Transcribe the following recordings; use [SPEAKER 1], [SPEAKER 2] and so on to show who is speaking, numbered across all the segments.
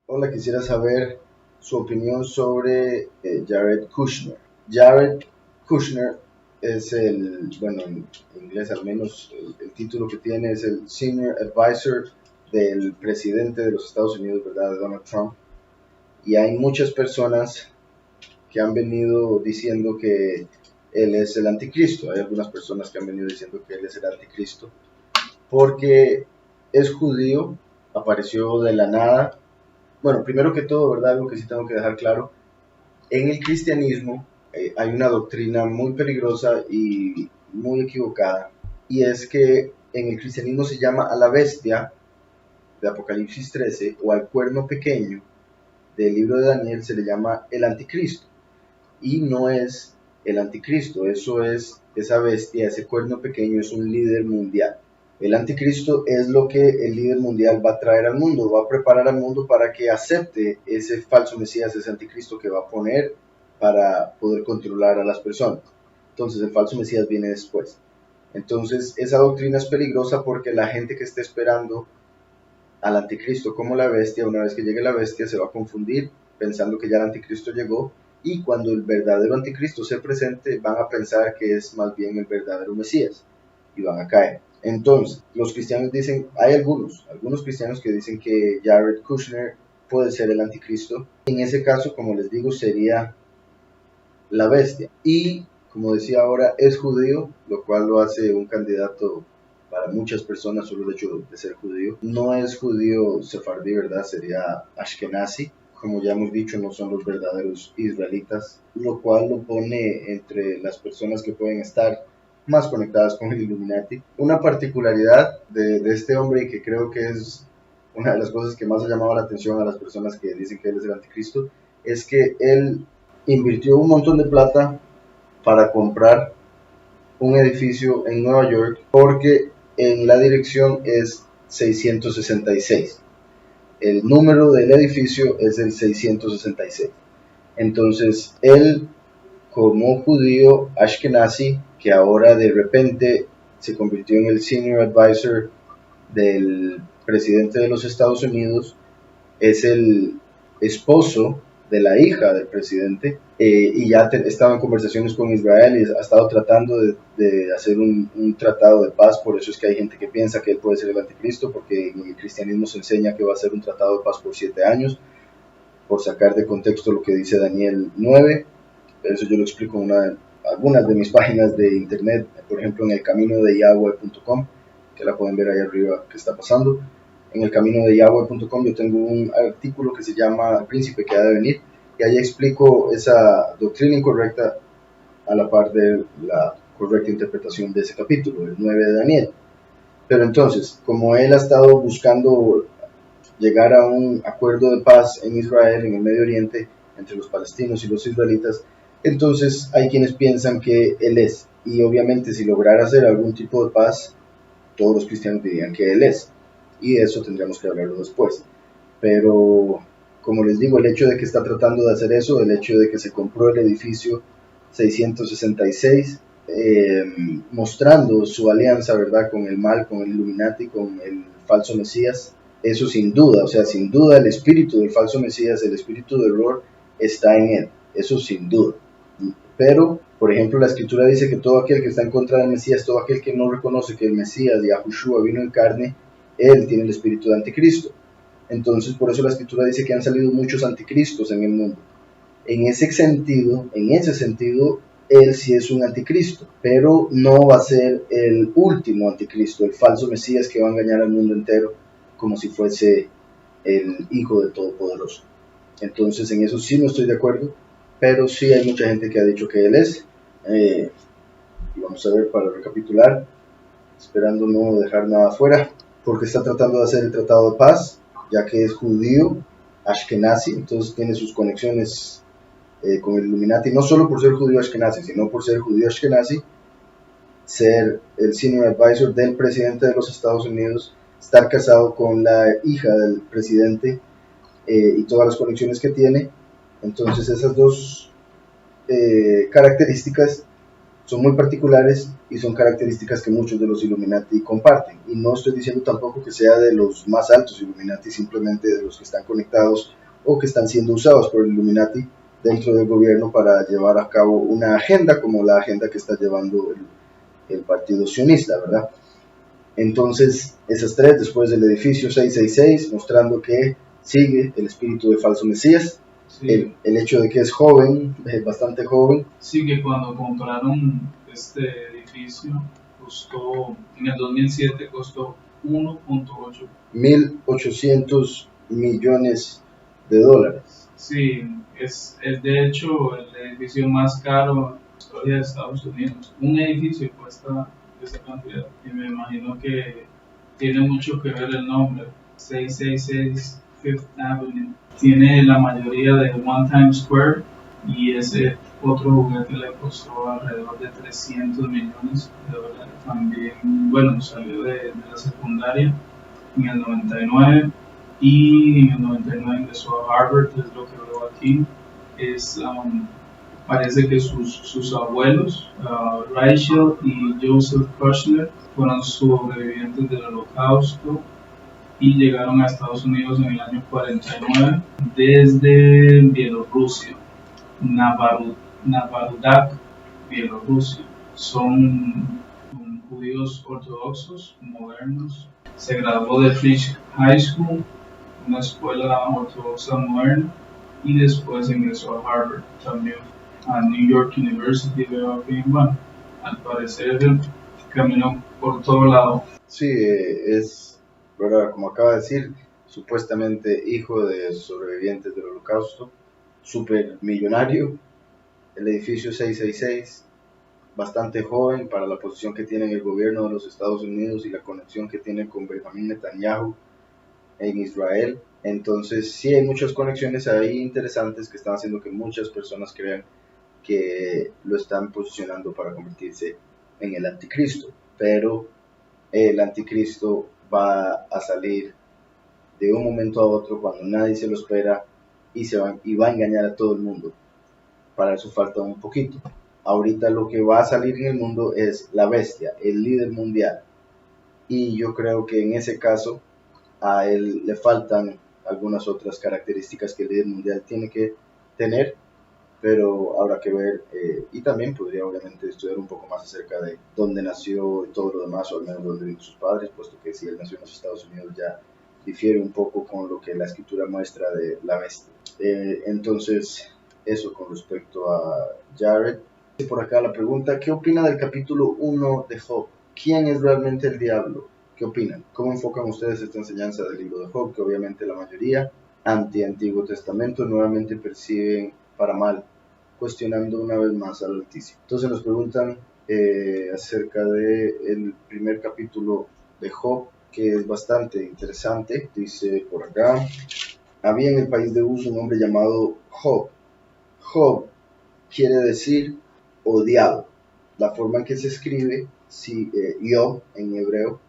[SPEAKER 1] Hola, quisiera saber su opinión sobre Jared Kushner. Jared Kushner es en inglés al menos, el título que tiene es el Senior Advisor del presidente de los Estados Unidos, ¿verdad? De Donald Trump. Y hay muchas personas que han venido diciendo que él es el anticristo. Hay algunas personas que han venido diciendo que él es el anticristo porque es judío, apareció de la nada. Bueno, primero que todo, ¿verdad? Algo que sí tengo que dejar claro. En el cristianismo hay una doctrina muy peligrosa y muy equivocada. Y es que en el cristianismo se llama a la bestia de Apocalipsis 13 o al cuerno pequeño del libro de Daniel se le llama el anticristo. Y no es el anticristo, eso es esa bestia, ese cuerno pequeño es un líder mundial. El anticristo es lo que el líder mundial va a traer al mundo, va a preparar al mundo para que acepte ese falso mesías, ese anticristo que va a poner para poder controlar a las personas. Entonces el falso mesías viene después. Entonces esa doctrina es peligrosa porque la gente que esté esperando al anticristo como la bestia, una vez que llegue la bestia se va a confundir pensando que ya el anticristo llegó, y cuando el verdadero anticristo se presente van a pensar que es más bien el verdadero mesías y van a caer. Entonces, los cristianos dicen, hay algunos cristianos que dicen que Jared Kushner puede ser el anticristo. En ese caso, como les digo, sería la bestia. Y, como decía ahora, es judío, lo cual lo hace un candidato para muchas personas solo el hecho de ser judío. No es judío sefardí, ¿verdad? Sería ashkenazi. Como ya hemos dicho, no son los verdaderos israelitas, lo cual lo pone entre las personas que pueden estar más conectadas con el Illuminati. Una particularidad de este hombre, y que creo que es una de las cosas que más ha llamado la atención a las personas que dicen que él es el anticristo, es que él invirtió un montón de plata para comprar un edificio en Nueva York porque en la dirección es 666. El número del edificio es el 666. Entonces, él, como judío ashkenazi, que ahora de repente se convirtió en el senior advisor del presidente de los Estados Unidos, es el esposo de la hija del presidente, y ya estaba en conversaciones con Israel y ha estado tratando de hacer un tratado de paz. Por eso es que hay gente que piensa que él puede ser el anticristo, porque en el cristianismo se enseña que va a ser un tratado de paz por 7 años, por sacar de contexto lo que dice Daniel 9. Eso yo lo explico en algunas de mis páginas de internet, por ejemplo en el camino de Yahweh.com, que la pueden ver ahí arriba que está pasando. En el camino de Yahweh.com yo tengo un artículo que se llama El príncipe que ha de venir, y ahí explico esa doctrina incorrecta a la par de la correcta interpretación de ese capítulo, el 9 de Daniel. Pero entonces, como él ha estado buscando llegar a un acuerdo de paz en Israel, en el Medio Oriente, entre los palestinos y los israelitas, entonces hay quienes piensan que él es. Y obviamente si lograra hacer algún tipo de paz, todos los cristianos dirían que él es. Y de eso tendríamos que hablarlo después. Pero, como les digo, el hecho de que está tratando de hacer eso, el hecho de que se compró el edificio 666, mostrando su alianza, ¿verdad?, con el mal, con el Illuminati, con el falso Mesías, eso sin duda, o sea, sin duda el espíritu del falso Mesías, el espíritu de error está en él, eso sin duda. Pero, por ejemplo, la escritura dice que todo aquel que está en contra del Mesías, todo aquel que no reconoce que el Mesías, Yahushua, vino en carne, él tiene el espíritu de anticristo. Entonces, por eso la escritura dice que han salido muchos anticristos en el mundo. En ese sentido, él sí es un anticristo, pero no va a ser el último anticristo, el falso Mesías que va a engañar al mundo entero como si fuese el Hijo del Todopoderoso. Entonces, en eso sí no estoy de acuerdo, pero sí hay mucha gente que ha dicho que él es. Y vamos a ver, para recapitular, esperando no dejar nada fuera, porque está tratando de hacer el tratado de paz, ya que es judío, ashkenazi, entonces tiene sus conexiones con el Illuminati, no solo por ser judío ashkenazi, sino por ser judío ashkenazi, ser el senior advisor del presidente de los Estados Unidos, estar casado con la hija del presidente, y todas las conexiones que tiene. Entonces esas dos características son muy particulares y son características que muchos de los Illuminati comparten. Y no estoy diciendo tampoco que sea de los más altos Illuminati, simplemente de los que están conectados o que están siendo usados por el Illuminati dentro del gobierno para llevar a cabo una agenda como la agenda que está llevando el partido sionista, ¿verdad? Entonces, esas tres, después del edificio 666, mostrando que sigue el espíritu de falso Mesías, sí. el hecho de que es joven, bastante joven.
[SPEAKER 2] Sí, que cuando compraron este edificio, en el 2007 costó 1.8
[SPEAKER 1] 1.800 millones de dólares.
[SPEAKER 2] Sí, es de hecho el edificio más caro en la historia de Estados Unidos. Un edificio cuesta esa cantidad y me imagino que tiene mucho que ver el nombre. 666 Fifth Avenue. Tiene la mayoría de One Times Square y ese otro juguete le costó alrededor de 300 millones de dólares. También, bueno, salió de la secundaria en el 99 y en el 99 ingresó a Harvard, es lo que veo aquí. Parece que sus abuelos, Rachel y Joseph Kushner, fueron sobrevivientes del Holocausto y llegaron a Estados Unidos en el año 49 desde Bielorrusia, Navarudak, Bielorrusia. Son judíos ortodoxos, modernos. Se graduó de Fisk High School, una escuela ortodoxa moderna, y después ingresó a Harvard, también a New York University. Veo aquí, bueno, al parecer caminó por todo lado.
[SPEAKER 1] Sí, es, ¿verdad? Como acaba de decir, supuestamente hijo de sobrevivientes del Holocausto, súper millonario, el edificio 666, bastante joven para la posición que tiene en el gobierno de los Estados Unidos y la conexión que tiene con Benjamin Netanyahu en Israel. Entonces sí hay muchas conexiones ahí interesantes que están haciendo que muchas personas crean que lo están posicionando para convertirse en el anticristo, pero el anticristo va a salir de un momento a otro cuando nadie se lo espera y va a engañar a todo el mundo. Para eso falta un poquito. Ahorita lo que va a salir en el mundo es la bestia, el líder mundial, y yo creo que en ese caso a él le faltan algunas otras características que el líder mundial tiene que tener, pero habrá que ver, y también podría obviamente estudiar un poco más acerca de dónde nació y todo lo demás, o al menos dónde viven sus padres, puesto que si él nació en los Estados Unidos ya difiere un poco con lo que la escritura muestra de la bestia. Entonces, eso con respecto a Jared. Por acá la pregunta, ¿qué opina del capítulo 1 de Job? ¿Quién es realmente el diablo? ¿Qué opinan? ¿Cómo enfocan ustedes esta enseñanza del libro de Job? Que obviamente la mayoría anti-Antiguo Testamento nuevamente perciben para mal, cuestionando una vez más al Altísimo. Entonces nos preguntan acerca del primer capítulo de Job, que es bastante interesante. Dice por acá, había en el país de Uz un hombre llamado Job. Job quiere decir odiado. La forma en que se escribe, Job en hebreo,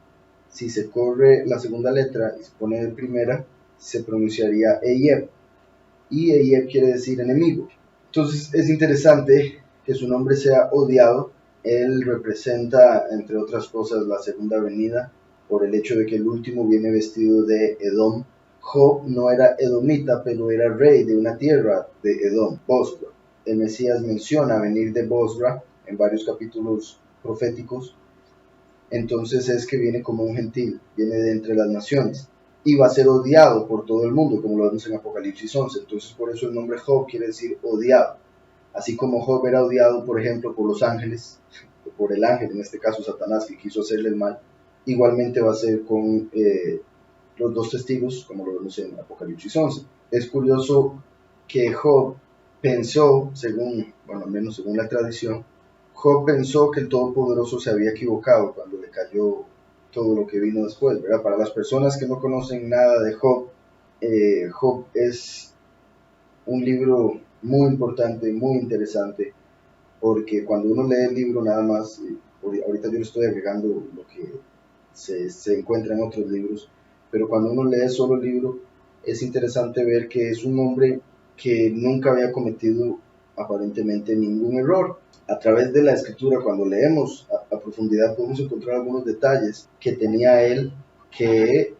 [SPEAKER 1] si se corre la segunda letra y se pone de primera, se pronunciaría Eyeb. Y Eyeb quiere decir enemigo. Entonces es interesante que su nombre sea odiado. Él representa, entre otras cosas, la segunda venida, por el hecho de que el último viene vestido de Edom. Job no era edomita, pero era rey de una tierra de Edom, Bosra. El Mesías menciona venir de Bosra en varios capítulos proféticos. Entonces es que viene como un gentil, viene de entre las naciones y va a ser odiado por todo el mundo, como lo vemos en Apocalipsis 11. Entonces por eso el nombre Job quiere decir odiado. Así como Job era odiado, por ejemplo, por los ángeles, o por el ángel, en este caso Satanás, que quiso hacerle el mal, igualmente va a ser con los dos testigos, como lo vemos en Apocalipsis 11. Es curioso que Job pensó, al menos según la tradición, Job pensó que el Todopoderoso se había equivocado cuando le cayó todo lo que vino después, ¿verdad? Para las personas que no conocen nada de Job, Job es un libro muy importante, muy interesante, porque cuando uno lee el libro nada más, ahorita yo le estoy agregando lo que se encuentra en otros libros, pero cuando uno lee solo el libro, es interesante ver que es un hombre que nunca había cometido aparentemente ningún error. A través de la escritura, cuando leemos a profundidad, podemos encontrar algunos detalles que tenía él que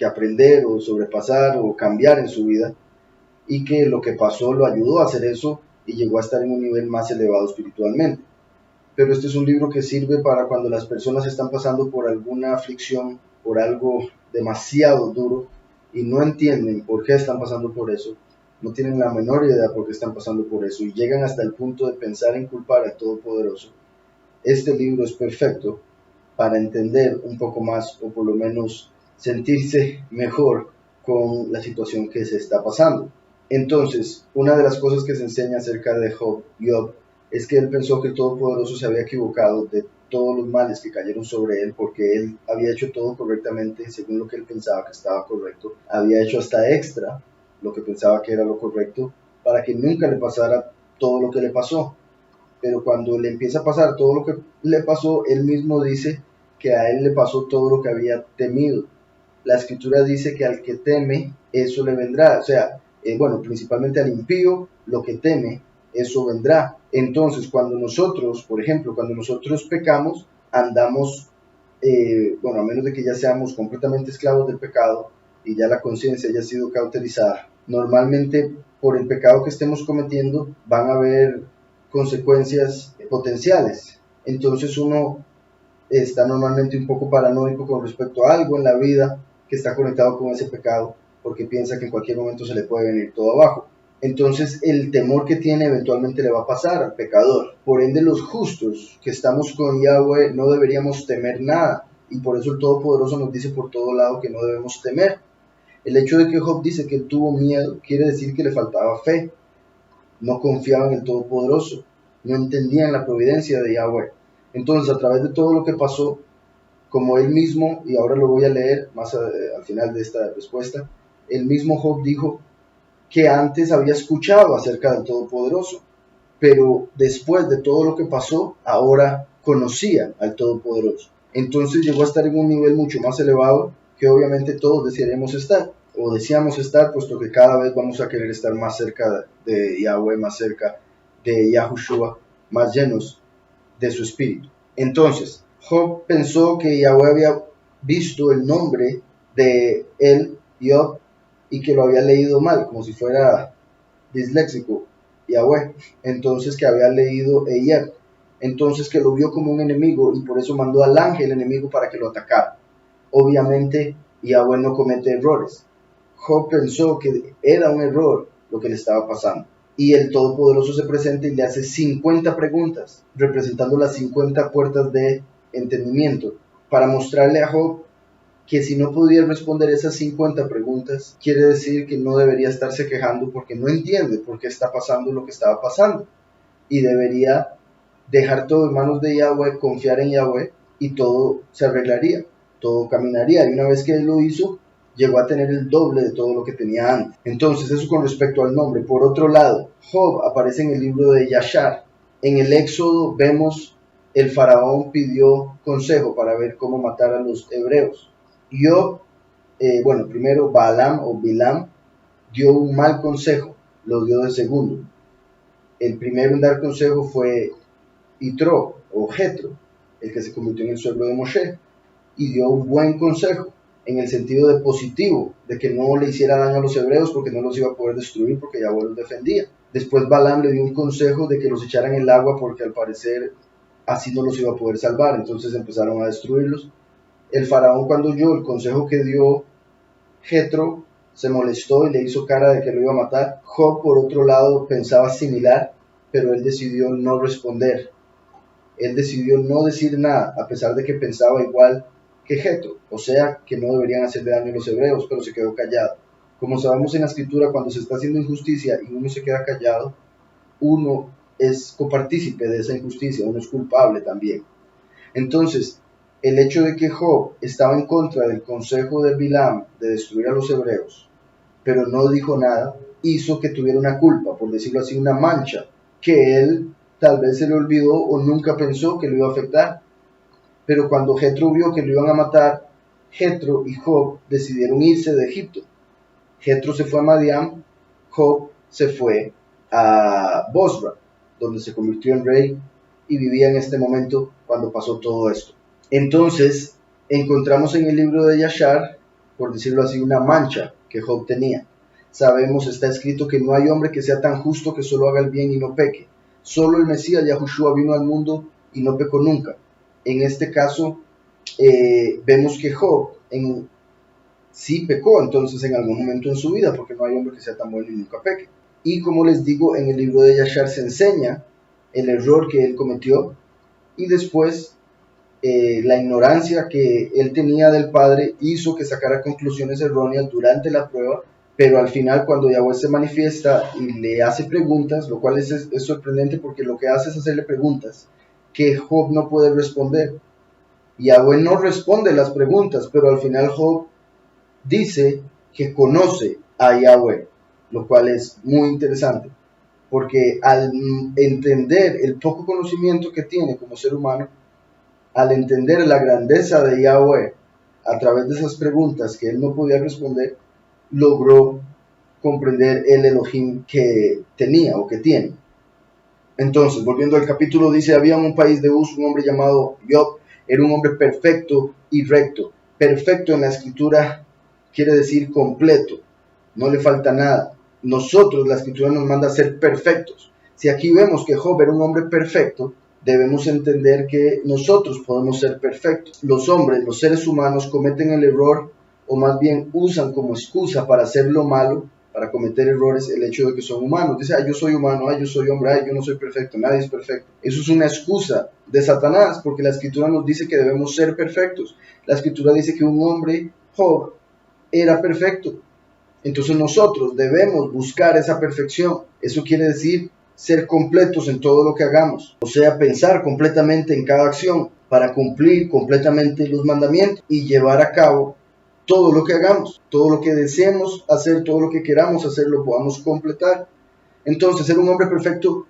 [SPEAKER 1] aprender o sobrepasar o cambiar en su vida, y que lo que pasó lo ayudó a hacer eso y llegó a estar en un nivel más elevado espiritualmente. Pero este es un libro que sirve para cuando las personas están pasando por alguna aflicción, por algo demasiado duro y no entienden por qué están pasando por eso, no tienen la menor idea por qué están pasando por eso y llegan hasta el punto de pensar en culpar al Todopoderoso. Este libro es perfecto para entender un poco más, o por lo menos sentirse mejor con la situación que se está pasando. Entonces, una de las cosas que se enseña acerca de Job, es que él pensó que el Todopoderoso se había equivocado de todos los males que cayeron sobre él, porque él había hecho todo correctamente según lo que él pensaba que estaba correcto. Había hecho hasta extra lo que pensaba que era lo correcto para que nunca le pasara todo lo que le pasó. Pero cuando le empieza a pasar todo lo que le pasó, él mismo dice que a él le pasó todo lo que había temido. La escritura dice que al que teme, eso le vendrá. O sea, principalmente al impío, lo que teme, eso vendrá. Entonces, cuando nosotros, por ejemplo, cuando nosotros pecamos, andamos, a menos de que ya seamos completamente esclavos del pecado y ya la conciencia haya sido cauterizada, normalmente por el pecado que estemos cometiendo van a haber consecuencias potenciales. Entonces uno está normalmente un poco paranoico con respecto a algo en la vida que está conectado con ese pecado, porque piensa que en cualquier momento se le puede venir todo abajo. Entonces el temor que tiene eventualmente le va a pasar al pecador. Por ende, los justos que estamos con Yahweh no deberíamos temer nada, y por eso el Todopoderoso nos dice por todo lado que no debemos temer. El hecho de que Job dice que él tuvo miedo quiere decir que le faltaba fe. No confiaba en el Todopoderoso, no entendía en la providencia de Yahweh. Entonces, a través de todo lo que pasó, como él mismo, y ahora lo voy a leer más al final de esta respuesta, el mismo Job dijo que antes había escuchado acerca del Todopoderoso, pero después de todo lo que pasó, ahora conocía al Todopoderoso. Entonces llegó a estar en un nivel mucho más elevado que obviamente todos desearíamos estar, o deseamos estar, puesto que cada vez vamos a querer estar más cerca de Yahweh, más cerca de Yahushua, más llenos de su espíritu. Entonces, Job pensó que Yahweh había visto el nombre de él, Job, y que lo había leído mal, como si fuera disléxico, Yahweh. Entonces que había leído Eyeb. Entonces que lo vio como un enemigo y por eso mandó al ángel enemigo para que lo atacara. Obviamente Yahweh no comete errores. Job pensó que era un error lo que le estaba pasando. Y el Todopoderoso se presenta y le hace 50 preguntas, representando las 50 puertas de entendimiento, para mostrarle a Job que si no pudiera responder esas 50 preguntas, quiere decir que no debería estarse quejando porque no entiende por qué está pasando lo que estaba pasando. Y debería dejar todo en manos de Yahweh, confiar en Yahweh, y todo se arreglaría, todo caminaría. Y una vez que él lo hizo, llegó a tener el doble de todo lo que tenía antes. Entonces, eso con respecto al nombre. Por otro lado, Job aparece en el libro de Yashar. En el Éxodo vemos el faraón pidió consejo para ver cómo matar a los hebreos. Job, primero Balaam o Bilam dio un mal consejo, lo dio de segundo. El primero en dar consejo fue Yitro o Jetro, el que se convirtió en el suegro de Moshe, y dio un buen consejo en el sentido de positivo, de que no le hiciera daño a los hebreos porque no los iba a poder destruir porque Yahweh los defendía. Después Balaam le dio un consejo de que los echaran en el agua porque al parecer así no los iba a poder salvar, entonces empezaron a destruirlos. El faraón, cuando oyó el consejo que dio Jetro, se molestó y le hizo cara de que lo iba a matar. Job, por otro lado, pensaba similar, pero él decidió no responder. Él decidió no decir nada, a pesar de que pensaba igual que Jetro, o sea, que no deberían hacerle daño a los hebreos, pero se quedó callado. Como sabemos en la escritura, cuando se está haciendo injusticia y uno se queda callado, uno es copartícipe de esa injusticia, uno es culpable también. Entonces, el hecho de que Job estaba en contra del consejo de Bilam de destruir a los hebreos, pero no dijo nada, hizo que tuviera una culpa, por decirlo así, una mancha, que él tal vez se le olvidó o nunca pensó que lo iba a afectar. Pero cuando Jetro vio que lo iban a matar, Jetro y Job decidieron irse de Egipto. Jetro se fue a Madián, Job se fue a Bosra, donde se convirtió en rey y vivía en este momento cuando pasó todo esto. Entonces, encontramos en el libro de Yashar, por decirlo así, una mancha que Job tenía. Sabemos, está escrito que no hay hombre que sea tan justo que solo haga el bien y no peque. Solo el Mesías, Yahushua, vino al mundo y no pecó nunca. En este caso, vemos que Job sí pecó entonces en algún momento en su vida, porque no hay hombre que sea tan bueno y nunca peque. Y como les digo, en el libro de Yashar se enseña el error que él cometió y después la ignorancia que él tenía del Padre hizo que sacara conclusiones erróneas durante la prueba, pero al final cuando Yahweh se manifiesta y le hace preguntas, lo cual es sorprendente porque lo que hace es hacerle preguntas que Job no puede responder. Yahweh no responde las preguntas, pero al final Job dice que conoce a Yahweh, lo cual es muy interesante, porque al entender el poco conocimiento que tiene como ser humano, al entender la grandeza de Yahweh a través de esas preguntas que él no podía responder, logró comprender el Elohim que tenía o que tiene. Entonces, volviendo al capítulo, dice, había en un país de Uz un hombre llamado Job, era un hombre perfecto y recto. Perfecto en la escritura quiere decir completo, no le falta nada. Nosotros, la escritura nos manda a ser perfectos. Si aquí vemos que Job era un hombre perfecto, debemos entender que nosotros podemos ser perfectos. Los hombres, los seres humanos, cometen el error, o más bien usan como excusa para hacer lo malo, para cometer errores, el hecho de que son humanos. Dice, yo soy humano, yo soy hombre, yo no soy perfecto, nadie es perfecto. Eso es una excusa de Satanás, porque la escritura nos dice que debemos ser perfectos. La escritura dice que un hombre, Job, era perfecto. Entonces nosotros debemos buscar esa perfección. Eso quiere decir ser completos en todo lo que hagamos, o sea, pensar completamente en cada acción para cumplir completamente los mandamientos y llevar a cabo todo lo que hagamos, todo lo que deseemos hacer, todo lo que queramos hacer, lo podamos completar. Entonces, ser un hombre perfecto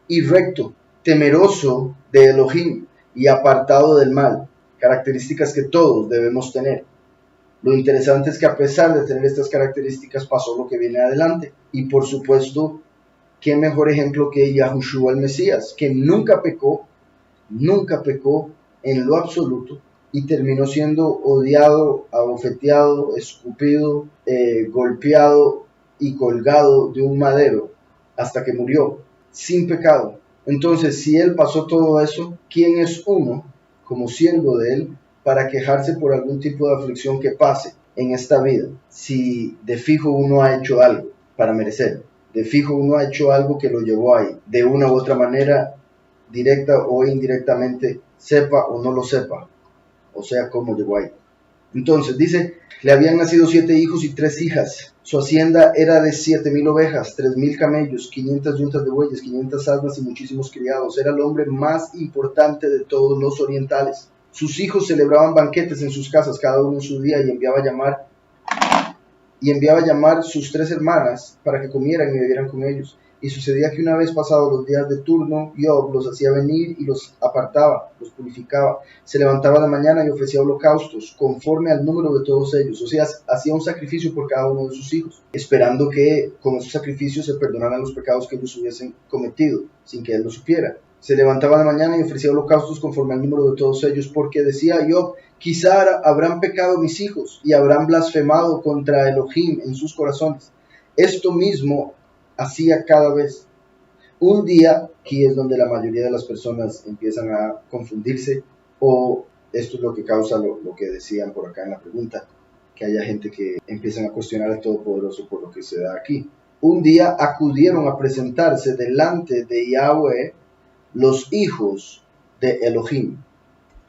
[SPEAKER 1] y recto, temeroso de Elohim y apartado del mal, características que todos debemos tener. Lo interesante es que a pesar de tener estas características pasó lo que viene adelante. Y por supuesto, qué mejor ejemplo que Yahushua el Mesías, que nunca pecó en lo absoluto y terminó siendo odiado, abofeteado, escupido, golpeado y colgado de un madero hasta que murió, sin pecado. Entonces, si él pasó todo eso, ¿quién es uno como siervo de él para quejarse por algún tipo de aflicción que pase en esta vida? Si de fijo uno ha hecho algo para merecerlo, de fijo uno ha hecho algo que lo llevó ahí, de una u otra manera, directa o indirectamente, sepa o no lo sepa, o sea, cómo llegó ahí. Entonces dice, le habían nacido 7 hijos y 3 hijas. Su hacienda era de 7,000 ovejas, 3,000 camellos, 500 yuntas de bueyes, 500 asnas y muchísimos criados. Era el hombre más importante de todos los orientales. Sus hijos celebraban banquetes en sus casas, cada uno en su día, y enviaba a llamar sus 3 hermanas para que comieran y bebieran con ellos. Y sucedía que una vez pasados los días de turno, Job los hacía venir y los apartaba, los purificaba. Se levantaba de mañana y ofrecía holocaustos, conforme al número de todos ellos. O sea, hacía un sacrificio por cada uno de sus hijos, esperando que con esos sacrificios se perdonaran los pecados que ellos hubiesen cometido, sin que él lo supiera. Se levantaba de mañana y ofrecía holocaustos conforme al número de todos ellos, porque decía Job, quizá habrán pecado mis hijos y habrán blasfemado contra Elohim en sus corazones. Esto mismo hacía cada vez. Un día, aquí es donde la mayoría de las personas empiezan a confundirse, o esto es lo que causa lo que decían por acá en la pregunta, que haya gente que empiezan a cuestionar al Todopoderoso por lo que se da aquí. Un día acudieron a presentarse delante de Yahweh los hijos de Elohim.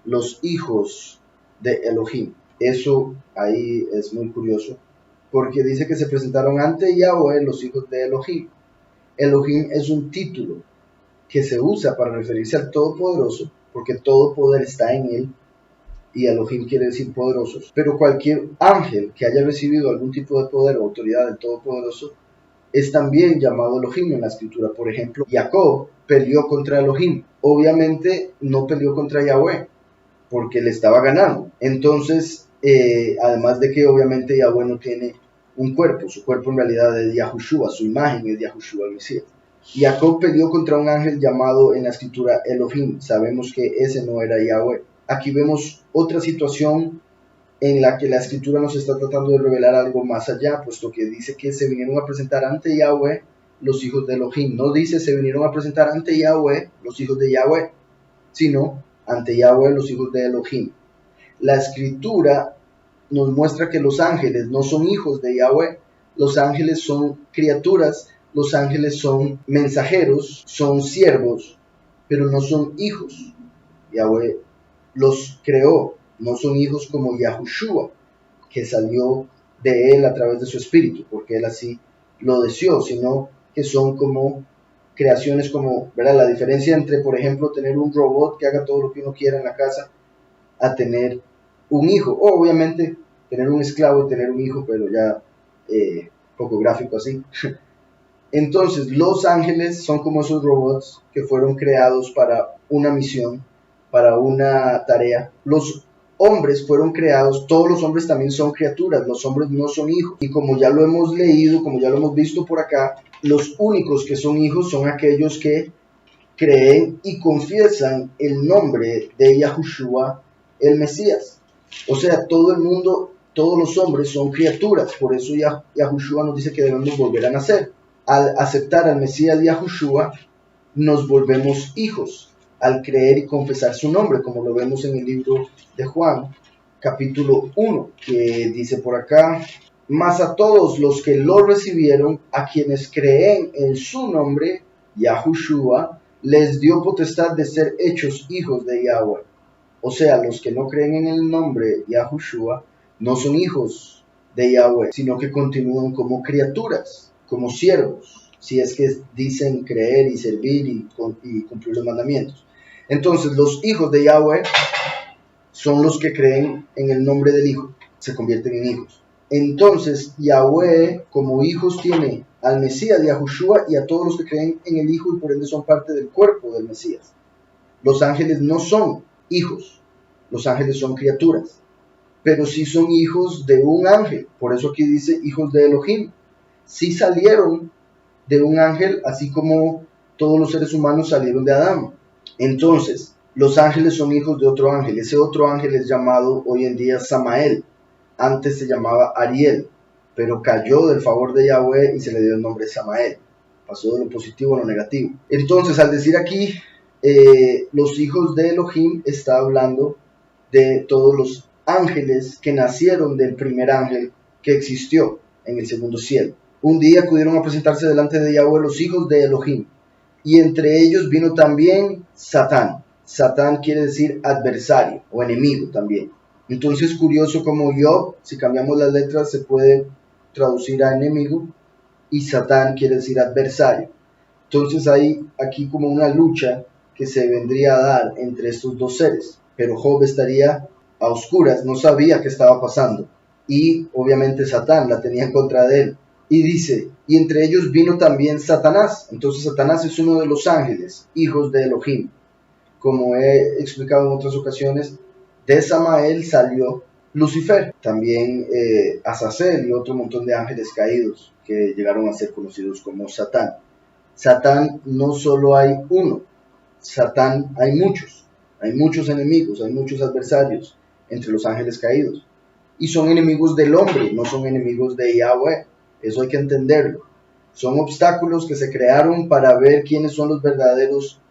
[SPEAKER 1] Los hijos de Elohim. Eso ahí es muy curioso, porque dice que se presentaron ante Yahweh los hijos de Elohim. Elohim es un título que se usa para referirse al Todopoderoso, porque todo poder está en él, y Elohim quiere decir poderosos. Pero cualquier ángel que haya recibido algún tipo de poder o autoridad del Todopoderoso es también llamado Elohim en la escritura. Por ejemplo, Jacob peleó contra Elohim. Obviamente no peleó contra Yahweh, porque le estaba ganando. Entonces, además de que obviamente Yahweh no tiene un cuerpo, su cuerpo en realidad es Yahushua, su imagen es Yahushua el Mesías. Jacob peleó contra un ángel llamado en la escritura Elohim. Sabemos que ese no era Yahweh. Aquí vemos otra situación en la que la escritura nos está tratando de revelar algo más allá, puesto que dice que se vinieron a presentar ante Yahweh los hijos de Elohim. No dice se vinieron a presentar ante Yahweh los hijos de Yahweh, sino ante Yahweh los hijos de Elohim. La escritura nos muestra que los ángeles no son hijos de Yahweh. Los ángeles son criaturas, los ángeles son mensajeros, son siervos, pero no son hijos. Yahweh los creó, no son hijos como Yahushua, que salió de él a través de su espíritu, porque él así lo deseó, sino que son como creaciones como, ¿verdad? La diferencia entre, por ejemplo, tener un robot que haga todo lo que uno quiera en la casa, a tener un hijo, o obviamente tener un esclavo y tener un hijo, pero ya poco gráfico así. Entonces, los ángeles son como esos robots que fueron creados para una misión, para una tarea. Los hombres fueron creados, todos los hombres también son criaturas, los hombres no son hijos. Y como ya lo hemos leído, como ya lo hemos visto por acá, los únicos que son hijos son aquellos que creen y confiesan el nombre de Yahushua, el Mesías. O sea, todo el mundo, todos los hombres son criaturas, por eso Yahushua nos dice que debemos volver a nacer. Al aceptar al Mesías Yahushua, nos volvemos hijos, al creer y confesar su nombre, como lo vemos en el libro de Juan, capítulo 1, que dice por acá: mas a todos los que lo recibieron, a quienes creen en su nombre, Yahushua, les dio potestad de ser hechos hijos de Yahweh. O sea, los que no creen en el nombre Yahushua no son hijos de Yahweh, sino que continúan como criaturas, como siervos, si es que dicen creer y servir y cumplir los mandamientos. Entonces, los hijos de Yahweh son los que creen en el nombre del Hijo, se convierten en hijos. Entonces, Yahweh como hijos tiene al Mesías Yahushua y a todos los que creen en el Hijo y por ende son parte del cuerpo del Mesías. Los ángeles no son hijos, los ángeles son criaturas, pero sí son hijos de un ángel. Por eso aquí dice hijos de Elohim. Sí salieron de un ángel, así como todos los seres humanos salieron de Adán. Entonces, los ángeles son hijos de otro ángel. Ese otro ángel es llamado hoy en día Samael. Antes se llamaba Ariel, pero cayó del favor de Yahweh y se le dio el nombre Samael. Pasó de lo positivo a lo negativo. Entonces, al decir aquí los hijos de Elohim, está hablando de todos los ángeles que nacieron del primer ángel que existió en el segundo cielo. Un día acudieron a presentarse delante de Yahweh los hijos de Elohim, y entre ellos vino también Satán. Satán quiere decir adversario o enemigo también. Entonces, curioso como Job, si cambiamos las letras, se puede traducir a enemigo, y Satán quiere decir adversario. Entonces hay aquí como una lucha que se vendría a dar entre estos dos seres, pero Job estaría a oscuras, no sabía qué estaba pasando, y obviamente Satán la tenía en contra de él. Y dice, y entre ellos vino también Satanás. Entonces Satanás es uno de los ángeles, hijos de Elohim. Como he explicado en otras ocasiones, de Samael salió Lucifer, también Azazel y otro montón de ángeles caídos que llegaron a ser conocidos como Satán. Satán no solo hay uno, Satán hay muchos enemigos, hay muchos adversarios entre los ángeles caídos. Y son enemigos del hombre, no son enemigos de Yahweh. Eso hay que entenderlo. Son obstáculos que se crearon para ver quiénes son los verdaderos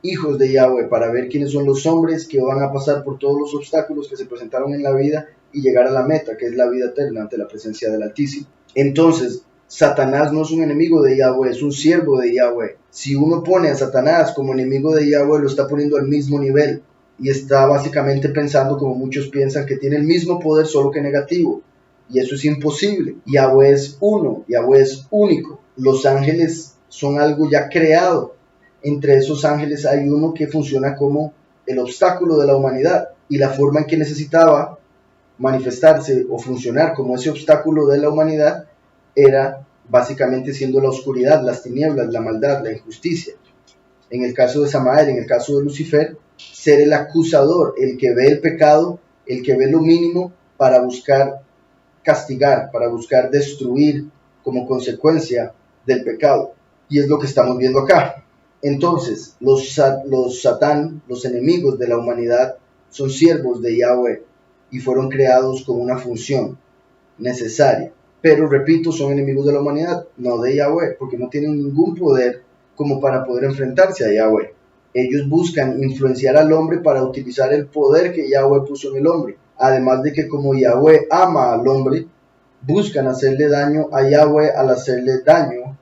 [SPEAKER 1] hijos de Yahweh, para ver quiénes son los hombres que van a pasar por todos los obstáculos que se presentaron en la vida y llegar a la meta, que es la vida eterna ante la presencia del Altísimo. Entonces, Satanás no es un enemigo de Yahweh, es un siervo de Yahweh. Si uno pone a Satanás como enemigo de Yahweh, lo está poniendo al mismo nivel y está básicamente pensando, como muchos piensan, que tiene el mismo poder, solo que negativo. Y eso es imposible. Yahweh es uno, Yahweh es único. Los ángeles son algo ya creado. Entre esos ángeles hay uno que funciona como el obstáculo de la humanidad, y la forma en que necesitaba manifestarse o funcionar como ese obstáculo de la humanidad era básicamente siendo la oscuridad, las tinieblas, la maldad, la injusticia. En el caso de Samael, en el caso de Lucifer, ser el acusador, el que ve el pecado, el que ve lo mínimo para buscar castigar, para buscar destruir como consecuencia del pecado. Y es lo que estamos viendo acá. Entonces, los Satán, los enemigos de la humanidad, son siervos de Yahweh y fueron creados con una función necesaria. Pero, repito, son enemigos de la humanidad, no de Yahweh, porque no tienen ningún poder como para poder enfrentarse a Yahweh. Ellos buscan influenciar al hombre para utilizar el poder que Yahweh puso en el hombre. Además de que como Yahweh ama al hombre, buscan hacerle daño a Yahweh al hacerle daño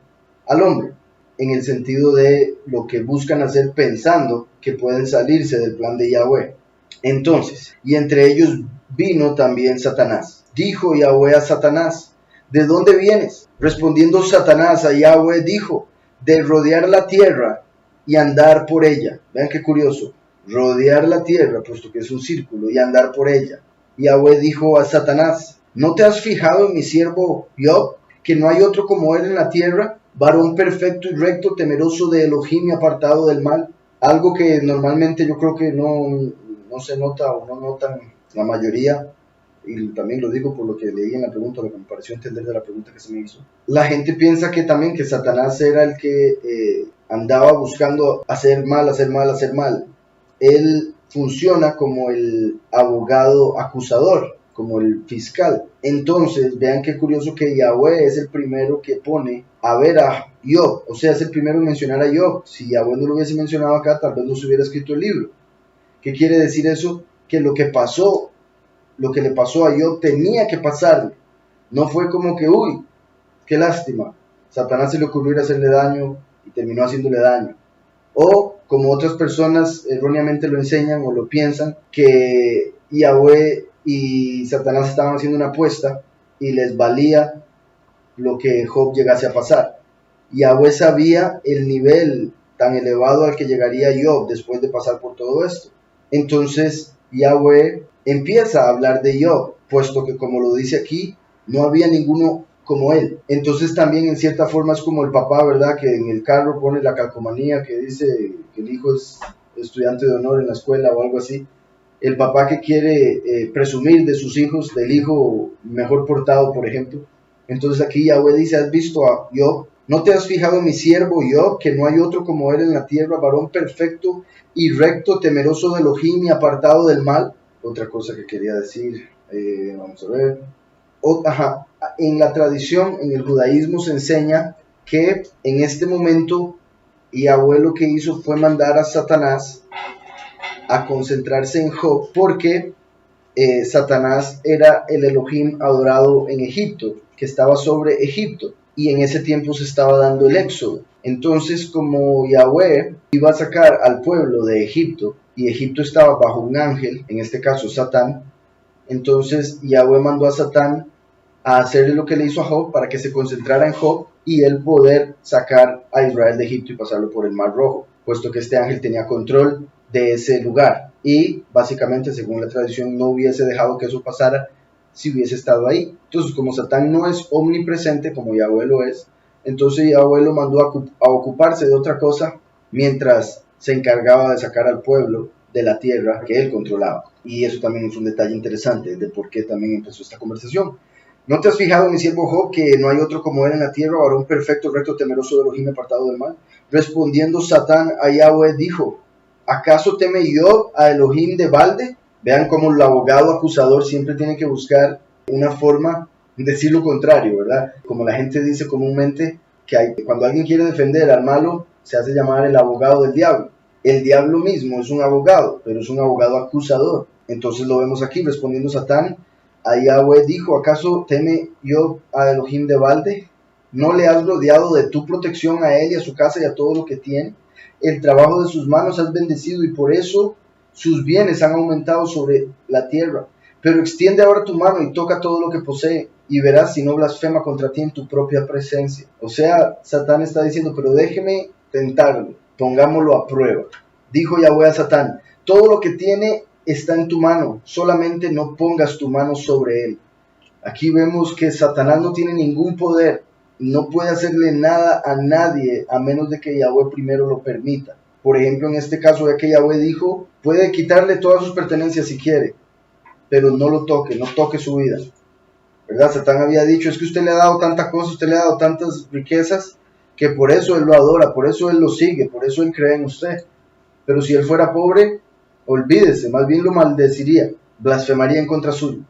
[SPEAKER 1] al hombre, en el sentido de lo que buscan hacer pensando que pueden salirse del plan de Yahweh. Entonces, y entre ellos vino también Satanás. Dijo Yahweh a Satanás, ¿de dónde vienes? Respondiendo Satanás a Yahweh dijo, de rodear la tierra y andar por ella. Vean qué curioso, rodear la tierra, puesto que es un círculo, y andar por ella. Yahweh dijo a Satanás, ¿no te has fijado en mi siervo Job, que no hay otro como él en la tierra, varón perfecto y recto, temeroso de Elohim y apartado del mal? Algo que normalmente yo creo que no se nota o no notan la mayoría, y también lo digo por lo que leí en la pregunta, lo que me pareció entender de la pregunta que se me hizo. La gente piensa que también que Satanás era el que andaba buscando hacer mal. Él funciona como el abogado acusador, como el fiscal. Entonces, vean qué curioso que Yahweh es el primero que pone a ver a Job, o sea, es el primero en mencionar a Job. Si Yahweh no lo hubiese mencionado acá, tal vez no se hubiera escrito el libro. ¿Qué quiere decir eso? Que lo que le pasó a Job tenía que pasarle. No fue como que, uy, qué lástima, Satanás se le ocurrió ir a hacerle daño y terminó haciéndole daño. O, como otras personas erróneamente lo enseñan o lo piensan, que Yahweh y Satanás estaban haciendo una apuesta y les valía lo que Job llegase a pasar. Yahweh sabía el nivel tan elevado al que llegaría Job después de pasar por todo esto. Entonces Yahweh empieza a hablar de Job, puesto que, como lo dice aquí, no había ninguno como él. Entonces también en cierta forma es como el papá, ¿verdad? Que en el carro pone la calcomanía que dice que el hijo es estudiante de honor en la escuela o algo así. El papá que quiere presumir de sus hijos, del hijo mejor portado, por ejemplo. Entonces aquí Yahweh dice, ¿has visto a Job? ¿No te has fijado en mi siervo Job, que no hay otro como él en la tierra, varón perfecto y recto, temeroso de Elohim y apartado del mal? Otra cosa que quería decir, vamos a ver. En la tradición, en el judaísmo se enseña que en este momento Yahweh lo que hizo fue mandar a Satanás a concentrarse en Job, porque Satanás era el Elohim adorado en Egipto, que estaba sobre Egipto, y en ese tiempo se estaba dando el éxodo. Entonces, como Yahweh iba a sacar al pueblo de Egipto, y Egipto estaba bajo un ángel, en este caso Satán, entonces Yahweh mandó a Satán a hacerle lo que le hizo a Job, para que se concentrara en Job y él poder sacar a Israel de Egipto y pasarlo por el Mar Rojo, puesto que este ángel tenía control de ese lugar y básicamente, según la tradición, no hubiese dejado que eso pasara si hubiese estado ahí. Entonces, como Satán no es omnipresente como Yahweh lo es, entonces Yahweh lo mandó a ocuparse de otra cosa mientras se encargaba de sacar al pueblo de la tierra que él controlaba. Y eso también es un detalle interesante de por qué también empezó esta conversación. ¿No te has fijado en mi siervo Job, que no hay otro como él en la tierra, varón perfecto, recto, temeroso de Elohim, apartado del mal? Respondiendo Satán a Yahweh dijo, ¿acaso teme Job a Elohim de balde? Vean cómo el abogado acusador siempre tiene que buscar una forma de decir lo contrario, ¿verdad? Como la gente dice comúnmente, que cuando alguien quiere defender al malo, se hace llamar el abogado del diablo. El diablo mismo es un abogado, pero es un abogado acusador. Entonces lo vemos aquí, respondiendo Satán a Yahweh dijo, ¿acaso teme Job a Elohim de balde? ¿No le has rodeado de tu protección a él y a su casa y a todo lo que tiene? El trabajo de sus manos has bendecido y por eso sus bienes han aumentado sobre la tierra. Pero extiende ahora tu mano y toca todo lo que posee y verás si no blasfema contra ti en tu propia presencia. O sea, Satán está diciendo, pero déjeme tentarlo, pongámoslo a prueba. Dijo Yahweh a Satán, todo lo que tiene está en tu mano, solamente no pongas tu mano sobre él. Aquí vemos que Satanás no tiene ningún poder, no puede hacerle nada a nadie a menos de que Yahweh primero lo permita. Por ejemplo, en este caso, ya que Yahweh dijo, puede quitarle todas sus pertenencias si quiere, pero no lo toque, no toque su vida, ¿verdad? Satán había dicho, es que usted le ha dado tanta cosa, usted le ha dado tantas riquezas, que por eso él lo adora, por eso él lo sigue, por eso él cree en usted. Pero si él fuera pobre, olvídese, más bien lo maldeciría, blasfemaría en contra suyo.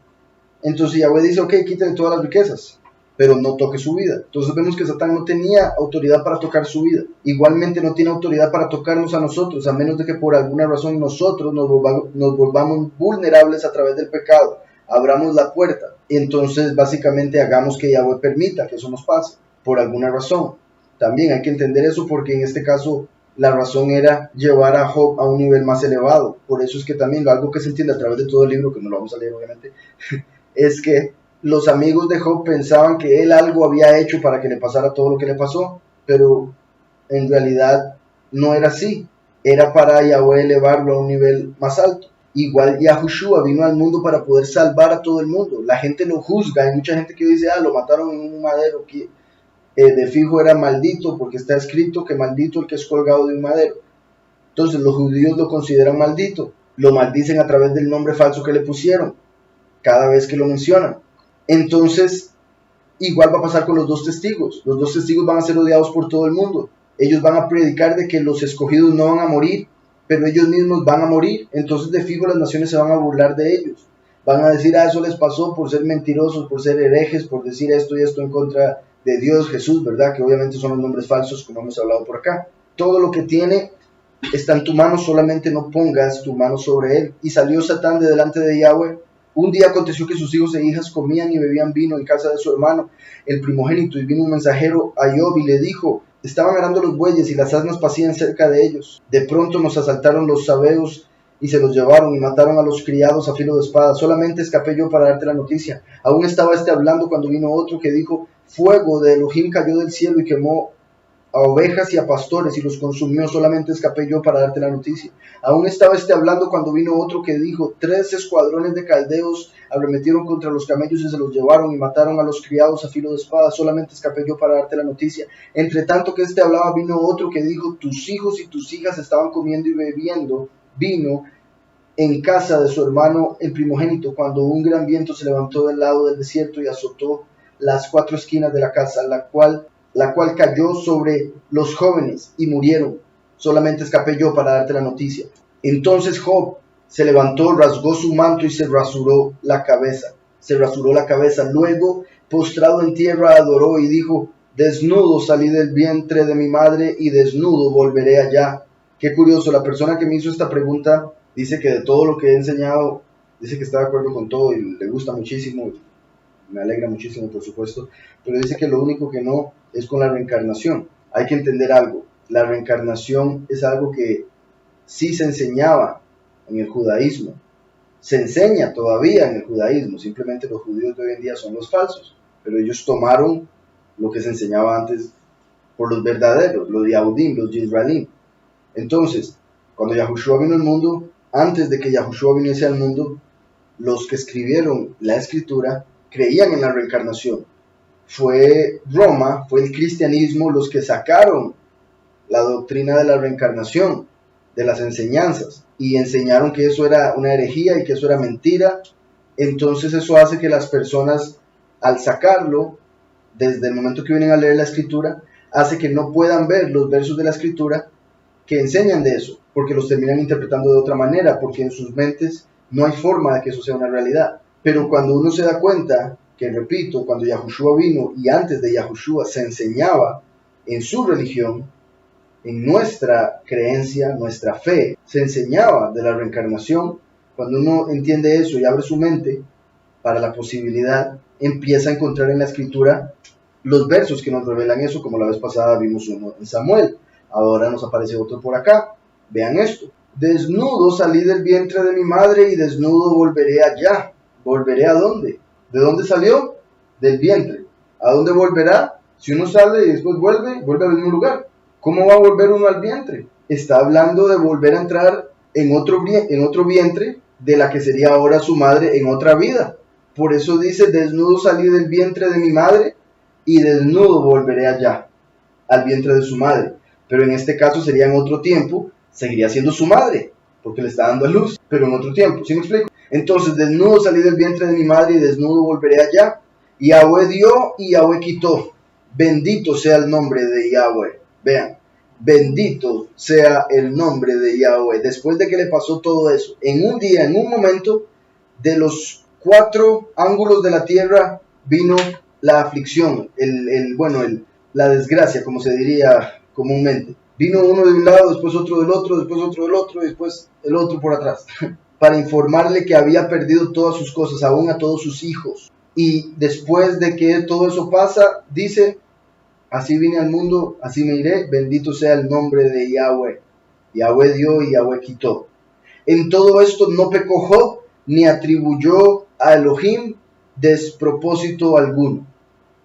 [SPEAKER 1] Entonces Yahweh dice, ok, quítale todas las riquezas, pero no toque su vida. Entonces vemos que Satán no tenía autoridad para tocar su vida. Igualmente no tiene autoridad para tocarnos a nosotros, a menos de que por alguna razón nosotros nos volvamos vulnerables a través del pecado. Abramos la puerta. Entonces básicamente hagamos que Yahweh permita que eso nos pase, por alguna razón. También hay que entender eso porque en este caso la razón era llevar a Job a un nivel más elevado. Por eso es que también algo que se entiende a través de todo el libro, que no lo vamos a leer obviamente, es que los amigos de Job pensaban que él algo había hecho para que le pasara todo lo que le pasó, pero en realidad no era así. Era para Yahweh elevarlo a un nivel más alto. Igual Yahushua vino al mundo para poder salvar a todo el mundo. La gente lo juzga, hay mucha gente que dice, lo mataron en un madero, que de fijo era maldito, porque está escrito que maldito el que es colgado de un madero. Entonces los judíos lo consideran maldito, lo maldicen a través del nombre falso que le pusieron, cada vez que lo mencionan. Entonces, igual va a pasar con los dos testigos. Los dos testigos van a ser odiados por todo el mundo. Ellos van a predicar de que los escogidos no van a morir, pero ellos mismos van a morir. Entonces, de fijo, las naciones se van a burlar de ellos. Van a decir, eso les pasó por ser mentirosos, por ser herejes, por decir esto y esto en contra de Dios, Jesús, ¿verdad? Que obviamente son los nombres falsos, como hemos hablado por acá. Todo lo que tiene está en tu mano, solamente no pongas tu mano sobre él. Y salió Satán de delante de Yahweh. Un día aconteció que sus hijos e hijas comían y bebían vino en casa de su hermano, el primogénito, y vino un mensajero a Job y le dijo, estaban arando los bueyes y las asnas pasían cerca de ellos. De pronto nos asaltaron los sabeos y se los llevaron y mataron a los criados a filo de espada. Solamente escapé yo para darte la noticia. Aún estaba hablando cuando vino otro que dijo, fuego de Elohim cayó del cielo y quemó a ovejas y a pastores y los consumió. Solamente escapé yo para darte la noticia. Aún estaba hablando cuando vino otro que dijo, 3 escuadrones de caldeos arremetieron contra los camellos y se los llevaron y mataron a los criados a filo de espada. Solamente escapé yo para darte la noticia. Entre tanto que hablaba, vino otro que dijo, tus hijos y tus hijas estaban comiendo y bebiendo vino en casa de su hermano el primogénito, cuando un gran viento se levantó del lado del desierto y azotó las 4 esquinas de la casa, la cual cayó sobre los jóvenes y murieron. Solamente escapé yo para darte la noticia. Entonces Job se levantó, rasgó su manto y se rasuró la cabeza. Luego, postrado en tierra, adoró y dijo, desnudo salí del vientre de mi madre y desnudo volveré allá. Qué curioso, la persona que me hizo esta pregunta dice que de todo lo que he enseñado, dice que está de acuerdo con todo y le gusta muchísimo. Me alegra muchísimo, por supuesto, pero dice que lo único que no es con la reencarnación. Hay que entender algo. La reencarnación es algo que sí se enseñaba en el judaísmo. Se enseña todavía en el judaísmo. Simplemente los judíos de hoy en día son los falsos. Pero ellos tomaron lo que se enseñaba antes por los verdaderos, los Yahudim, los Yisraelim. Entonces, cuando Yahushua vino al mundo, antes de que Yahushua viniese al mundo, los que escribieron la escritura creían en la reencarnación. Fue Roma, fue el cristianismo los que sacaron la doctrina de la reencarnación de las enseñanzas y enseñaron que eso era una herejía y que eso era mentira. Entonces eso hace que las personas, al sacarlo, desde el momento que vienen a leer la escritura, hace que no puedan ver los versos de la escritura que enseñan de eso, porque los terminan interpretando de otra manera, porque en sus mentes no hay forma de que eso sea una realidad. Pero cuando uno se da cuenta que, repito, cuando Yahushua vino y antes de Yahushua se enseñaba en su religión, en nuestra creencia, nuestra fe, se enseñaba de la reencarnación, cuando uno entiende eso y abre su mente para la posibilidad, empieza a encontrar en la escritura los versos que nos revelan eso, como la vez pasada vimos uno en Samuel. Ahora nos aparece otro por acá. Vean esto. Desnudo salí del vientre de mi madre y desnudo volveré allá. ¿Volveré a dónde? ¿De dónde salió? Del vientre. ¿A dónde volverá? Si uno sale y después vuelve al mismo lugar. ¿Cómo va a volver uno al vientre? Está hablando de volver a entrar en otro vientre de la que sería ahora su madre en otra vida. Por eso dice, desnudo salí del vientre de mi madre y desnudo volveré allá, al vientre de su madre. Pero en este caso sería en otro tiempo, seguiría siendo su madre, porque le está dando a luz, pero en otro tiempo. ¿Sí me explico? Entonces, desnudo salí del vientre de mi madre y desnudo volveré allá. Yahweh dio y Yahweh quitó. bendito sea el nombre de Yahweh. Vean, bendito sea el nombre de Yahweh. Después de que le pasó todo eso, en un día, en un momento, de los 4 ángulos de la tierra vino la aflicción, la desgracia, como se diría comúnmente. Vino uno de un lado, después otro del otro, después otro del otro, y después el otro por atrás, para informarle que había perdido todas sus cosas, aún a todos sus hijos. Y después de que todo eso pasa, dice, así vine al mundo, así me iré, bendito sea el nombre de Yahweh. Yahweh dio y Yahweh quitó. En todo esto no pecó Job, ni atribuyó a Elohim despropósito alguno,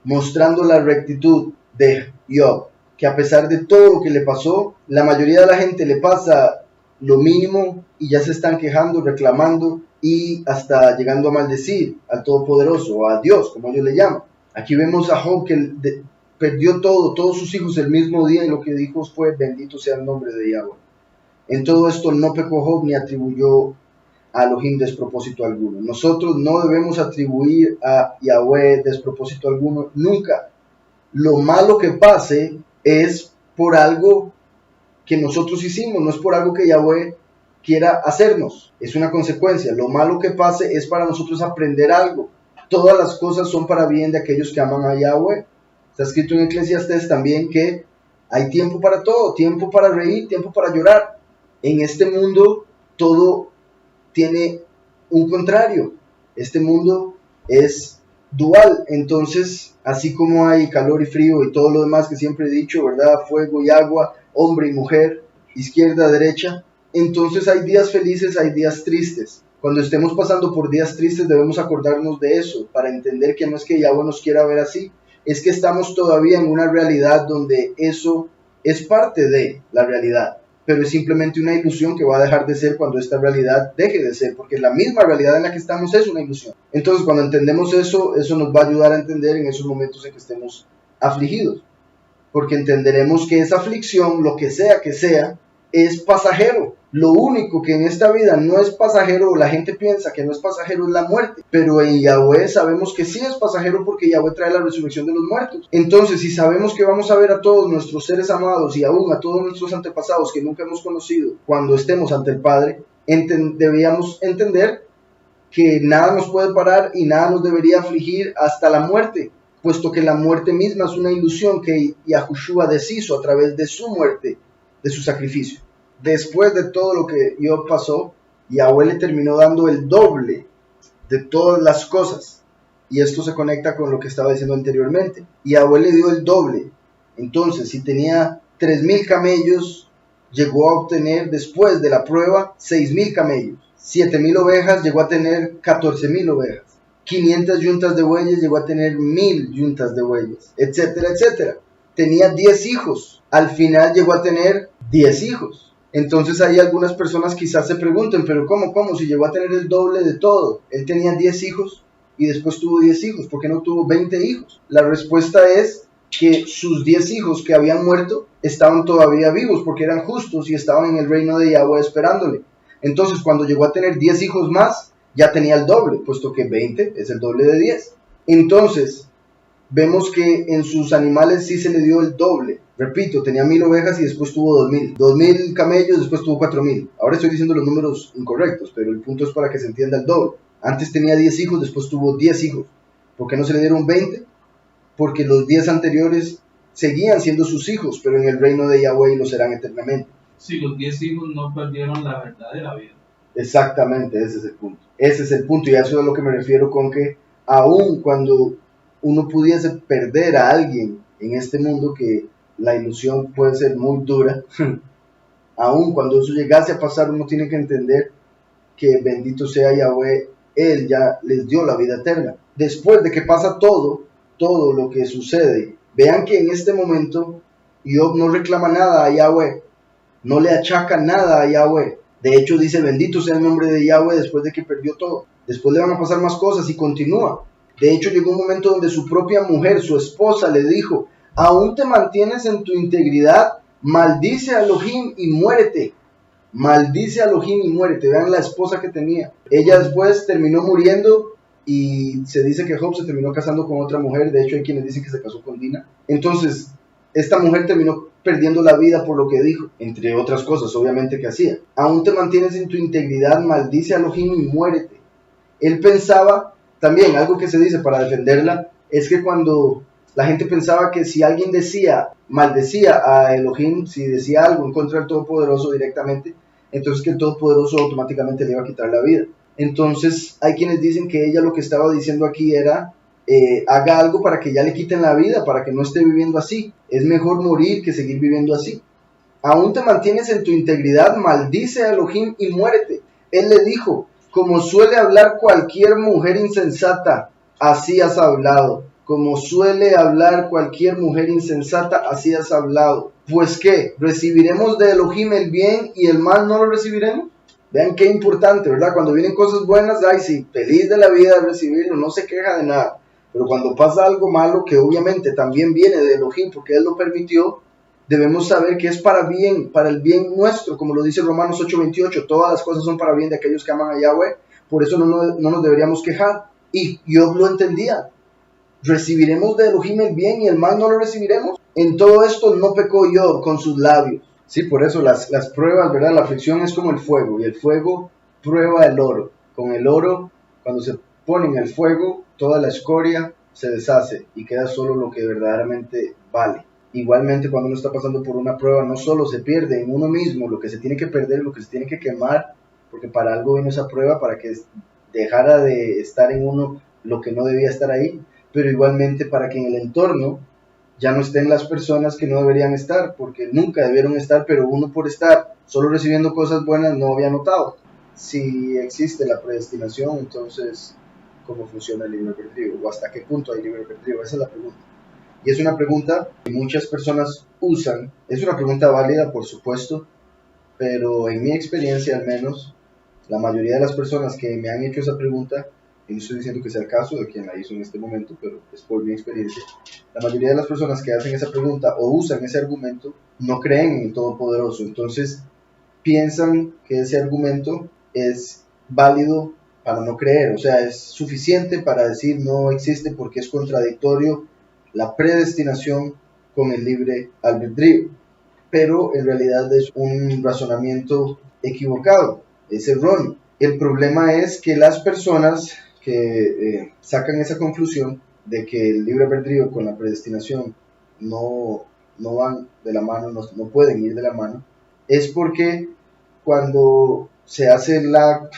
[SPEAKER 1] mostrando la rectitud de Job, que a pesar de todo lo que le pasó, la mayoría de la gente le pasa lo mínimo y ya se están quejando, reclamando y hasta llegando a maldecir al Todopoderoso, o a Dios, como ellos le llaman. Aquí vemos a Job que perdió todos sus hijos el mismo día, y lo que dijo fue, bendito sea el nombre de Yahweh. En todo esto no pecó Job ni atribuyó a Elohim despropósito alguno. Nosotros no debemos atribuir a Yahweh despropósito alguno nunca. Lo malo que pase es por algo que nosotros hicimos, no es por algo que Yahweh quiera hacernos, es una consecuencia. Lo malo que pase es para nosotros aprender algo. Todas las cosas son para bien de aquellos que aman a Yahweh. Está escrito en Eclesiastés también que hay tiempo para todo, tiempo para reír, tiempo para llorar. En este mundo todo tiene un contrario. Este mundo es dual. Entonces, así como hay calor y frío y todo lo demás que siempre he dicho, ¿verdad? Fuego y agua, hombre y mujer, izquierda, derecha. Entonces hay días felices, hay días tristes. Cuando estemos pasando por días tristes debemos acordarnos de eso, para entender que no es que Yahweh nos quiera ver así, es que estamos todavía en una realidad donde eso es parte de la realidad, pero es simplemente una ilusión que va a dejar de ser cuando esta realidad deje de ser, porque la misma realidad en la que estamos es una ilusión. Entonces, cuando entendemos eso, eso nos va a ayudar a entender en esos momentos en que estemos afligidos, porque entenderemos que esa aflicción, lo que sea, es pasajero. Lo único que en esta vida no es pasajero, la gente piensa que no es pasajero, es la muerte, pero en Yahweh sabemos que sí es pasajero, porque Yahweh trae la resurrección de los muertos. Entonces, si sabemos que vamos a ver a todos nuestros seres amados y aún a todos nuestros antepasados que nunca hemos conocido cuando estemos ante el Padre, debíamos entender que nada nos puede parar y nada nos debería afligir hasta la muerte, puesto que la muerte misma es una ilusión que Yahushua deshizo a través de su muerte, de su sacrificio. Después de todo lo que Job pasó, Yahweh le terminó dando el doble de todas las cosas. Y esto se conecta con lo que estaba diciendo anteriormente. Yahweh le dio el doble. Entonces, si tenía 3,000 camellos, llegó a obtener después de la prueba 6,000 camellos. 7,000 ovejas, llegó a tener 14,000 ovejas. 500 yuntas de bueyes, llegó a tener 1,000 yuntas de bueyes, etcétera, etcétera. Tenía 10 hijos. Al final llegó a tener 10 hijos. Entonces hay algunas personas quizás se pregunten, pero ¿cómo? Si llegó a tener el doble de todo. Él tenía 10 hijos y después tuvo 10 hijos. ¿Por qué no tuvo 20 hijos? La respuesta es que sus 10 hijos que habían muerto estaban todavía vivos porque eran justos y estaban en el reino de Yahweh esperándole. Entonces cuando llegó a tener 10 hijos más, ya tenía el doble, puesto que 20 es el doble de 10. Entonces vemos que en sus animales sí se le dio el doble. Repito, tenía 1,000 ovejas y después tuvo 2,000. 2,000 camellos, después tuvo 4,000. Ahora estoy diciendo los números incorrectos, pero el punto es para que se entienda el doble. Antes tenía 10 hijos, después tuvo 10 hijos. ¿Por qué no se le dieron 20? Porque los 10 anteriores seguían siendo sus hijos, pero en el reino de Yahweh lo serán eternamente.
[SPEAKER 2] Sí, los 10 hijos no perdieron la verdadera vida.
[SPEAKER 1] Exactamente, ese es el punto. Ese es el punto, y a eso es a lo que me refiero con que aun cuando uno pudiese perder a alguien en este mundo, que la ilusión puede ser muy dura, aun cuando eso llegase a pasar, uno tiene que entender que bendito sea Yahweh, Él ya les dio la vida eterna. Después de que pasa todo lo que sucede, vean que en este momento Job no reclama nada a Yahweh, no le achaca nada a Yahweh. De hecho dice, bendito sea el nombre de Yahweh después de que perdió todo. Después le van a pasar más cosas y continúa. De hecho llegó un momento donde su propia mujer, su esposa, le dijo, ¿aún te mantienes en tu integridad? Maldice a Elohim y muérete. Maldice a Elohim y muérete. Vean la esposa que tenía. Ella después terminó muriendo y se dice que Job se terminó casando con otra mujer. De hecho hay quienes dicen que se casó con Dina. Entonces esta mujer terminó perdiendo la vida por lo que dijo, entre otras cosas obviamente que hacía. Aún te mantienes en tu integridad, maldice a Elohim y muérete. Él pensaba, también algo que se dice para defenderla, es que cuando la gente pensaba que si alguien maldecía a Elohim, si decía algo en contra del Todopoderoso directamente, entonces que el Todopoderoso automáticamente le iba a quitar la vida. Entonces hay quienes dicen que ella lo que estaba diciendo aquí era, haga algo para que ya le quiten la vida, para que no esté viviendo así. Es mejor morir que seguir viviendo así. Aún te mantienes en tu integridad, maldice a Elohim y muérete. Él le dijo, como suele hablar cualquier mujer insensata, así has hablado. Como suele hablar cualquier mujer insensata, así has hablado. Pues ¿qué? ¿Recibiremos de Elohim el bien y el mal no lo recibiremos? Vean qué importante, ¿verdad? Cuando vienen cosas buenas, ay sí, feliz de la vida de recibirlo, no se queja de nada. Pero cuando pasa algo malo, que obviamente también viene de Elohim, porque Él lo permitió, debemos saber que es para bien, para el bien nuestro, como lo dice Romanos 8:28, todas las cosas son para bien de aquellos que aman a Yahweh, por eso no nos deberíamos quejar. Y Job lo entendía, ¿recibiremos de Elohim el bien y el mal no lo recibiremos? En todo esto no pecó Job con sus labios. Sí, por eso las pruebas, ¿verdad? La aflicción es como el fuego, y el fuego prueba el oro. Con el oro, cuando se pone en el fuego, toda la escoria se deshace y queda solo lo que verdaderamente vale. Igualmente, cuando uno está pasando por una prueba, no solo se pierde en uno mismo lo que se tiene que perder, lo que se tiene que quemar, porque para algo vino esa prueba, para que dejara de estar en uno lo que no debía estar ahí, pero igualmente para que en el entorno ya no estén las personas que no deberían estar, porque nunca debieron estar, pero uno por estar solo recibiendo cosas buenas no había notado. Si existe la predestinación, entonces, ¿cómo funciona el libre albedrío? ¿O hasta qué punto hay libre albedrío? Esa es la pregunta. Y es una pregunta que muchas personas usan. Es una pregunta válida, por supuesto, pero en mi experiencia al menos, la mayoría de las personas que me han hecho esa pregunta, y no estoy diciendo que sea el caso de quien la hizo en este momento, pero es por mi experiencia, la mayoría de las personas que hacen esa pregunta o usan ese argumento no creen en el Todopoderoso. Entonces piensan que ese argumento es válido para no creer, o sea, es suficiente para decir no existe porque es contradictorio la predestinación con el libre albedrío. Pero en realidad es un razonamiento equivocado, es erróneo. El problema es que las personas que sacan esa conclusión de que el libre albedrío con la predestinación no van de la mano, no pueden ir de la mano, es porque cuando se hace la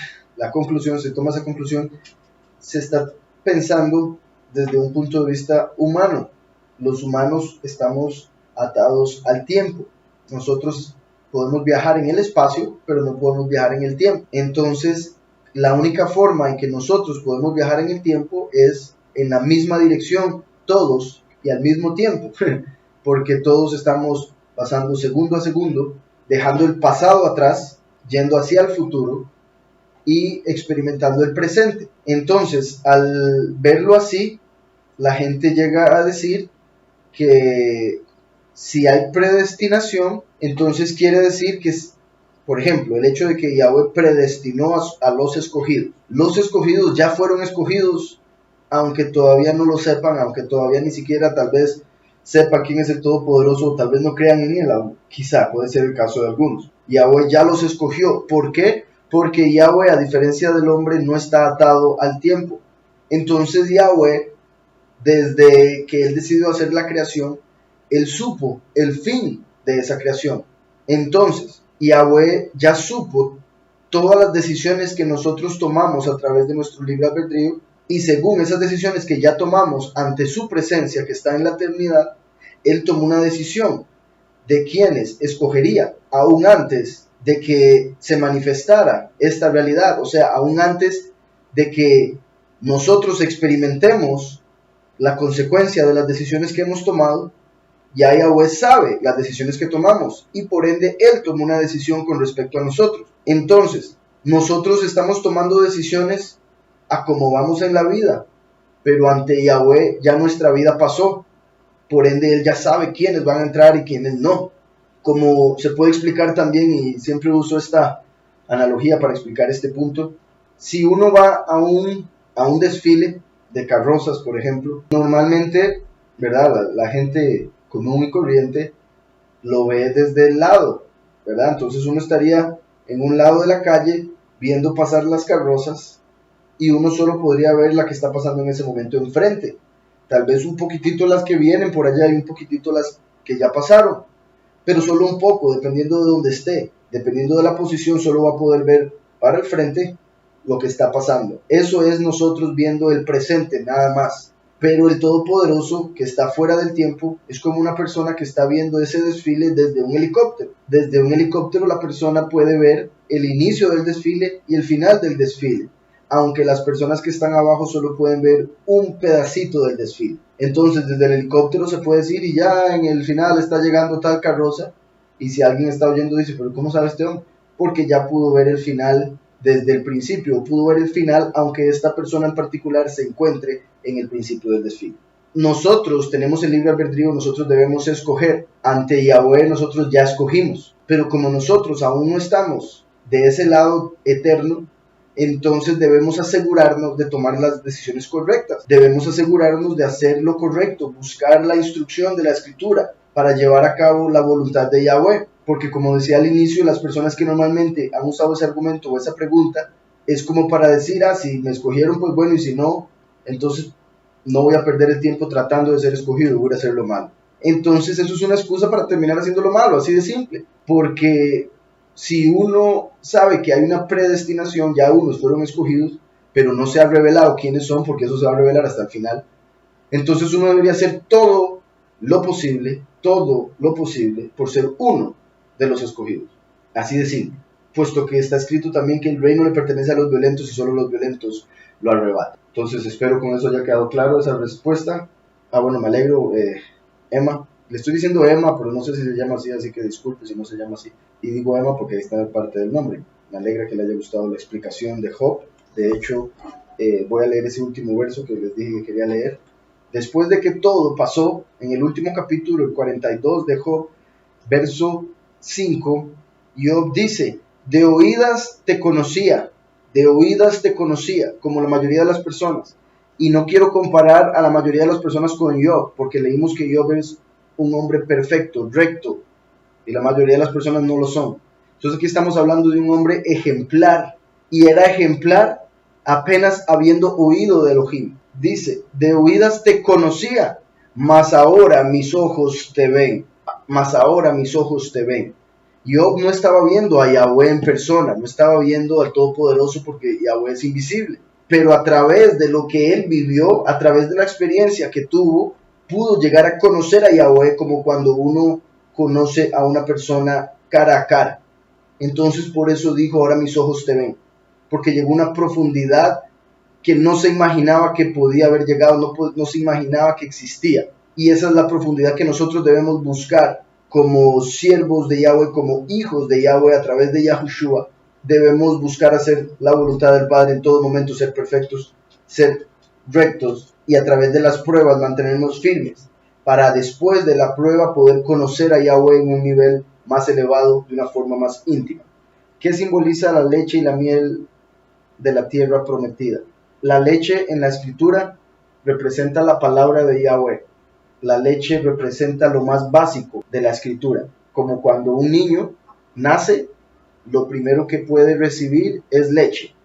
[SPEAKER 1] conclusión, se toma esa conclusión, se está pensando desde un punto de vista humano. Los humanos estamos atados al tiempo. Nosotros podemos viajar en el espacio, pero no podemos viajar en el tiempo. Entonces, la única forma en que nosotros podemos viajar en el tiempo es en la misma dirección, todos y al mismo tiempo, porque todos estamos pasando segundo a segundo, dejando el pasado atrás, yendo hacia el futuro y experimentando el presente. Entonces, al verlo así, la gente llega a decir que si hay predestinación, entonces quiere decir que, por ejemplo, el hecho de que Yahweh predestinó a los escogidos ya fueron escogidos, aunque todavía no lo sepan, aunque todavía ni siquiera tal vez sepan quién es el Todopoderoso, tal vez no crean en él, quizá puede ser el caso de algunos. Yahweh ya los escogió. ¿Por qué? Porque Yahweh, a diferencia del hombre, no está atado al tiempo. Entonces Yahweh, desde que Él decidió hacer la creación, Él supo el fin de esa creación. Entonces, Yahweh ya supo todas las decisiones que nosotros tomamos a través de nuestro libre albedrío, y según esas decisiones que ya tomamos ante su presencia que está en la eternidad, Él tomó una decisión de quiénes escogería, aún antes de que se manifestara esta realidad, o sea, aún antes de que nosotros experimentemos la consecuencia de las decisiones que hemos tomado. Ya Yahweh sabe las decisiones que tomamos y por ende Él tomó una decisión con respecto a nosotros. Entonces, nosotros estamos tomando decisiones a cómo vamos en la vida, pero ante Yahweh ya nuestra vida pasó. Por ende, Él ya sabe quiénes van a entrar y quiénes no. Como se puede explicar también, y siempre uso esta analogía para explicar este punto, si uno va a un a un desfile de carrozas, por ejemplo, normalmente, ¿verdad? La gente común y corriente lo ve desde el lado, ¿verdad? Entonces uno estaría en un lado de la calle viendo pasar las carrozas y uno solo podría ver la que está pasando en ese momento enfrente. Tal vez un poquitito las que vienen por allá y un poquitito las que ya pasaron, pero solo un poco, dependiendo de donde esté, dependiendo de la posición, solo va a poder ver para el frente lo que está pasando. Eso es nosotros viendo el presente, nada más. Pero el Todopoderoso, que está fuera del tiempo, es como una persona que está viendo ese desfile desde un helicóptero. Desde un helicóptero la persona puede ver el inicio del desfile y el final del desfile, aunque las personas que están abajo solo pueden ver un pedacito del desfile. Entonces desde el helicóptero se puede decir, y ya en el final está llegando tal carroza, y si alguien está oyendo dice, pero ¿cómo sabe este hombre? Porque ya pudo ver el final desde el principio, pudo ver el final, aunque esta persona en particular se encuentre en el principio del desfile. Nosotros tenemos el libre albedrío, nosotros debemos escoger. Ante Yahweh nosotros ya escogimos, pero como nosotros aún no estamos de ese lado eterno, entonces debemos asegurarnos de tomar las decisiones correctas, debemos asegurarnos de hacer lo correcto, buscar la instrucción de la Escritura para llevar a cabo la voluntad de Yahweh, porque como decía al inicio, las personas que normalmente han usado ese argumento o esa pregunta, es como para decir, si me escogieron, pues bueno, y si no, entonces no voy a perder el tiempo tratando de ser escogido, voy a hacer lo malo. Entonces eso es una excusa para terminar haciendo lo malo, así de simple, porque si uno sabe que hay una predestinación, ya unos fueron escogidos, pero no se ha revelado quiénes son, porque eso se va a revelar hasta el final, entonces uno debería hacer todo lo posible por ser uno de los escogidos, así de simple, puesto que está escrito también que el reino le pertenece a los violentos y solo los violentos lo arrebatan. Entonces espero con eso haya quedado claro esa respuesta. Bueno, me alegro, Emma. Le estoy diciendo Emma, pero no sé si se llama así que disculpe si no se llama así. Y digo Emma porque ahí está parte del nombre. Me alegra que le haya gustado la explicación de Job. De hecho, voy a leer ese último verso que les dije que quería leer. Después de que todo pasó, en el último capítulo, el 42 de Job, verso 5, Job dice, de oídas te conocía, como la mayoría de las personas. Y no quiero comparar a la mayoría de las personas con Job, porque leímos que Job es un hombre perfecto, recto, y la mayoría de las personas no lo son. Entonces aquí estamos hablando de un hombre ejemplar, y era ejemplar apenas habiendo oído de Elohim. Dice, de oídas te conocía, mas ahora mis ojos te ven. Job no estaba viendo a Yahweh en persona, no estaba viendo al Todopoderoso porque Yahweh es invisible. Pero a través de lo que él vivió, a través de la experiencia que tuvo, pudo llegar a conocer a Yahweh como cuando uno conoce a una persona cara a cara. Entonces por eso dijo, ahora mis ojos te ven. Porque llegó a una profundidad que no se imaginaba que podía haber llegado, no se imaginaba que existía. Y esa es la profundidad que nosotros debemos buscar como siervos de Yahweh, como hijos de Yahweh a través de Yahushua. Debemos buscar hacer la voluntad del Padre en todo momento, ser perfectos, ser rectos y a través de las pruebas mantenernos firmes para después de la prueba poder conocer a Yahweh en un nivel más elevado, de una forma más íntima. ¿Qué simboliza la leche y la miel de la tierra prometida? La leche en la escritura representa la palabra de Yahweh. La leche representa lo más básico de la escritura, como cuando un niño nace, lo primero que puede recibir es leche.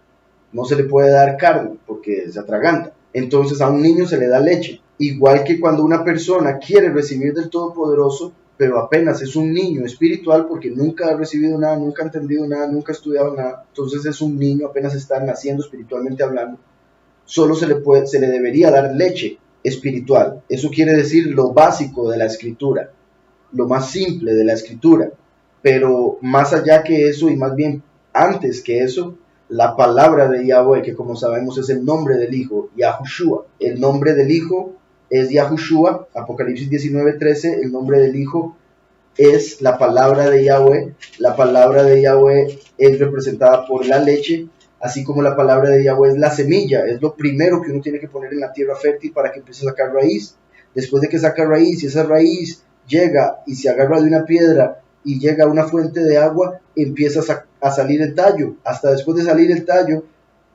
[SPEAKER 1] No se le puede dar carne porque se atraganta. Entonces a un niño se le da leche. Igual que cuando una persona quiere recibir del Todopoderoso, pero apenas es un niño espiritual porque nunca ha recibido nada, nunca ha entendido nada, nunca ha estudiado nada. Entonces es un niño, apenas está naciendo espiritualmente hablando. Solo se le debería dar leche espiritual. Eso quiere decir lo básico de la escritura, lo más simple de la escritura. Pero más allá que eso y más bien antes que eso, la palabra de Yahweh, que como sabemos es el nombre del Hijo, Yahushua. El nombre del Hijo es Yahushua, Apocalipsis 19:13, el nombre del Hijo es la palabra de Yahweh. La palabra de Yahweh es representada por la leche, así como la palabra de Yahweh es la semilla, es lo primero que uno tiene que poner en la tierra fértil para que empiece a sacar raíz. Después de que saca raíz, y esa raíz llega y se agarra de una piedra y llega a una fuente de agua, empieza a salir el tallo. Hasta después de salir el tallo,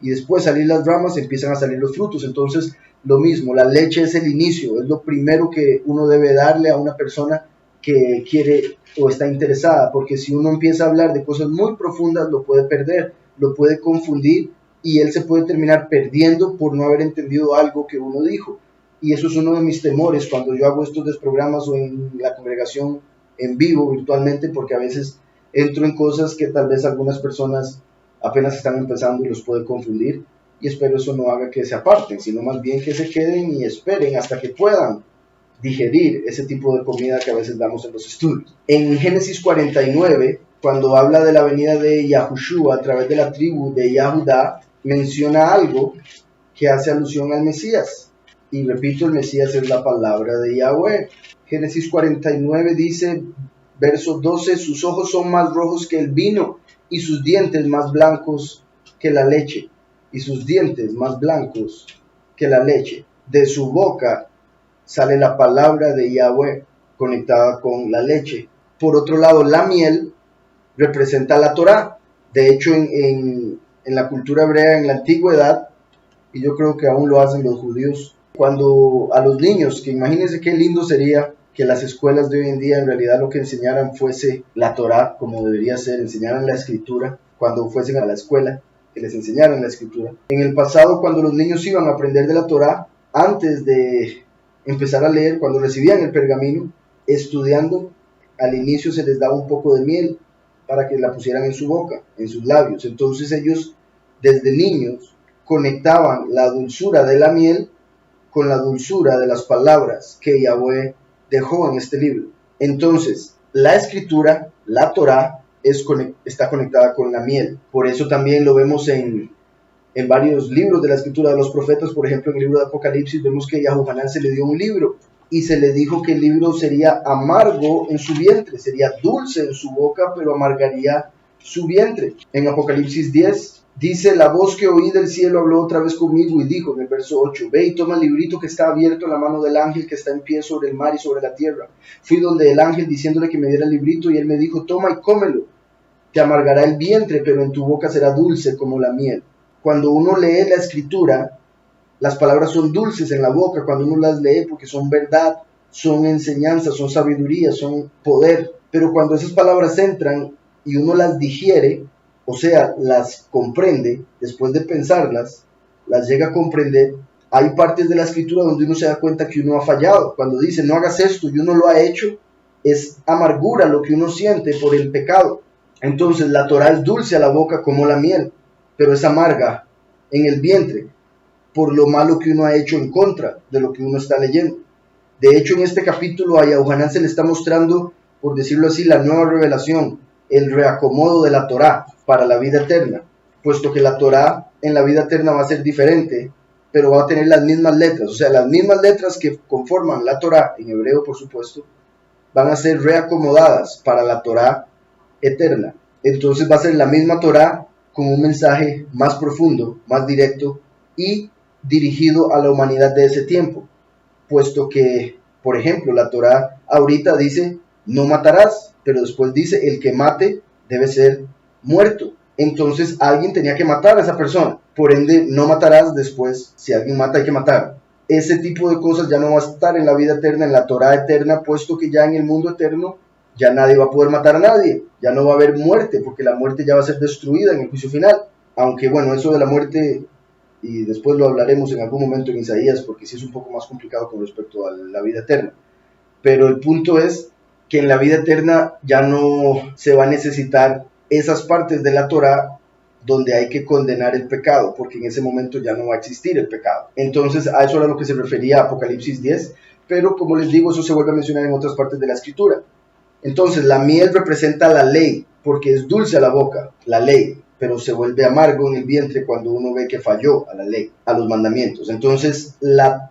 [SPEAKER 1] y después salir las ramas empiezan a salir los frutos. Entonces lo mismo, la leche es el inicio, es lo primero que uno debe darle a una persona que quiere o está interesada, porque si uno empieza a hablar de cosas muy profundas lo puede perder, lo puede confundir y él se puede terminar perdiendo por no haber entendido algo que uno dijo. Y eso es uno de mis temores cuando yo hago estos programas o en la congregación en vivo virtualmente, porque a veces entro en cosas que tal vez algunas personas apenas están empezando y los puede confundir, y espero eso no haga que se aparten, sino más bien que se queden y esperen hasta que puedan digerir ese tipo de comida que a veces damos en los estudios. En Génesis 49, cuando habla de la venida de Yahushua a través de la tribu de Yahudá, menciona algo que hace alusión al Mesías. Y repito, el Mesías es la palabra de Yahweh. Génesis 49 dice, verso 12, sus ojos son más rojos que el vino y sus dientes más blancos que la leche. Y sus dientes más blancos que la leche. De su boca sale la palabra de Yahweh conectada con la leche. Por otro lado, la miel representa la Torá. De hecho, en la cultura hebrea, en la antigüedad, y yo creo que aún lo hacen los judíos, cuando a los niños, que imagínense qué lindo sería que las escuelas de hoy en día en realidad lo que enseñaran fuese la Torá, como debería ser, enseñaran la escritura, cuando fuesen a la escuela, que les enseñaran la escritura. En el pasado, cuando los niños iban a aprender de la Torá, antes de empezar a leer, cuando recibían el pergamino, estudiando, al inicio se les daba un poco de miel para que la pusieran en su boca, en sus labios. Entonces ellos, desde niños, conectaban la dulzura de la miel con la dulzura de las palabras que Yahweh dejó en este libro. Entonces, la escritura, la Torá, está conectada con la miel. Por eso también lo vemos en varios libros de la escritura de los profetas. Por ejemplo, en el libro de Apocalipsis vemos que a Johanán se le dio un libro y se le dijo que el libro sería amargo en su vientre, sería dulce en su boca, pero amargaría su vientre. En Apocalipsis 10 dice, la voz que oí del cielo habló otra vez conmigo y dijo, en el verso 8, ve y toma el librito que está abierto en la mano del ángel que está en pie sobre el mar y sobre la tierra. Fui donde el ángel diciéndole que me diera el librito y él me dijo, toma y cómelo, te amargará el vientre, pero en tu boca será dulce como la miel. Cuando uno lee la escritura, las palabras son dulces en la boca cuando uno las lee porque son verdad, son enseñanza, son sabiduría, son poder. Pero cuando esas palabras entran y uno las digiere, o sea, las comprende, después de pensarlas, las llega a comprender, hay partes de la escritura donde uno se da cuenta que uno ha fallado. Cuando dice, no hagas esto y uno lo ha hecho, es amargura lo que uno siente por el pecado. Entonces la Torá es dulce a la boca como la miel, pero es amarga en el vientre por lo malo que uno ha hecho en contra de lo que uno está leyendo. De hecho, en este capítulo a Yahuhanán se le está mostrando, por decirlo así, la nueva revelación, el reacomodo de la Torá para la vida eterna, puesto que la Torá en la vida eterna va a ser diferente, pero va a tener las mismas letras, o sea, las mismas letras que conforman la Torá, en hebreo por supuesto, van a ser reacomodadas para la Torá eterna. Entonces va a ser la misma Torá con un mensaje más profundo, más directo y dirigido a la humanidad de ese tiempo, puesto que, por ejemplo, la Torá ahorita dice no matarás, pero después dice el que mate debe ser muerto. Entonces alguien tenía que matar a esa persona, por ende no matarás, después si alguien mata hay que matar. Ese tipo de cosas ya no va a estar en la vida eterna, en la Torá eterna, puesto que ya en el mundo eterno ya nadie va a poder matar a nadie, ya no va a haber muerte, porque la muerte ya va a ser destruida en el juicio final. Aunque bueno, eso de la muerte, y después lo hablaremos en algún momento en Isaías, porque sí es un poco más complicado con respecto a la vida eterna. Pero el punto es que en la vida eterna ya no se va a necesitar esas partes de la Torá donde hay que condenar el pecado, porque en ese momento ya no va a existir el pecado. Entonces a eso era lo que se refería Apocalipsis 10, pero como les digo, eso se vuelve a mencionar en otras partes de la escritura. Entonces la miel representa la ley, porque es dulce a la boca, la ley, pero se vuelve amargo en el vientre cuando uno ve que falló a la ley, a los mandamientos. Entonces la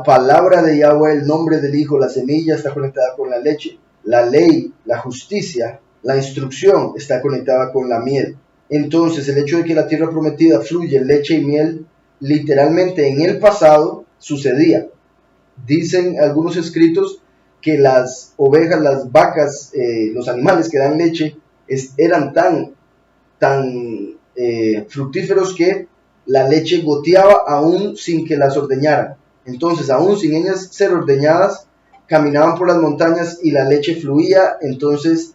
[SPEAKER 1] palabra de Yahweh, el nombre del Hijo, la semilla está conectada con la leche. La ley, la justicia, la instrucción está conectada con la miel. Entonces el hecho de que la tierra prometida fluye leche y miel, literalmente en el pasado sucedía. Dicen algunos escritos que las ovejas, las vacas, los animales que dan leche eran tan fructíferos que la leche goteaba aún sin que las ordeñaran. Entonces, aún sin ellas ser ordeñadas, caminaban por las montañas y la leche fluía, entonces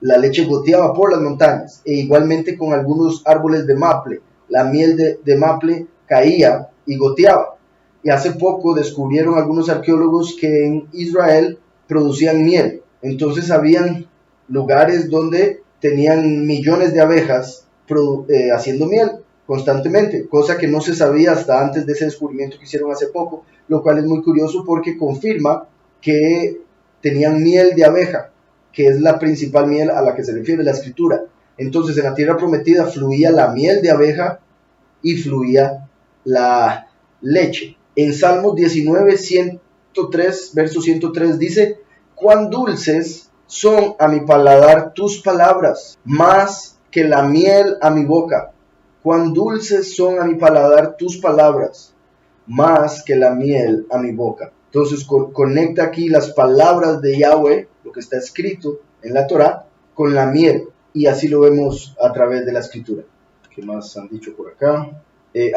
[SPEAKER 1] la leche goteaba por las montañas. E igualmente con algunos árboles de maple, la miel de maple caía y goteaba. Y hace poco descubrieron algunos arqueólogos que en Israel producían miel. Entonces habían lugares donde tenían millones de abejas haciendo miel constantemente, cosa que no se sabía hasta antes de ese descubrimiento que hicieron hace poco, lo cual es muy curioso porque confirma que tenían miel de abeja, que es la principal miel a la que se refiere la escritura. Entonces en la tierra prometida fluía la miel de abeja y fluía la leche. En Salmos 19, 103, verso 103 dice: cuán dulces son a mi paladar tus palabras, más que la miel a mi boca. Cuán dulces son a mi paladar tus palabras, más que la miel a mi boca. Entonces conecta aquí las palabras de Yahweh, lo que está escrito en la Torá, con la miel. Y así lo vemos a través de la escritura. ¿Qué más han dicho por acá?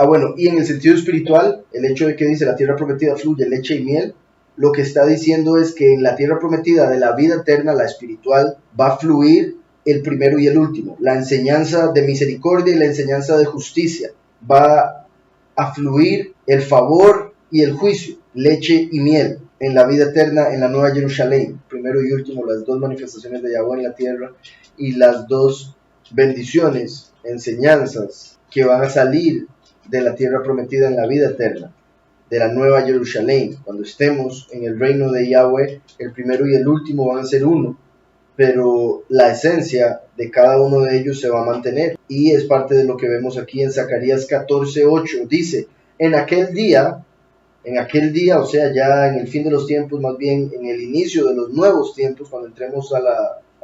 [SPEAKER 1] Bueno, y en el sentido espiritual, el hecho de que dice la tierra prometida fluye leche y miel, lo que está diciendo es que en la tierra prometida de la vida eterna, la espiritual, va a fluir el primero y el último, la enseñanza de misericordia y la enseñanza de justicia. Va a fluir el favor y el juicio, leche y miel, en la vida eterna, en la Nueva Jerusalén, primero y último, las dos manifestaciones de Yahweh en la tierra y las dos bendiciones, enseñanzas que van a salir de la tierra prometida en la vida eterna, de la Nueva Jerusalén. Cuando estemos en el reino de Yahweh, el primero y el último van a ser uno, pero la esencia de cada uno de ellos se va a mantener, y es parte de lo que vemos aquí en Zacarías 14:8. Dice: en aquel día, o sea, ya en el fin de los tiempos, más bien en el inicio de los nuevos tiempos, cuando entremos a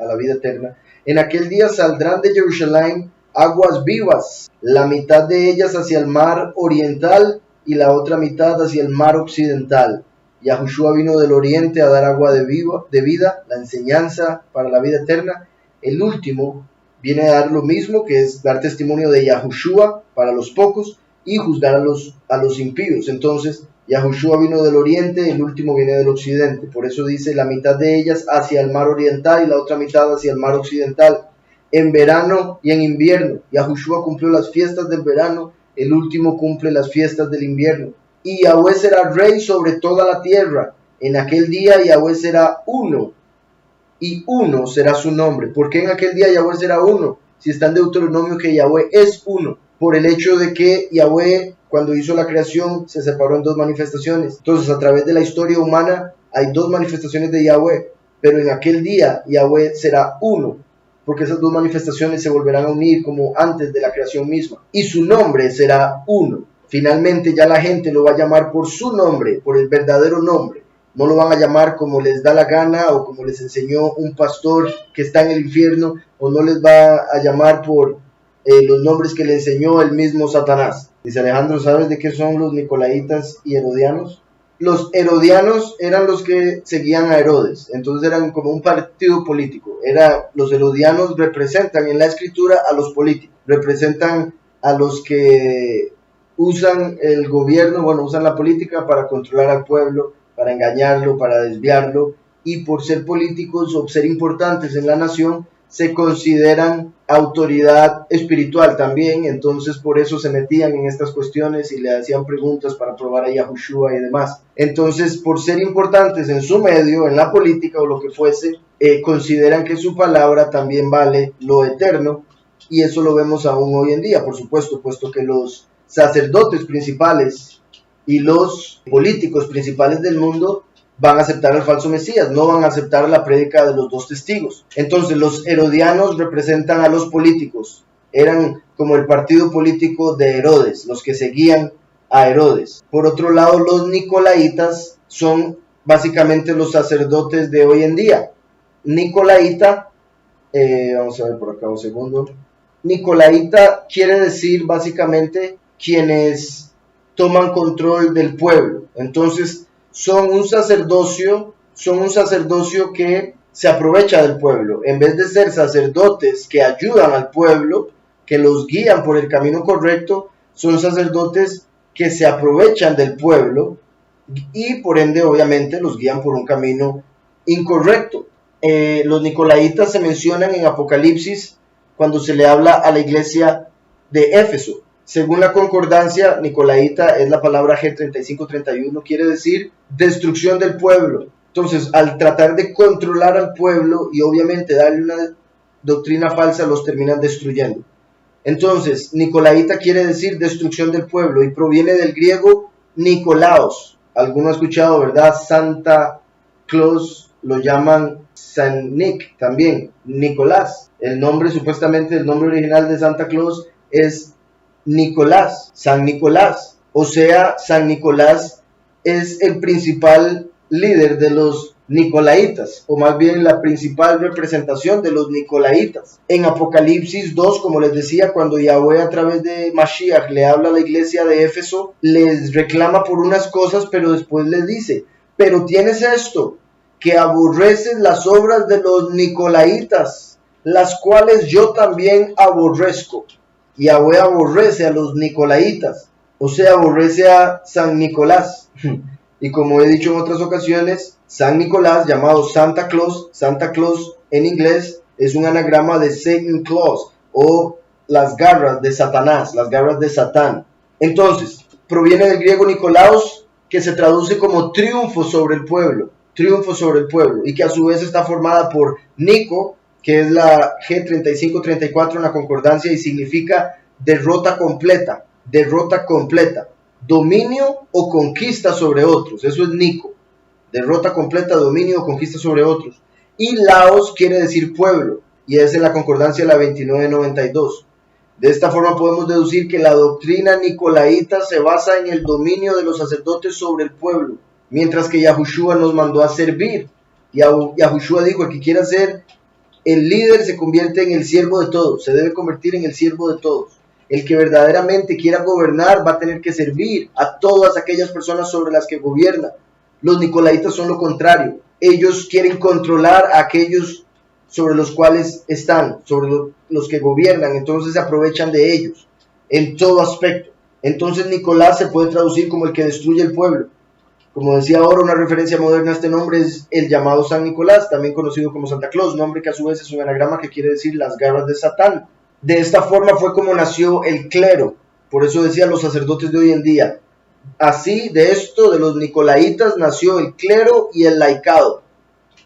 [SPEAKER 1] la vida eterna, en aquel día saldrán de Jerusalén aguas vivas, la mitad de ellas hacia el mar oriental y la otra mitad hacia el mar occidental. Yahushua vino del oriente a dar agua de vida, la enseñanza para la vida eterna. El último viene a dar lo mismo, que es dar testimonio de Yahushua para los pocos y juzgar a los impíos. Entonces, Yahushua vino del oriente, el último viene del occidente. Por eso dice la mitad de ellas hacia el mar oriental y la otra mitad hacia el mar occidental. En verano y en invierno, Yahushua cumplió las fiestas del verano, el último cumple las fiestas del invierno. Y Yahweh será rey sobre toda la tierra. En aquel día Yahweh será uno, y uno será su nombre. ¿Por qué en aquel día Yahweh será uno? Si está en Deuteronomio que Yahweh es uno. Por el hecho de que Yahweh, cuando hizo la creación, se separó en dos manifestaciones. Entonces, a través de la historia humana, hay dos manifestaciones de Yahweh. Pero en aquel día Yahweh será uno, porque esas dos manifestaciones se volverán a unir como antes de la creación misma. Y su nombre será uno. Finalmente ya la gente lo va a llamar por su nombre, por el verdadero nombre. No lo van a llamar como les da la gana o como les enseñó un pastor que está en el infierno, o no les va a llamar por los nombres que le enseñó el mismo Satanás. Dice Alejandro, ¿sabes de qué son los nicolaitas y herodianos? Los herodianos eran los que seguían a Herodes, entonces eran como un partido político. Los herodianos representan en la escritura a los políticos, representan a los que usan el gobierno, usan la política para controlar al pueblo, para engañarlo, para desviarlo, y por ser políticos o ser importantes en la nación, se consideran autoridad espiritual también. Entonces por eso se metían en estas cuestiones y le hacían preguntas para probar a Yahushua y demás. Entonces, por ser importantes en su medio, en la política o lo que fuese, consideran que su palabra también vale lo eterno, y eso lo vemos aún hoy en día, por supuesto, puesto que los sacerdotes principales y los políticos principales del mundo van a aceptar al falso Mesías, no van a aceptar la prédica de los dos testigos. Entonces los herodianos representan a los políticos, eran como el partido político de Herodes, los que seguían a Herodes. Por otro lado, los nicolaitas son básicamente los sacerdotes de hoy en día. Nicolaita, vamos a ver por acá un segundo. Nicolaita quiere decir básicamente quienes toman control del pueblo. Entonces son un sacerdocio que se aprovecha del pueblo. En vez de ser sacerdotes que ayudan al pueblo, que los guían por el camino correcto, son sacerdotes que se aprovechan del pueblo y por ende obviamente los guían por un camino incorrecto. Los nicolaitas se mencionan en Apocalipsis cuando se le habla a la iglesia de Éfeso. Según la concordancia, nicolaita es la palabra G3531, quiere decir destrucción del pueblo. Entonces, al tratar de controlar al pueblo y obviamente darle una doctrina falsa, los terminan destruyendo. Entonces, nicolaita quiere decir destrucción del pueblo y proviene del griego Nicolaos. Alguno ha escuchado, ¿verdad? Santa Claus lo llaman San Nick también, Nicolás. El nombre, supuestamente, el nombre original de Santa Claus es Nicolás, San Nicolás. O sea, San Nicolás es el principal líder de los nicolaitas, o más bien la principal representación de los nicolaitas. En Apocalipsis 2, como les decía, cuando Yahweh a través de Mashiach le habla a la iglesia de Éfeso, les reclama por unas cosas, pero después les dice, pero tienes esto, que aborreces las obras de los nicolaitas, las cuales yo también aborrezco. Yahweh aborrece a los nicolaitas, o sea, aborrece a San Nicolás. Y como he dicho en otras ocasiones, San Nicolás, llamado Santa Claus en inglés es un anagrama de Satan Claus, o las garras de Satanás, las garras de Satán. Entonces, proviene del griego Nicolaos, que se traduce como triunfo sobre el pueblo, y que a su vez está formada por Nico, que es la G3534 en la concordancia y significa derrota completa, dominio o conquista sobre otros. Eso es Nico, derrota completa, dominio o conquista sobre otros. Y Laos quiere decir pueblo, y es en la concordancia la 2992. De esta forma podemos deducir que la doctrina nicolaíta se basa en el dominio de los sacerdotes sobre el pueblo, mientras que Yahushua nos mandó a servir. Yahushua dijo, el que quiera ser el líder se convierte en el siervo de todos, se debe convertir en el siervo de todos. El que verdaderamente quiera gobernar va a tener que servir a todas aquellas personas sobre las que gobierna. Los nicolaitas son lo contrario. Ellos quieren controlar a aquellos sobre los cuales están, sobre los que gobiernan, entonces se aprovechan de ellos en todo aspecto. Entonces Nicolás se puede traducir como el que destruye el pueblo. Como decía ahora, una referencia moderna a este nombre es el llamado San Nicolás, también conocido como Santa Claus, nombre que a su vez es un anagrama que quiere decir las garras de Satán. De esta forma fue como nació el clero, por eso decía los sacerdotes de hoy en día. Así, de esto, de los nicolaitas, nació el clero y el laicado,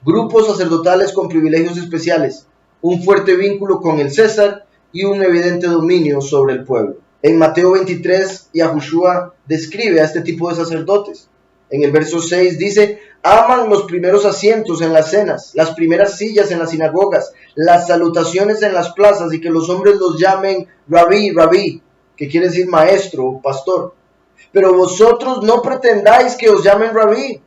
[SPEAKER 1] grupos sacerdotales con privilegios especiales, un fuerte vínculo con el César y un evidente dominio sobre el pueblo. En Mateo 23, Yahushua describe a este tipo de sacerdotes. En el verso 6 dice, aman los primeros asientos en las cenas, las primeras sillas en las sinagogas, las salutaciones en las plazas y que los hombres los llamen rabí, rabí, que quiere decir maestro o pastor. Pero vosotros no pretendáis que os llamen rabí.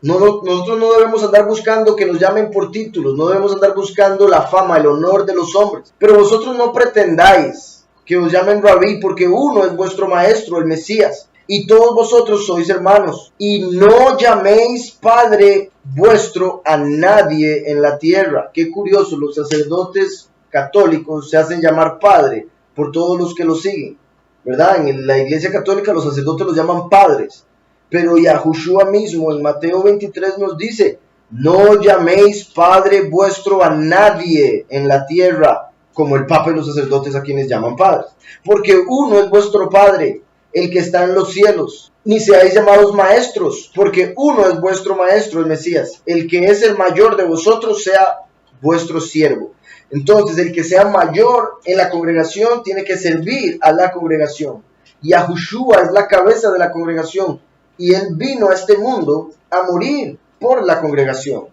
[SPEAKER 1] Nosotros no debemos andar buscando que nos llamen por títulos, no debemos andar buscando la fama, el honor de los hombres. Pero vosotros no pretendáis que os llamen rabí, porque uno es vuestro maestro, el Mesías. Y todos vosotros sois hermanos, y no llaméis Padre vuestro a nadie en la tierra. Qué curioso, los sacerdotes católicos se hacen llamar Padre por todos los que lo siguen, ¿verdad? En la iglesia católica los sacerdotes los llaman padres, pero Yahushua mismo en Mateo 23 nos dice, no llaméis Padre vuestro a nadie en la tierra, como el Papa y los sacerdotes a quienes llaman padres, porque uno es vuestro Padre, el que está en los cielos. Ni seáis llamados maestros, porque uno es vuestro maestro, el Mesías. El que es el mayor de vosotros sea vuestro siervo. Entonces, el que sea mayor en la congregación tiene que servir a la congregación. Yahushua es la cabeza de la congregación y él vino a este mundo a morir por la congregación.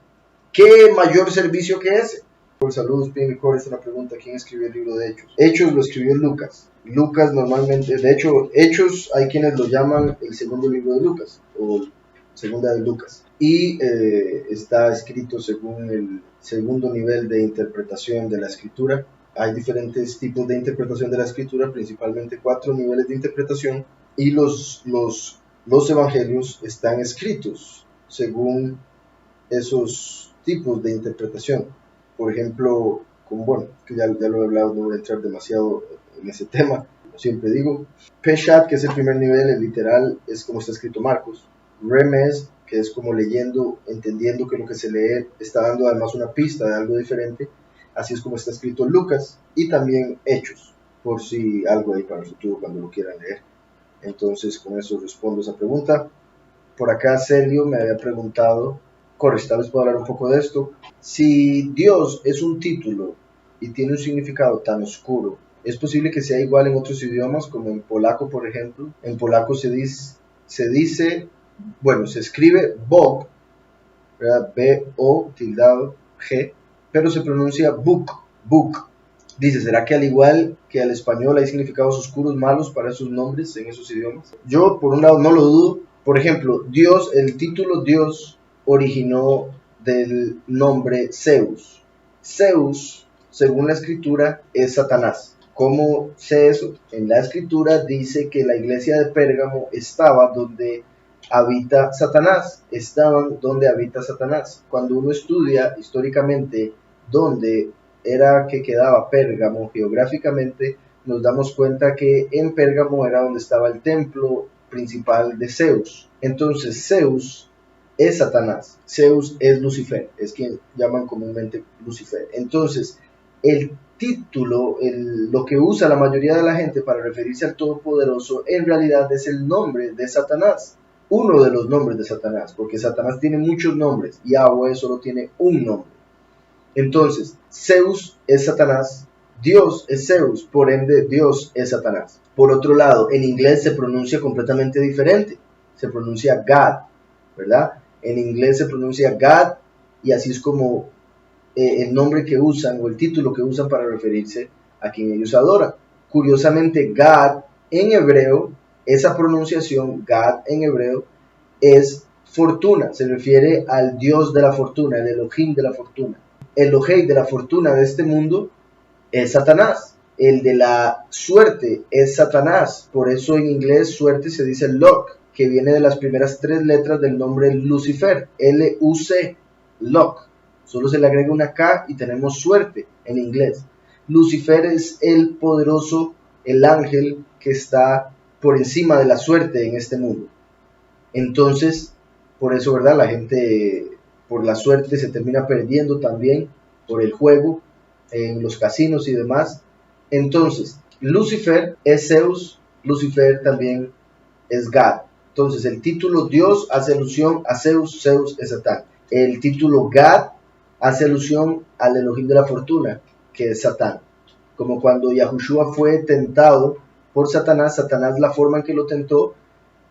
[SPEAKER 1] ¿Qué mayor servicio que ese? Por saludos, Pimicor, es una pregunta. ¿Quién escribió el libro de Hechos? Hechos lo escribió Lucas. Lucas normalmente, de hecho, Hechos hay quienes lo llaman el segundo libro de Lucas, o segunda de Lucas. Y está escrito según el segundo nivel de interpretación de la escritura. Hay diferentes tipos de interpretación de la escritura, principalmente 4 niveles de interpretación. Y los evangelios están escritos según esos tipos de interpretación. Por ejemplo, que ya lo he hablado, no voy a entrar demasiado en ese tema. siempre digo. Peshat, que es el primer nivel, el literal, es como está escrito Marcos. Remes, que es como leyendo, entendiendo que lo que se lee está dando además una pista de algo diferente. Así es como está escrito Lucas. Y también Hechos, por si algo hay para el futuro cuando lo quieran leer. Entonces, con eso respondo esa pregunta. Por acá Sergio me había preguntado, correcto, tal vez puedo hablar un poco de esto. Si Dios es un título y tiene un significado tan oscuro, ¿es posible que sea igual en otros idiomas, como en polaco, por ejemplo? En polaco se dice, bueno, se escribe Bog, ¿verdad? B-O tildado G, pero se pronuncia Buk, Buk. Dice, ¿será que al igual que al español hay significados oscuros malos para esos nombres en esos idiomas? Yo, por un lado, no lo dudo. Por ejemplo, Dios, el título Dios originó del nombre Zeus. Zeus, según la escritura, es Satanás. ¿Cómo sé eso? En la escritura dice que la iglesia de Pérgamo estaba donde habita Satanás. Estaban donde habita Satanás. Cuando uno estudia históricamente dónde era que quedaba Pérgamo geográficamente, nos damos cuenta que en Pérgamo era donde estaba el templo principal de Zeus. Entonces Zeus es Satanás, Zeus es Lucifer, es quien llaman comúnmente Lucifer. Entonces el título, lo que usa la mayoría de la gente para referirse al Todopoderoso, en realidad es el nombre de Satanás, uno de los nombres de Satanás, porque Satanás tiene muchos nombres y Yahweh solo tiene un nombre. Entonces, Zeus es Satanás, Dios es Zeus, por ende Dios es Satanás. Por otro lado, en inglés se pronuncia completamente diferente, se pronuncia God, ¿verdad? En inglés se pronuncia God y así es como el nombre que usan o el título que usan para referirse a quien ellos adoran. Curiosamente, God en hebreo, esa pronunciación, God en hebreo, es fortuna, se refiere al Dios de la fortuna, el Elohim de la fortuna. El Elohim de la fortuna de este mundo es Satanás. El de la suerte es Satanás. Por eso en inglés suerte se dice luck, que viene de las primeras 3 letras del nombre Lucifer. L-U-C, luck. Solo se le agrega una K y tenemos suerte en inglés. Lucifer es el poderoso, el ángel que está por encima de la suerte en este mundo. Entonces, por eso, ¿verdad? La gente por la suerte se termina perdiendo también por el juego en los casinos y demás. Entonces, Lucifer es Zeus, Lucifer también es God. Entonces, el título Dios hace alusión a Zeus, Zeus es Satán. El título God hace alusión al Elohim de la fortuna, que es Satán. Como cuando Yahushua fue tentado por Satanás, Satanás la forma en que lo tentó,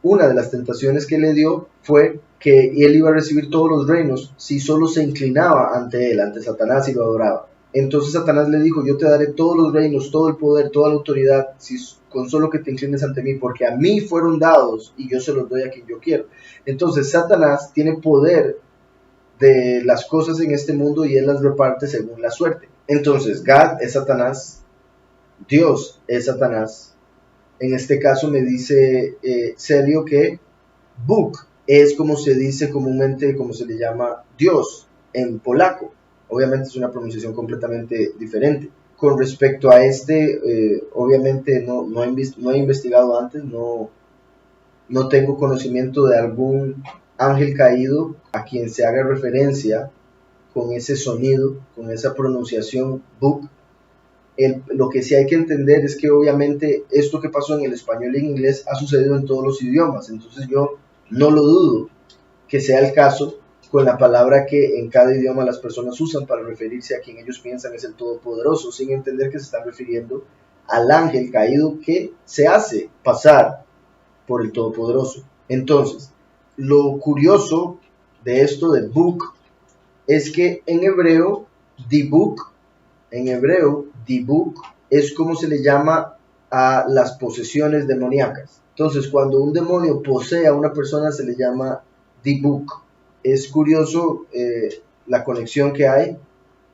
[SPEAKER 1] una de las tentaciones que le dio fue que él iba a recibir todos los reinos si solo se inclinaba ante él, ante Satanás, y lo adoraba. Entonces Satanás le dijo, yo te daré todos los reinos, todo el poder, toda la autoridad, si con solo que te inclines ante mí, porque a mí fueron dados y yo se los doy a quien yo quiero. Entonces Satanás tiene poder de las cosas en este mundo y él las reparte según la suerte. Entonces God es Satanás, Dios es Satanás. En este caso me dice Celio que Bóg es como se dice comúnmente, como se le llama Dios en polaco. Obviamente es una pronunciación completamente diferente. Con respecto a obviamente no he investigado antes, no tengo conocimiento de algún ángel caído a quien se haga referencia con ese sonido, con esa pronunciación Bóg. Lo que sí hay que entender es que obviamente esto que pasó en el español y en inglés ha sucedido en todos los idiomas, entonces yo no lo dudo que sea el caso con la palabra que en cada idioma las personas usan para referirse a quien ellos piensan es el Todopoderoso, sin entender que se están refiriendo al ángel caído que se hace pasar por el Todopoderoso. Entonces, lo curioso de esto de Bóg es que en hebreo, Dibuk, es como se le llama a las posesiones demoníacas. Entonces, cuando un demonio posee a una persona se le llama Dibuk. Es curioso la conexión que hay,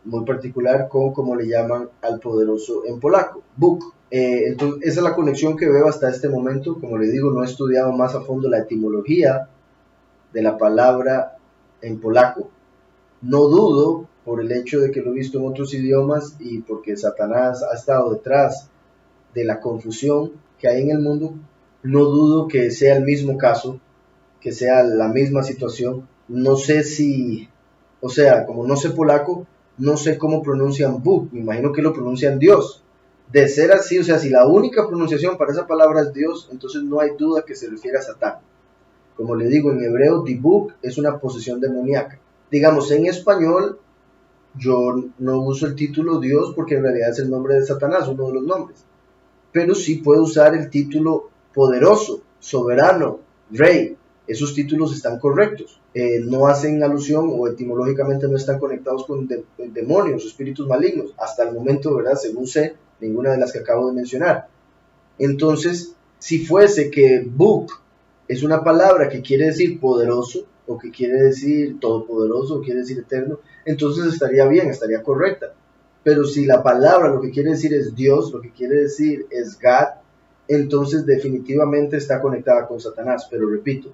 [SPEAKER 1] muy particular, con cómo le llaman al poderoso en polaco, Bóg. Entonces, esa es la conexión que veo hasta este momento. Como le digo, no he estudiado más a fondo la etimología de la palabra en polaco. No dudo, por el hecho de que lo he visto en otros idiomas y porque Satanás ha estado detrás de la confusión que hay en el mundo, no dudo que sea el mismo caso, que sea la misma situación. No sé si, o sea, como no sé polaco, no sé cómo pronuncian Bóg, me imagino que lo pronuncian Dios. De ser así, o sea, si la única pronunciación para esa palabra es Dios, entonces no hay duda que se refiere a Satán. Como le digo, en hebreo, dibuk es una posesión demoníaca. Digamos, en español, yo no uso el título Dios porque en realidad es el nombre de Satanás, uno de los nombres. Pero sí puedo usar el título poderoso, soberano, rey. Esos títulos están correctos. No hacen alusión o etimológicamente no están conectados con demonios, espíritus malignos. Hasta el momento, ¿verdad? Según sé, ninguna de las que acabo de mencionar. Entonces, si fuese que Buk es una palabra que quiere decir poderoso, o que quiere decir todopoderoso, o quiere decir eterno, entonces estaría bien, estaría correcta. Pero si la palabra lo que quiere decir es Dios, lo que quiere decir es God, entonces definitivamente está conectada con Satanás. Pero repito,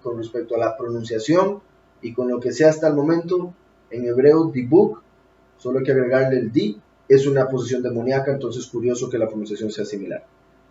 [SPEAKER 1] con respecto a la pronunciación y con lo que sea hasta el momento, en hebreo, dibuk, solo hay que agregarle el di, es una posesión demoníaca, entonces curioso que la pronunciación sea similar.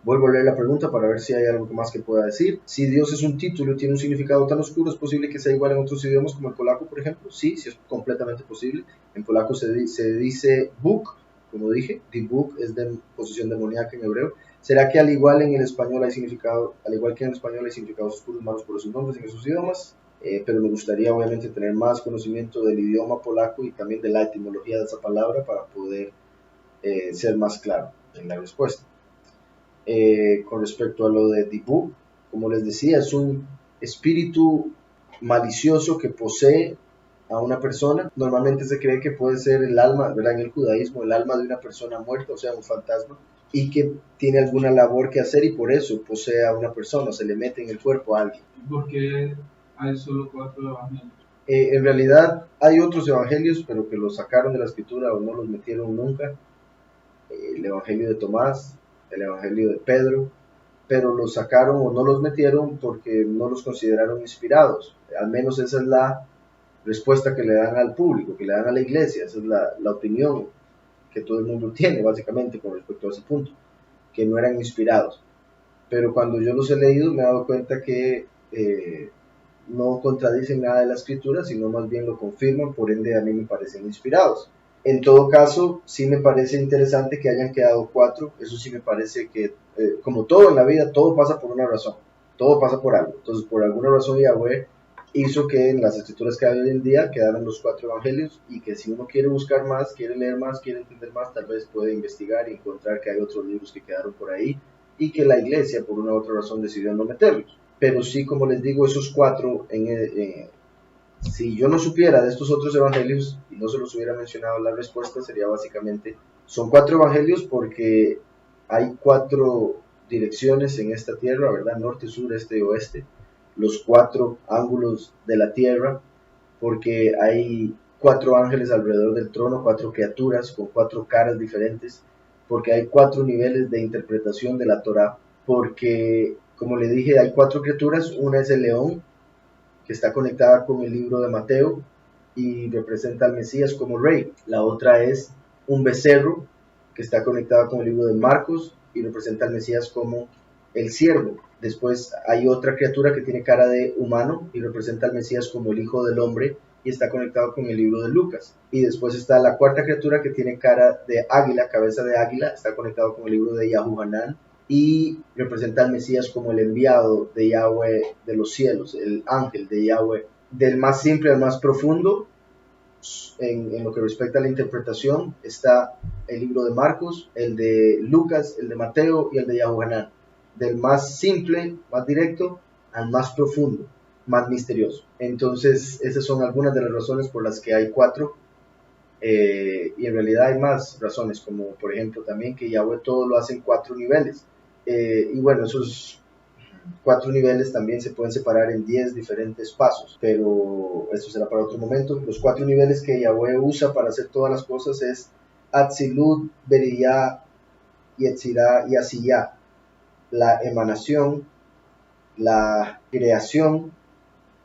[SPEAKER 1] Vuelvo a leer la pregunta para ver si hay algo más que pueda decir. Si Dios es un título y tiene un significado tan oscuro, ¿es posible que sea igual en otros idiomas como el polaco, por ejemplo? Sí, sí es completamente posible. En polaco se dice Bóg, como dije, dibuk es de posesión demoníaca en hebreo. ¿Será que al igual en el español hay significado, al igual que en el español hay significados oscuros malos por esos nombres en esos idiomas? Pero me gustaría obviamente tener más conocimiento del idioma polaco y también de la etimología de esa palabra para poder ser más claro en la respuesta. Con respecto a lo de dibuk, como les decía, es un espíritu malicioso que posee a una persona. Normalmente se cree que puede ser el alma, ¿verdad? En el judaísmo, el alma de una persona muerta, o sea, un fantasma, y que tiene alguna labor que hacer y por eso posee a una persona, se le mete en el cuerpo a alguien.
[SPEAKER 2] ¿Por qué hay solo 4 evangelios?
[SPEAKER 1] En realidad hay otros evangelios, pero que los sacaron de la escritura o no los metieron nunca. El evangelio de Tomás, el evangelio de Pedro, pero los sacaron o no los metieron porque no los consideraron inspirados. Al menos esa es la respuesta que le dan al público, que le dan a la iglesia. Esa es la opinión que todo el mundo tiene básicamente con respecto a ese punto, que no eran inspirados. Pero cuando yo los he leído me he dado cuenta que no contradicen nada de la escritura, sino más bien lo confirman, por ende a mí me parecen inspirados. En todo caso, sí me parece interesante que hayan quedado 4, eso sí me parece que, como todo en la vida, todo pasa por una razón, todo pasa por algo. Entonces, por alguna razón Yahweh hizo que en las escrituras que hay hoy en día quedaran los 4 evangelios y que si uno quiere buscar más, quiere leer más, quiere entender más, tal vez puede investigar y encontrar que hay otros libros que quedaron por ahí y que la iglesia por una u otra razón decidió no meterlos. Pero sí, como les digo, esos 4 si yo no supiera de estos otros evangelios y no se los hubiera mencionado, la respuesta sería básicamente, son 4 evangelios porque hay 4 direcciones en esta tierra, ¿verdad? Norte, sur, este y oeste, los 4 ángulos de la tierra, porque hay 4 ángeles alrededor del trono, 4 criaturas con 4 caras diferentes, porque hay 4 niveles de interpretación de la Torá, porque, como le dije, hay 4 criaturas, una es el león, que está conectada con el libro de Mateo y representa al Mesías como rey. La otra es un becerro que está conectada con el libro de Marcos y representa al Mesías como el siervo. Después hay otra criatura que tiene cara de humano y representa al Mesías como el hijo del hombre y está conectado con el libro de Lucas. Y después está la cuarta criatura que tiene cara de águila, cabeza de águila, está conectado con el libro de Yahuanán y representa al Mesías como el enviado de Yahweh de los cielos, el ángel de Yahweh. Del más simple al más profundo, en lo que respecta a la interpretación, está el libro de Marcos, el de Lucas, el de Mateo y el de Yahuanán. Del más simple, más directo, al más profundo, más misterioso. Entonces, esas son algunas de las razones por las que hay 4. Y en realidad hay más razones, como por ejemplo también que Yahweh todo lo hace en 4 niveles. Y bueno, esos 4 niveles también se pueden separar en 10 diferentes pasos, pero eso será para otro momento. Los 4 niveles que Yahweh usa para hacer todas las cosas es Atzilut, Beriyah, Yetzirah y Asiyah. La emanación, la creación,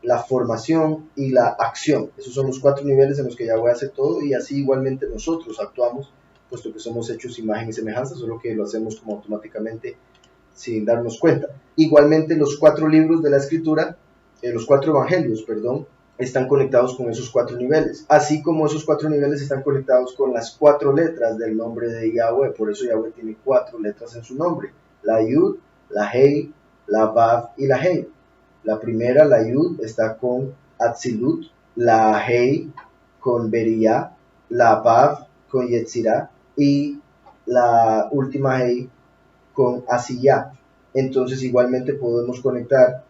[SPEAKER 1] la formación y la acción. Esos son los 4 niveles en los que Yahweh hace todo y así igualmente nosotros actuamos puesto que somos hechos imagen y semejanza, solo que lo hacemos como automáticamente sin darnos cuenta. Igualmente los 4 libros de la escritura, los 4 evangelios, perdón, están conectados con esos 4 niveles, así como esos 4 niveles están conectados con las 4 letras del nombre de Yahweh. Por eso Yahweh tiene 4 letras en su nombre: la Yud, la Hei, la Vav y la Hei. La primera, la Yud, está con Atzilut, la Hei con Beria, la Vav con Yetzirah y la última Hei con Asiyah. Entonces igualmente podemos conectar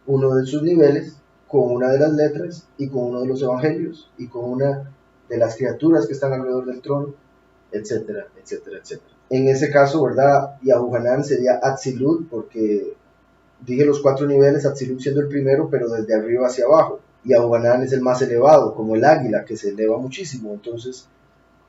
[SPEAKER 1] uno de sus niveles con una de las letras y con uno de los evangelios y con una de las criaturas que están alrededor del trono, etcétera, etcétera, etcétera. En ese caso, ¿verdad? Yahuhanan sería Atzilut, porque dije los 4 niveles, Atzilut siendo el primero, pero desde arriba hacia abajo. Yahuhanan es el más elevado, como el águila, que se eleva muchísimo. Entonces,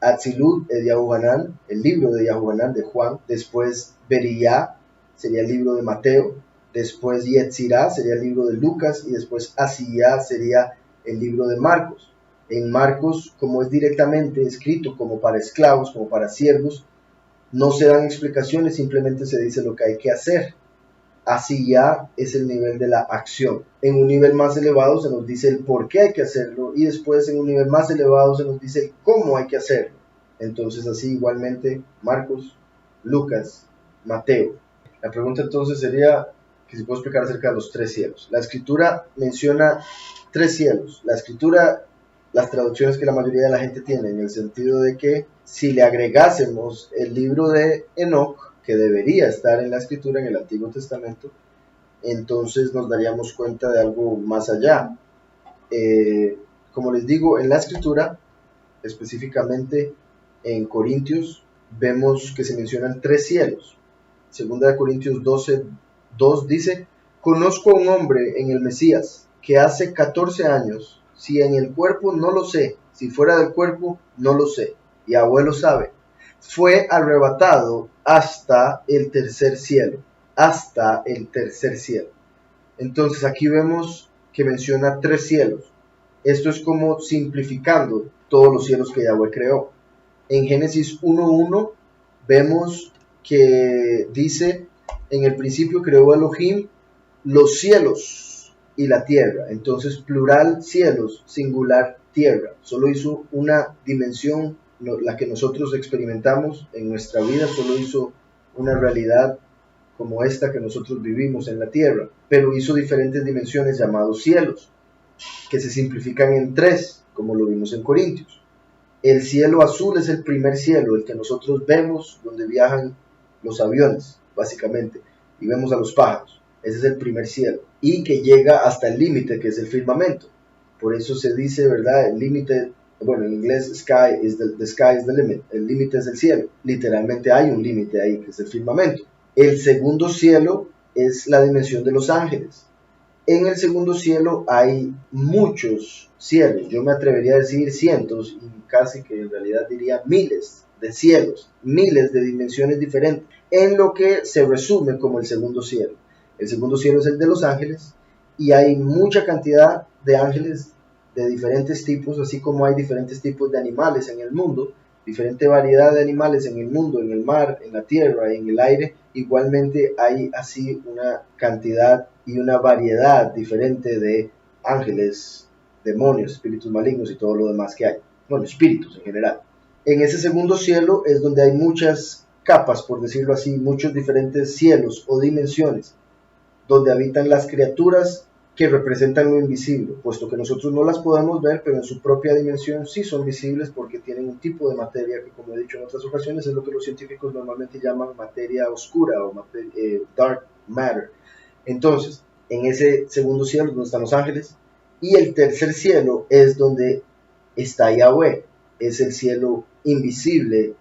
[SPEAKER 1] Atzilut es Yahuhanan, el libro de Yahuhanan de Juan. Después Beria sería el libro de Mateo. Después Yetzirah sería el libro de Lucas. Y después Asiyah sería el libro de Marcos. En Marcos, como es directamente escrito como para esclavos, como para siervos, no se dan explicaciones, simplemente se dice lo que hay que hacer. Asiyah es el nivel de la acción. En un nivel más elevado se nos dice el por qué hay que hacerlo, y después en un nivel más elevado se nos dice cómo hay que hacerlo. Entonces así igualmente Marcos, Lucas, Mateo. La pregunta entonces sería que si puedo explicar acerca de los 3 cielos. La escritura menciona 3 cielos. La escritura, las traducciones que la mayoría de la gente tiene, en el sentido de que si le agregásemos el libro de Enoch, que debería estar en la escritura en el Antiguo Testamento, entonces nos daríamos cuenta de algo más allá. Como les digo, en la escritura, específicamente en Corintios, vemos que se mencionan 3 cielos. Segunda de Corintios 12:2 dice: conozco a un hombre en el Mesías que hace 14 años, si en el cuerpo no lo sé, si fuera del cuerpo no lo sé, y abuelo sabe, fue arrebatado hasta el tercer cielo, hasta el tercer cielo. Entonces aquí vemos que menciona 3 cielos. Esto es como simplificando todos los cielos que Yahweh creó. En Génesis 1:1 vemos que dice: en el principio creó Elohim los cielos y la tierra. Entonces plural cielos, singular tierra. Solo hizo una dimensión, la que nosotros experimentamos en nuestra vida, solo hizo una realidad como esta que nosotros vivimos en la tierra, pero hizo diferentes dimensiones llamados cielos, que se simplifican en 3, como lo vimos en Corintios. El cielo azul es el primer cielo, el que nosotros vemos donde viajan los aviones, básicamente, y vemos a los pájaros. Ese es el primer cielo, y que llega hasta el límite, que es el firmamento. Por eso se dice, ¿verdad? El límite, bueno, en inglés the sky is the limit. El límite es el cielo. Literalmente hay un límite ahí, que es el firmamento. El segundo cielo es la dimensión de los ángeles. En el segundo cielo hay muchos cielos. Yo me atrevería a decir cientos, y casi que en realidad diría miles de cielos, miles de dimensiones diferentes, en lo que se resume como el segundo cielo. El segundo cielo es el de los ángeles, y hay mucha cantidad de ángeles de diferentes tipos, así como hay diferentes tipos de animales en el mundo, diferente variedad de animales en el mundo, en el mar, en la tierra, en el aire. Igualmente hay así una cantidad y una variedad diferente de ángeles, demonios, espíritus malignos y todo lo demás que hay. Bueno, espíritus en general. En ese segundo cielo es donde hay muchas capas, por decirlo así, muchos diferentes cielos o dimensiones, donde habitan las criaturas que representan lo invisible, puesto que nosotros no las podemos ver, pero en su propia dimensión sí son visibles, porque tienen un tipo de materia que, como he dicho en otras ocasiones, es lo que los científicos normalmente llaman materia oscura o dark matter. Entonces, en ese segundo cielo donde están los ángeles, y el tercer cielo es donde está Yahweh, es el cielo invisible,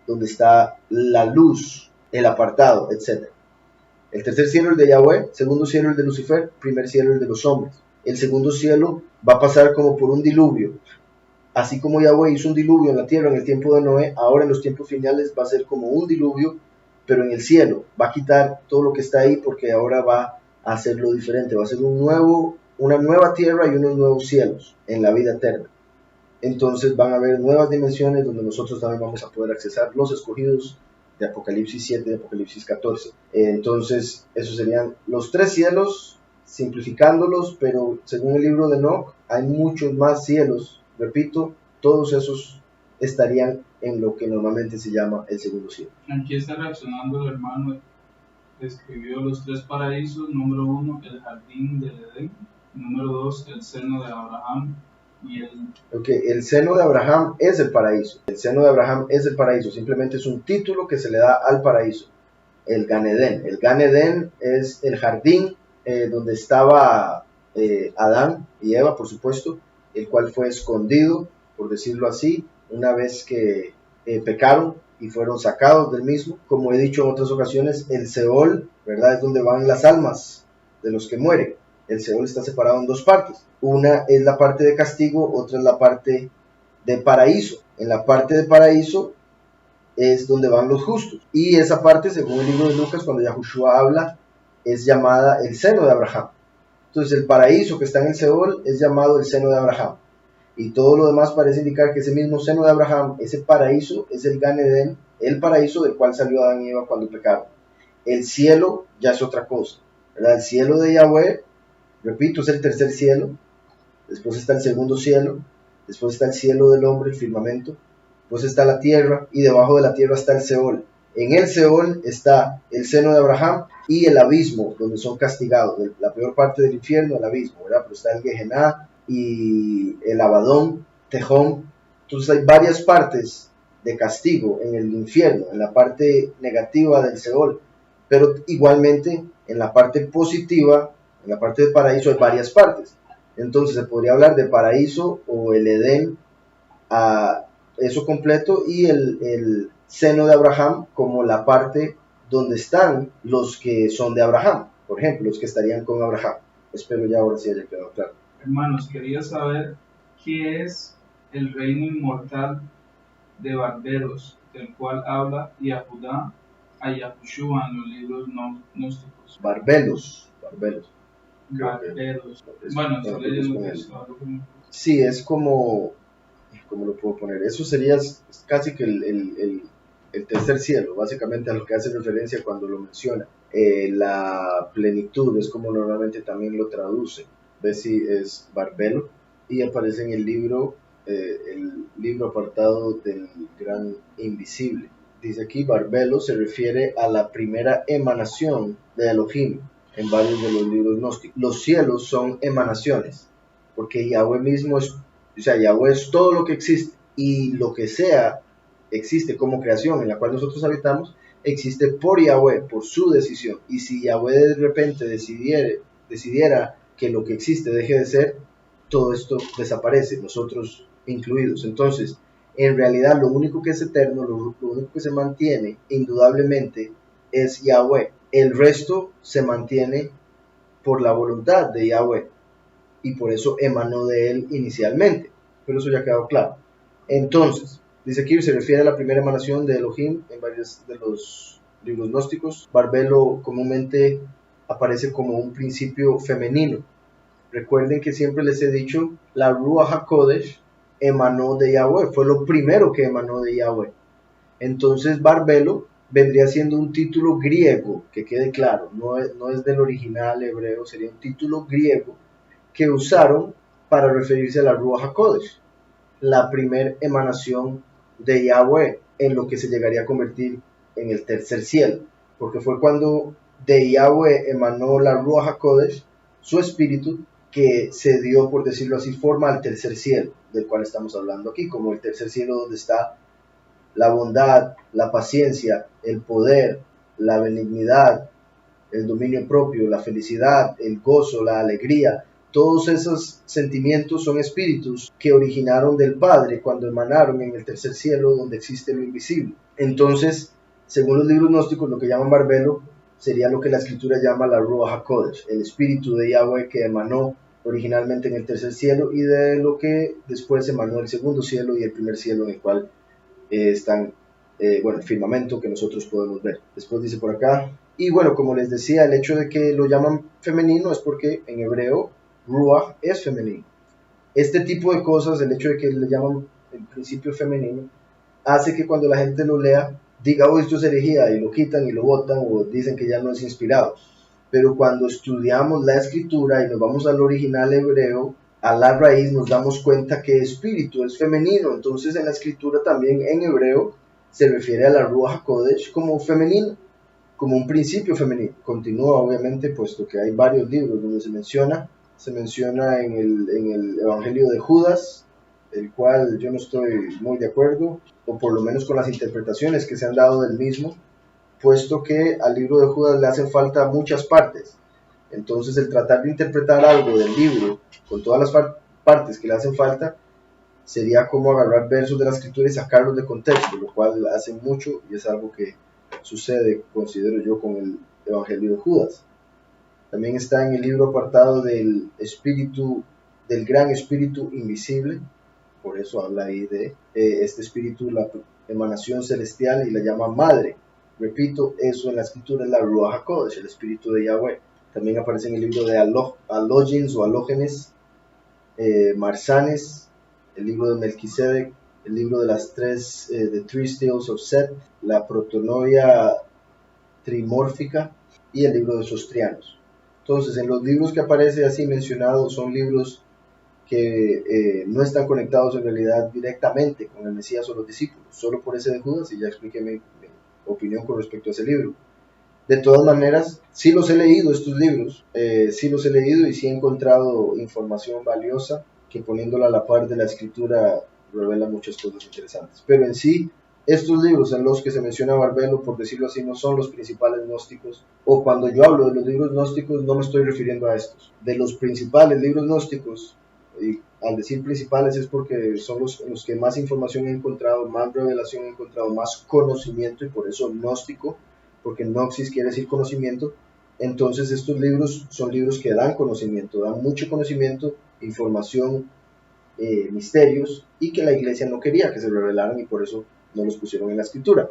[SPEAKER 1] donde está la luz, el apartado, etc. El tercer cielo es el de Yahweh, segundo cielo es el de Lucifer, primer cielo es el de los hombres. El segundo cielo va a pasar como por un diluvio. Así como Yahweh hizo un diluvio en la tierra en el tiempo de Noé, ahora en los tiempos finales va a ser como un diluvio, pero en el cielo. Va a quitar todo lo que está ahí, porque ahora va a hacerlo diferente. Va a ser una nueva tierra y unos nuevos cielos en la vida eterna. entonces van a haber nuevas dimensiones donde nosotros también vamos a poder accesar los escogidos de Apocalipsis 7 y de Apocalipsis 14. Entonces, esos serían los 3 cielos, simplificándolos, pero según el libro de Enoch, hay muchos más cielos. Repito, todos esos estarían en lo que normalmente se llama el segundo cielo.
[SPEAKER 2] Aquí está reaccionando el hermano. Escribió los 3 paraísos. Número 1, el jardín del Edén. Número 2, el seno de Abraham. Y
[SPEAKER 1] el seno de Abraham es el paraíso. El seno de Abraham es el paraíso. Simplemente es un título que se le da al paraíso. El Gan Edén. El Gan Edén es el jardín donde estaba Adán y Eva, por supuesto, el cual fue escondido, por decirlo así, una vez que pecaron y fueron sacados del mismo. Como he dicho en otras ocasiones, el Seol, ¿verdad?, es donde van las almas de los que mueren. El Seol está separado en 2 partes. Una es la parte de castigo, otra es la parte de paraíso. En la parte de paraíso es donde van los justos. Y esa parte, según el libro de Lucas, cuando Yahushua habla, es llamada el seno de Abraham. Entonces el paraíso que está en el Seol es llamado el seno de Abraham. Y todo lo demás parece indicar que ese mismo seno de Abraham, ese paraíso, es el Gan Edén, el paraíso del cual salió Adán y Eva cuando pecaron. El cielo ya es otra cosa, ¿verdad? El cielo de Yahweh, repito, es el tercer cielo. Después está el segundo cielo. Después está el cielo del hombre, el firmamento. Después está la tierra, y debajo de la tierra está el Seol. En el Seol está el seno de Abraham y el abismo, donde son castigados. La peor parte del infierno, el abismo, ¿verdad? Pero está el Gehená y el Abadón, Tejón. Entonces hay varias partes de castigo en el infierno, en la parte negativa del Seol. Pero igualmente, en la parte positiva, en la parte de paraíso, hay varias partes. Entonces se podría hablar de paraíso o el Edén, a eso completo, y el seno de Abraham como la parte donde están los que son de Abraham, por ejemplo, los que estarían con Abraham. Espero ya ahora sí haya quedado claro.
[SPEAKER 2] Hermanos, quería saber qué es el reino inmortal de Barberos, del cual habla Yahudá a Yahushua en los libros gnósticos.
[SPEAKER 1] Barbelos.
[SPEAKER 2] Bueno, estoy leyendo eso.
[SPEAKER 1] Sí, es como, ¿cómo lo puedo poner? Eso sería casi que el tercer cielo, básicamente a lo que hace referencia cuando lo menciona. La plenitud es como normalmente también lo traduce. Ves si es Barbelo, y aparece en el libro apartado del gran invisible. Dice aquí, Barbelo se refiere a la primera emanación de Elohim en varios de los libros gnósticos. Los cielos son emanaciones, porque Yahweh mismo es, Yahweh es todo lo que existe, y lo que sea existe como creación en la cual nosotros habitamos, existe por Yahweh, por su decisión. Y si Yahweh de repente decidiera que lo que existe deje de ser, todo esto desaparece, nosotros incluidos. Entonces, en realidad lo único que es eterno, lo único que se mantiene indudablemente es Yahweh. El resto se mantiene por la voluntad de Yahweh, y por eso emanó de él inicialmente, pero eso ya ha quedado claro. Entonces, dice aquí, se refiere a la primera emanación de Elohim en varios de los libros gnósticos. Barbelo comúnmente aparece como un principio femenino. Recuerden que siempre les he dicho, la Ruach HaKodesh emanó de Yahweh, fue lo primero que emanó de Yahweh. Entonces Barbelo vendría siendo un título griego, que quede claro, no es del original hebreo, sería un título griego que usaron para referirse a la Ruach HaKodesh, la primera emanación de Yahweh, en lo que se llegaría a convertir en el tercer cielo, porque fue cuando de Yahweh emanó la Ruach HaKodesh, su espíritu, que se dio, por decirlo así, forma al tercer cielo, del cual estamos hablando aquí, como el tercer cielo donde está la bondad, la paciencia, el poder, la benignidad, el dominio propio, la felicidad, el gozo, la alegría. Todos esos sentimientos son espíritus que originaron del Padre cuando emanaron en el tercer cielo donde existe lo invisible. Entonces, según los libros gnósticos, lo que llaman Barbelo sería lo que la escritura llama la Ruach HaKodesh, el espíritu de Yahweh que emanó originalmente en el tercer cielo, y de lo que después emanó el segundo cielo y el primer cielo, en el cual están, el firmamento que nosotros podemos ver. Después dice por acá, y bueno, como les decía, el hecho de que lo llaman femenino es porque en hebreo Ruach es femenino. Este tipo de cosas, el hecho de que le llaman el principio femenino, hace que cuando la gente lo lea, diga, oh, esto es herejía, y lo quitan y lo botan, o dicen que ya no es inspirado. Pero cuando estudiamos la escritura y nos vamos al original hebreo, a la raíz nos damos cuenta que espíritu es femenino. Entonces en la escritura también en hebreo se refiere a la Ruach HaKodesh como femenino, como un principio femenino. Continúa obviamente, puesto que hay varios libros donde se menciona en el Evangelio de Judas, el cual yo no estoy muy de acuerdo, o por lo menos con las interpretaciones que se han dado del mismo, puesto que al libro de Judas le hacen falta muchas partes. Entonces el tratar de interpretar algo del libro con todas las partes que le hacen falta sería como agarrar versos de la escritura y sacarlos de contexto, lo cual hace mucho y es algo que sucede, considero yo, con el Evangelio de Judas. También está en el libro apartado del espíritu, del gran espíritu invisible, por eso habla ahí de este espíritu, la emanación celestial, y la llama madre. Repito, eso en la escritura es la Ruach HaKodesh, el espíritu de Yahweh. También aparece en el libro de Alógenes o Alógenes, Marsanes, el libro de Melquisedec, el libro de las The Three Stills of Set, la protonovia trimórfica y el libro de Sostrianos. Entonces, en los libros que aparece así mencionados son libros que no están conectados en realidad directamente con el Mesías o los discípulos, solo por ese de Judas, y ya expliqué mi opinión con respecto a ese libro. De todas maneras, sí los he leído estos libros, sí los he leído y sí he encontrado información valiosa que poniéndola a la par de la escritura revela muchas cosas interesantes. Pero en sí, estos libros en los que se menciona Barbelo, por decirlo así, no son los principales gnósticos, o cuando yo hablo de los libros gnósticos no me estoy refiriendo a estos. De los principales libros gnósticos, y al decir principales es porque son los que más información he encontrado, más revelación he encontrado, más conocimiento, y por eso gnóstico, porque gnosis quiere decir conocimiento. Entonces estos libros son libros que dan conocimiento, dan mucho conocimiento, información, misterios, y que la iglesia no quería que se revelaran y por eso no los pusieron en la escritura.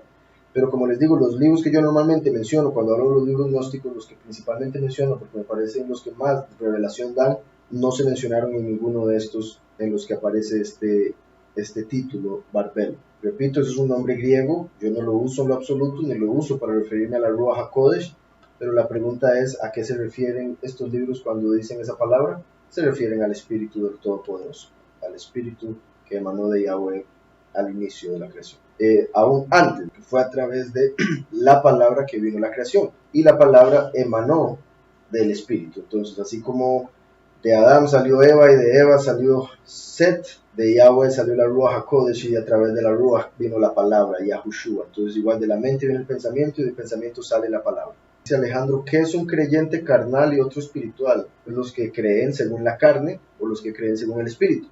[SPEAKER 1] Pero como les digo, los libros que yo normalmente menciono cuando hablo de los libros gnósticos, los que principalmente menciono porque me parecen los que más revelación dan, no se mencionaron en ninguno de estos en los que aparece este título, Barbelo. Repito, eso es un nombre griego, yo no lo uso en lo absoluto, ni lo uso para referirme a la Ruach HaKodesh, pero la pregunta es, ¿a qué se refieren estos libros cuando dicen esa palabra? Se refieren al Espíritu del Todopoderoso, al Espíritu que emanó de Yahweh al inicio de la creación. Aún antes, que fue a través de la palabra que vino la creación, y la palabra emanó del Espíritu. Entonces, así como de Adán salió Eva y de Eva salió Set, de Yahweh salió la Ruach HaKodesh y a través de la Ruach vino la palabra, Yahushua. Entonces igual de la mente viene el pensamiento y del pensamiento sale la palabra. Dice Alejandro, ¿qué es un creyente carnal y otro espiritual? Pues los que creen según la carne o los que creen según el espíritu.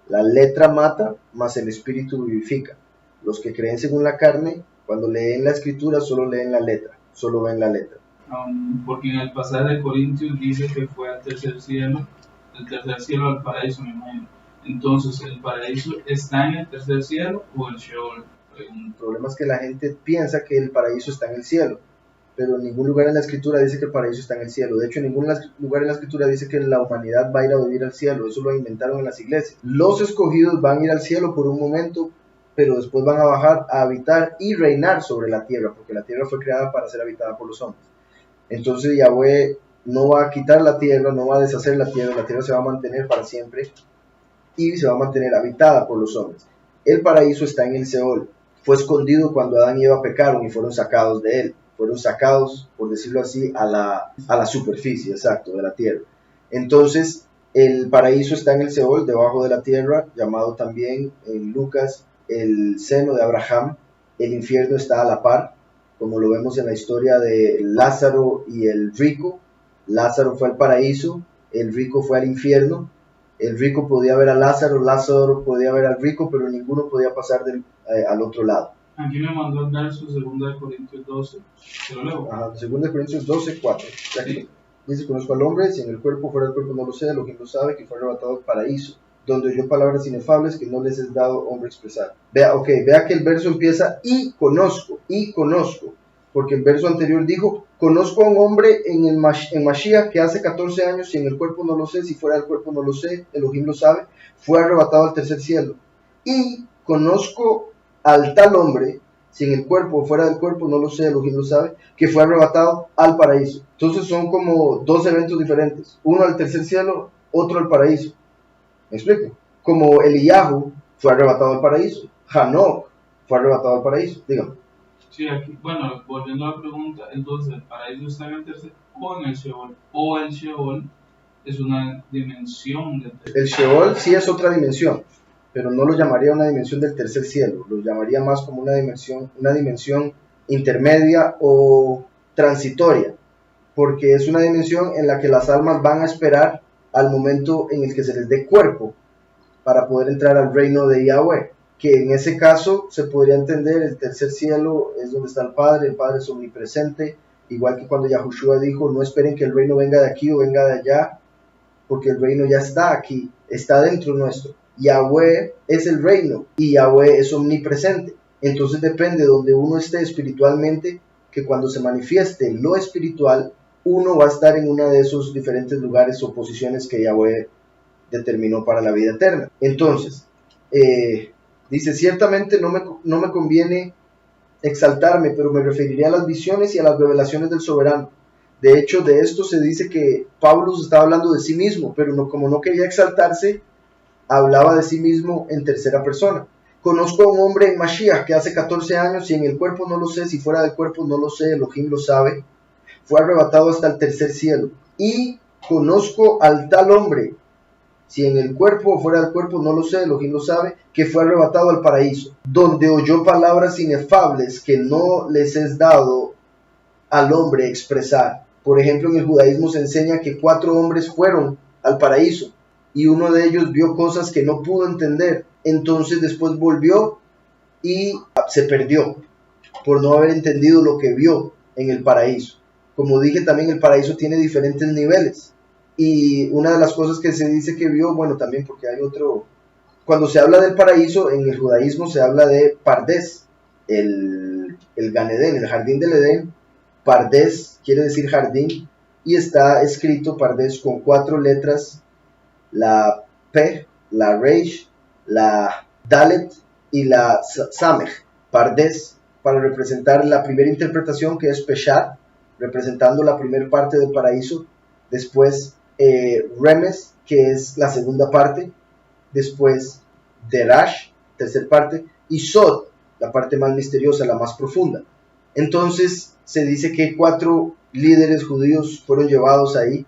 [SPEAKER 1] La letra mata, mas el espíritu vivifica. Los que creen según la carne, cuando leen la escritura solo leen la letra, solo ven la letra.
[SPEAKER 2] Porque en el pasaje de Corintios dice que fue al tercer cielo al paraíso, me imagino. Entonces, ¿el paraíso está en el tercer cielo o el Sheol?
[SPEAKER 1] El problema es que la gente piensa que el paraíso está en el cielo, pero en ningún lugar en la escritura dice que el paraíso está en el cielo. De hecho, en ningún lugar en la escritura dice que la humanidad va a ir a vivir al cielo. Eso lo inventaron en las iglesias. Los escogidos van a ir al cielo por un momento, pero después van a bajar a habitar y reinar sobre la tierra, porque la tierra fue creada para ser habitada por los hombres. Entonces Yahweh no va a quitar la tierra, no va a deshacer la tierra se va a mantener para siempre y se va a mantener habitada por los hombres. El paraíso está en el Seol, fue escondido cuando Adán y Eva pecaron y fueron sacados de él, fueron sacados, por decirlo así, a la superficie, exacto, de la tierra. Entonces el paraíso está en el Seol, debajo de la tierra, llamado también en Lucas el seno de Abraham. El infierno está a la par, como lo vemos en la historia de Lázaro y el rico. Lázaro fue al paraíso, el rico fue al infierno. El rico podía ver a Lázaro, Lázaro podía ver al rico, pero ninguno podía pasar al otro lado.
[SPEAKER 2] Aquí me mandó el verso 2 Corintios 12, ¿se lo leo?
[SPEAKER 1] 2 Corintios 12, 4. Sí. Dice, conozco al hombre, si en el cuerpo fuera el cuerpo no lo sé, lo que no sabe, que fue arrebatado al paraíso, donde oyó palabras inefables que no les es dado hombre expresar. Vea que el verso empieza y conozco. porque el verso anterior dijo, conozco a un hombre en Mashiach que hace 14 años, si en el cuerpo no lo sé, si fuera del cuerpo no lo sé, Elohim lo sabe, fue arrebatado al tercer cielo. Y conozco al tal hombre, si en el cuerpo o fuera del cuerpo no lo sé, Elohim lo sabe, que fue arrebatado al paraíso. Entonces son como dos eventos diferentes, uno al tercer cielo, otro al paraíso. ¿Me explico? Como Eliyahu fue arrebatado al paraíso, Hanok fue arrebatado al paraíso, dígame.
[SPEAKER 2] Sí, aquí, bueno, volviendo a la pregunta, entonces el paraíso está en el tercer o en el Sheol, o el Sheol es una dimensión del tercer.
[SPEAKER 1] El Sheol sí es otra dimensión, pero no lo llamaría una dimensión del tercer cielo, lo llamaría más como una dimensión intermedia o transitoria, porque es una dimensión en la que las almas van a esperar al momento en el que se les dé cuerpo para poder entrar al reino de Yahweh, que en ese caso se podría entender el tercer cielo es donde está el Padre es omnipresente, igual que cuando Yahushua dijo, no esperen que el reino venga de aquí o venga de allá, porque el reino ya está aquí, está dentro nuestro. Yahweh es el reino y Yahweh es omnipresente, entonces depende de donde uno esté espiritualmente, que cuando se manifieste lo espiritual, uno va a estar en uno de esos diferentes lugares o posiciones que Yahweh determinó para la vida eterna. Entonces, dice, ciertamente no me conviene exaltarme, pero me referiré a las visiones y a las revelaciones del soberano. De hecho, de esto se dice que Pablo estaba hablando de sí mismo, pero como no quería exaltarse, hablaba de sí mismo en tercera persona. Conozco a un hombre en Mashiach que hace 14 años, si en el cuerpo no lo sé, si fuera del cuerpo no lo sé, Elohim lo sabe, fue arrebatado hasta el tercer cielo. Y conozco al tal hombre, si en el cuerpo o fuera del cuerpo no lo sé, Elohim lo sabe, que fue arrebatado al paraíso, donde oyó palabras inefables que no les es dado al hombre expresar. Por ejemplo, en el judaísmo se enseña que 4 hombres fueron al paraíso y uno de ellos vio cosas que no pudo entender. Entonces después volvió y se perdió por no haber entendido lo que vio en el paraíso. Como dije, también el paraíso tiene diferentes niveles. Y una de las cosas que se dice que vio, bueno, también porque hay otro, cuando se habla del paraíso, en el judaísmo se habla de Pardés, el Gan Edén, el jardín del Edén. Pardés quiere decir jardín, y está escrito Pardés con 4 letras, la P, la Reish, la Dalet y la Samech. Pardés, para representar la primera interpretación, que es Peshat, representando la primera parte del paraíso. Después Remes, que es la segunda parte. Después Derash, tercera parte. Y Sod, la parte más misteriosa, la más profunda. Entonces se dice que 4 líderes judíos fueron llevados ahí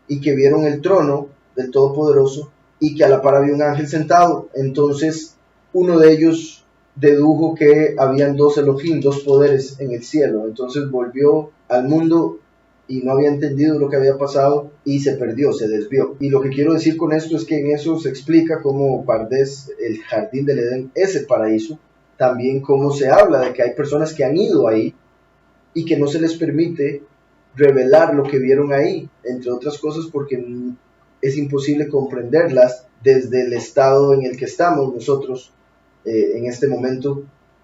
[SPEAKER 1] y que vieron el trono del Todopoderoso y que a la par había un ángel sentado. Entonces uno de ellos dedujo que habían 2 Elohim, 2 poderes en el cielo. Entonces volvió al mundo y no había entendido lo que había pasado y se perdió, se desvió. Y lo que quiero decir con esto es que en eso se explica cómo Pardés, el jardín del Edén, es el paraíso. También cómo se habla de que hay personas que han ido ahí y que no se les permite revelar lo que vieron ahí, entre otras cosas porque es imposible comprenderlas desde el estado en el que estamos nosotros en este momento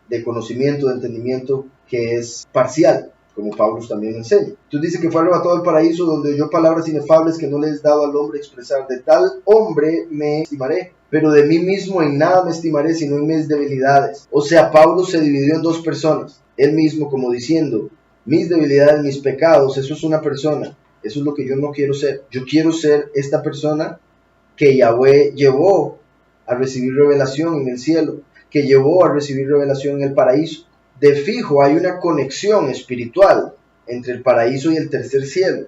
[SPEAKER 1] de conocimiento, de entendimiento, que es parcial, como Pablo también enseña. Entonces dice que fue arrebatado al paraíso, donde oyó palabras inefables que no le es dado al hombre expresar. De tal hombre me estimaré, pero de mí mismo en nada me estimaré, sino en mis debilidades. O sea, Pablo se dividió en 2 personas, él mismo como diciendo, mis debilidades, mis pecados, eso es una persona, eso es lo que yo no quiero ser. Yo quiero ser esta persona que Yahweh llevó a recibir revelación en el cielo, que llevó a recibir revelación en el paraíso. De fijo hay una conexión espiritual entre el paraíso y el tercer cielo,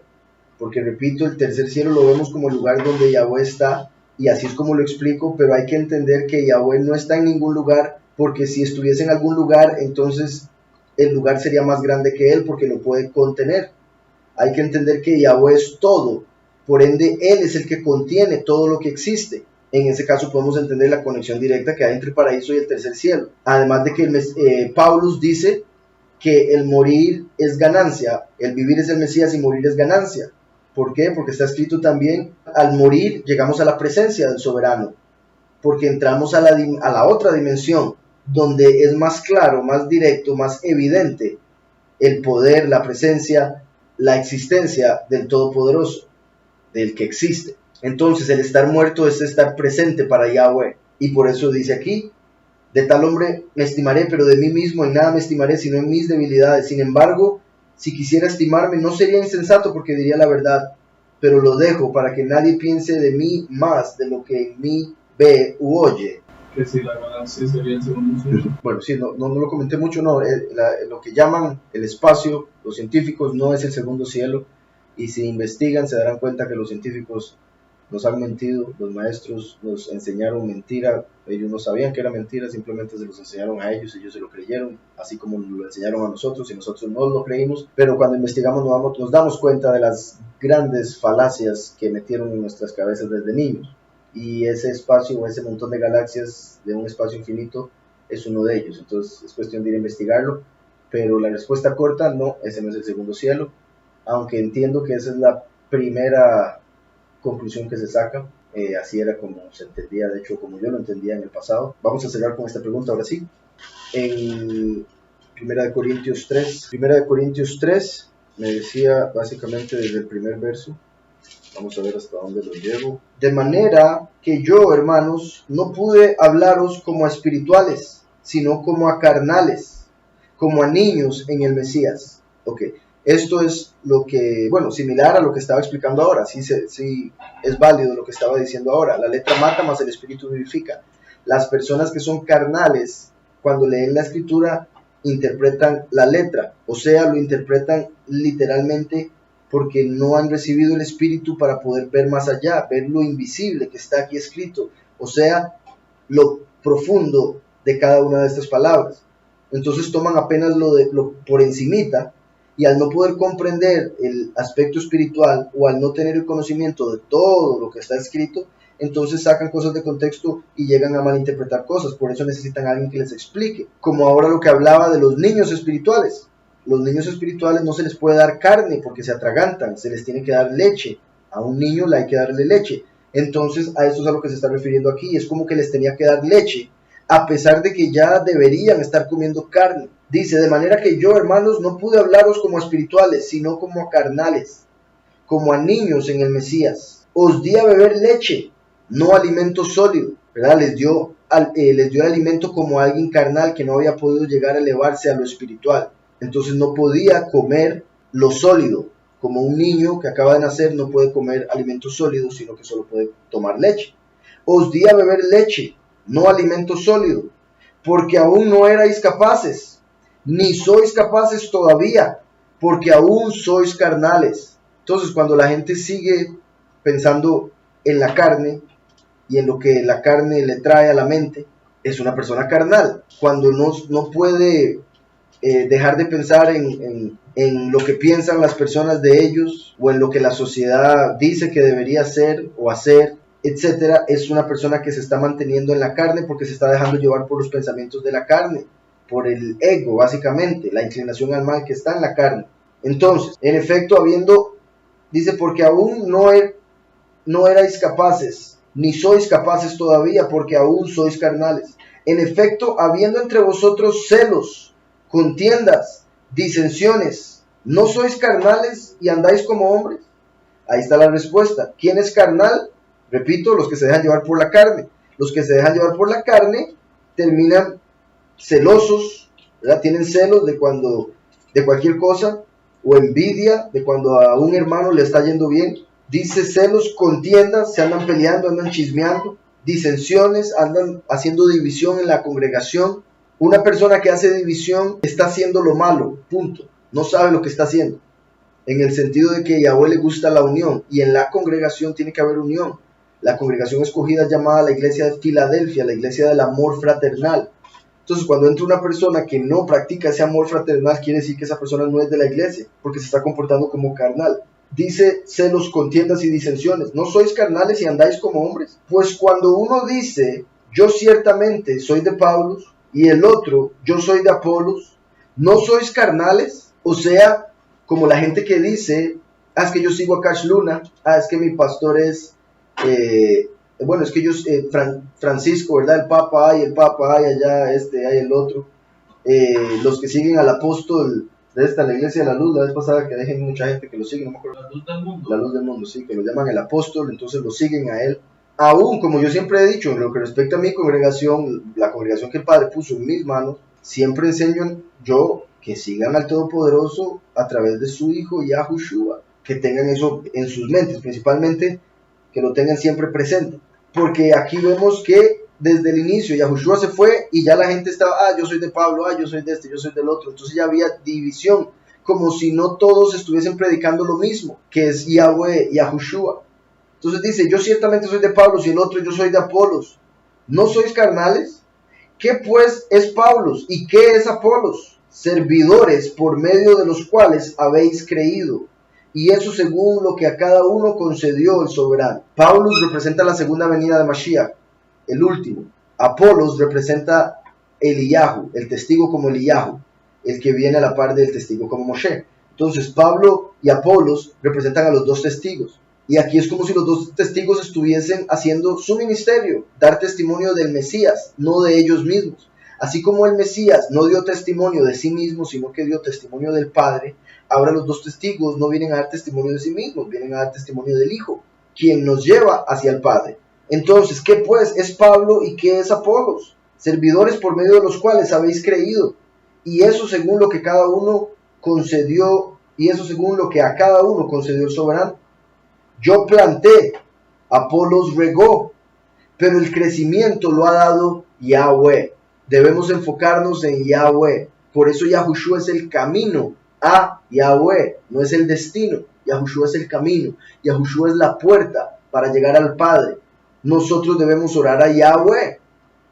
[SPEAKER 1] porque repito, el tercer cielo lo vemos como el lugar donde Yahweh está, y así es como lo explico, pero hay que entender que Yahweh no está en ningún lugar, porque si estuviese en algún lugar, entonces el lugar sería más grande que él, porque lo puede contener. Hay que entender que Yahweh es todo, por ende él es el que contiene todo lo que existe. En ese caso podemos entender la conexión directa que hay entre el paraíso y el tercer cielo. Además de que Paulus dice que el morir es ganancia, el vivir es el Mesías y morir es ganancia. ¿Por qué? Porque está escrito también, al morir llegamos a la presencia del soberano, porque entramos a la otra dimensión, donde es más claro, más directo, más evidente el poder, la presencia, la existencia del Todopoderoso, del que existe. Entonces el estar muerto es estar presente para Yahweh. Y por eso dice aquí, de tal hombre me estimaré, pero de mí mismo en nada me estimaré, sino en mis debilidades. Sin embargo, si quisiera estimarme, no sería insensato porque diría la verdad, pero lo dejo para que nadie piense de mí más de lo que en mí ve u oye.
[SPEAKER 2] Que si la galaxia sería el segundo cielo.
[SPEAKER 1] Bueno, sí, no lo comenté mucho, no, lo que llaman el espacio, los científicos, no es el segundo cielo, y si investigan se darán cuenta que los científicos nos han mentido, los maestros nos enseñaron mentira, ellos no sabían que era mentira, simplemente se los enseñaron a ellos se lo creyeron, así como nos lo enseñaron a nosotros y nosotros no lo creímos, pero cuando investigamos nos damos cuenta de las grandes falacias que metieron en nuestras cabezas desde niños, y ese espacio o ese montón de galaxias de un espacio infinito es uno de ellos, entonces es cuestión de ir a investigarlo, pero la respuesta corta, no, ese no es el segundo cielo, aunque entiendo que esa es la primera conclusión que se saca, así era como se entendía, de hecho como yo lo entendía en el pasado. Vamos a cerrar con esta pregunta ahora sí. En 1 Corintios 3 me decía básicamente desde el primer verso, vamos a ver hasta dónde lo llevo. De manera que yo, hermanos, no pude hablaros como a espirituales, sino como a carnales, como a niños en el Mesías. Ok. Esto es lo que, bueno, similar a lo que estaba explicando ahora, sí es válido lo que estaba diciendo ahora. La letra mata, más el espíritu vivifica. Las personas que son carnales, cuando leen la escritura, interpretan la letra, o sea, lo interpretan literalmente porque no han recibido el espíritu para poder ver más allá, ver lo invisible que está aquí escrito, o sea, lo profundo de cada una de estas palabras. Entonces toman apenas lo por encimita, y al no poder comprender el aspecto espiritual o al no tener el conocimiento de todo lo que está escrito, entonces sacan cosas de contexto y llegan a malinterpretar cosas. Por eso necesitan a alguien que les explique. Como ahora lo que hablaba de los niños espirituales. Los niños espirituales no se les puede dar carne porque se atragantan, se les tiene que dar leche. A un niño le hay que darle leche. Entonces a eso es a lo que se está refiriendo aquí. Es como que les tenía que dar leche, a pesar de que ya deberían estar comiendo carne. Dice, de manera que yo, hermanos, no pude hablaros como a espirituales, sino como a carnales, como a niños en el Mesías. Os di a beber leche, no alimento sólido, ¿verdad? Les dio el alimento como a alguien carnal que no había podido llegar a elevarse a lo espiritual. Entonces no podía comer lo sólido, como un niño que acaba de nacer no puede comer alimentos sólidos, sino que solo puede tomar leche. Os di a beber leche, no alimento sólido, porque aún no erais capaces, ni sois capaces todavía, porque aún sois carnales. Entonces, cuando la gente sigue pensando en la carne y en lo que la carne le trae a la mente, es una persona carnal. Cuando no puede dejar de pensar en lo que piensan las personas de ellos, o en lo que la sociedad dice que debería ser o hacer, etcétera, es una persona que se está manteniendo en la carne porque se está dejando llevar por los pensamientos de la carne, por el ego, básicamente, la inclinación al mal que está en la carne. Entonces, en efecto, dice, porque aún no erais capaces, ni sois capaces todavía, porque aún sois carnales. En efecto, habiendo entre vosotros celos, contiendas, disensiones, ¿no sois carnales y andáis como hombres? Ahí está la respuesta. ¿Quién es carnal? Repito, los que se dejan llevar por la carne. Los que se dejan llevar por la carne terminan celosos, ¿verdad? Tienen celos de cualquier cosa, o envidia de cuando a un hermano le está yendo bien. Dice celos, contiendas, se andan peleando, andan chismeando, disensiones, andan haciendo división en la congregación. Una persona que hace división está haciendo lo malo, punto. No sabe lo que está haciendo, en el sentido de que a Yahweh le gusta la unión, y en la congregación tiene que haber unión. La congregación escogida es llamada la iglesia de Filadelfia, la iglesia del amor fraternal. Entonces, cuando entra una persona que no practica ese amor fraternal, quiere decir que esa persona no es de la iglesia, porque se está comportando como carnal. Dice celos, contiendas y disensiones. ¿No sois carnales y andáis como hombres? Pues cuando uno dice, yo ciertamente soy de Pablo, y el otro, yo soy de Apolos, ¿no sois carnales? O sea, como la gente que dice, es que yo sigo a Cash Luna, es que mi pastor es... bueno, es que ellos, Francisco, ¿verdad? El Papa hay allá, hay el otro. Los que siguen al apóstol de esta, la Iglesia de la Luz, la vez pasada que dejen mucha gente que lo sigue, no me acuerdo.
[SPEAKER 2] La luz del mundo.
[SPEAKER 1] La Luz del Mundo, sí, que lo llaman el apóstol, entonces lo siguen a él. Aún, como yo siempre he dicho, en lo que respecta a mi congregación, la congregación que el Padre puso en mis manos, siempre enseño yo que sigan al Todopoderoso a través de su Hijo Yahushua, que tengan eso en sus mentes, principalmente que lo tengan siempre presente, porque aquí vemos que desde el inicio Yahushua se fue y ya la gente estaba, yo soy de Pablo, yo soy de este, yo soy del otro, entonces ya había división, como si no todos estuviesen predicando lo mismo, que es Yahweh, Yahushua. Entonces dice, yo ciertamente soy de Pablo y el otro yo soy de Apolos. ¿No sois carnales? ¿Qué pues es Pablo y qué es Apolos? Servidores por medio de los cuales habéis creído, y eso según lo que a cada uno concedió el soberano. Pablo representa la segunda venida de Mashiach, el último. Apolos representa Eliyahu, el testigo como Eliyahu, el que viene a la par del testigo como Moshe. Entonces Pablo y Apolos representan a los dos testigos. Y aquí es como si los dos testigos estuviesen haciendo su ministerio, dar testimonio del Mesías, no de ellos mismos. Así como el Mesías no dio testimonio de sí mismo, sino que dio testimonio del Padre, ahora los dos testigos no vienen a dar testimonio de sí mismos, vienen a dar testimonio del Hijo, quien nos lleva hacia el Padre. Entonces, ¿qué pues es Pablo y qué es Apolos? Servidores por medio de los cuales habéis creído, y eso según lo que cada uno concedió, y eso según lo que a cada uno concedió el soberano. Yo planté, Apolos regó, pero el crecimiento lo ha dado Yahweh. Debemos enfocarnos en Yahweh. Por eso Yahushua es el camino a Yahweh, no es el destino. Yahushua es el camino. Yahushua es la puerta para llegar al Padre. Nosotros debemos orar a Yahweh.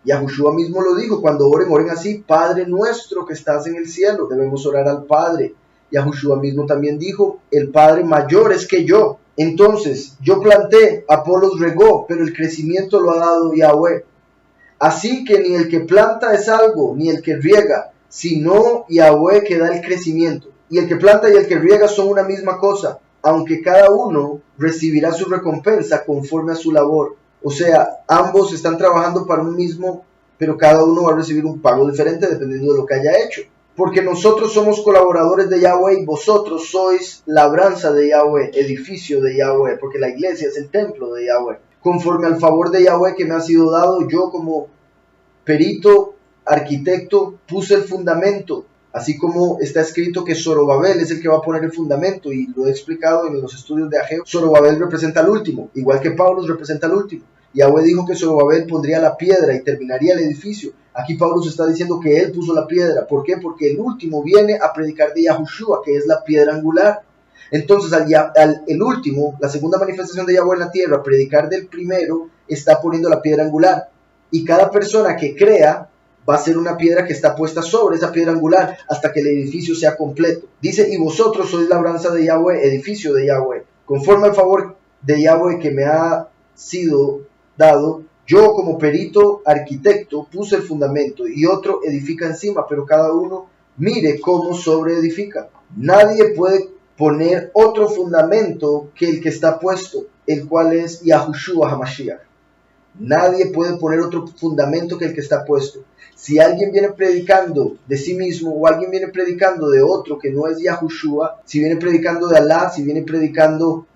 [SPEAKER 1] Yahushua mismo lo dijo, cuando oren así, Padre nuestro que estás en el cielo. Debemos orar al Padre. Yahushua mismo también dijo, el Padre mayor es que yo. Entonces, yo planté, Apolos regó, pero el crecimiento lo ha dado Yahweh. Así que ni el que planta es algo, ni el que riega, sino Yahweh que da el crecimiento. Y el que planta y el que riega son una misma cosa, aunque cada uno recibirá su recompensa conforme a su labor. O sea, ambos están trabajando para un mismo, pero cada uno va a recibir un pago diferente dependiendo de lo que haya hecho. Porque nosotros somos colaboradores de Yahweh y vosotros sois labranza de Yahweh, edificio de Yahweh, porque la iglesia es el templo de Yahweh. Conforme al favor de Yahweh que me ha sido dado, yo como perito, arquitecto, puse el fundamento, así como está escrito que Zorobabel es el que va a poner el fundamento, y lo he explicado en los estudios de Ageo. Zorobabel representa al último, igual que Pablo representa al último. Yahweh dijo que Zorobabel pondría la piedra y terminaría el edificio. Aquí Pablo está diciendo que él puso la piedra. ¿Por qué? Porque el último viene a predicar de Yahushua, que es la piedra angular. Entonces el último, la segunda manifestación de Yahweh en la tierra, predicar del primero, está poniendo la piedra angular. Y cada persona que crea va a ser una piedra que está puesta sobre esa piedra angular hasta que el edificio sea completo. Dice, y vosotros sois labranza de Yahweh, edificio de Yahweh. Conforme al favor de Yahweh que me ha sido dado, yo como perito arquitecto puse el fundamento y otro edifica encima, pero cada uno mire cómo sobreedifica. Nadie puede poner otro fundamento que el que está puesto, el cual es Yahushua HaMashiach. Nadie puede poner otro fundamento que el que está puesto. Si alguien viene predicando de sí mismo o alguien viene predicando de otro que no es Yahushua, si viene predicando de Alá, si viene predicando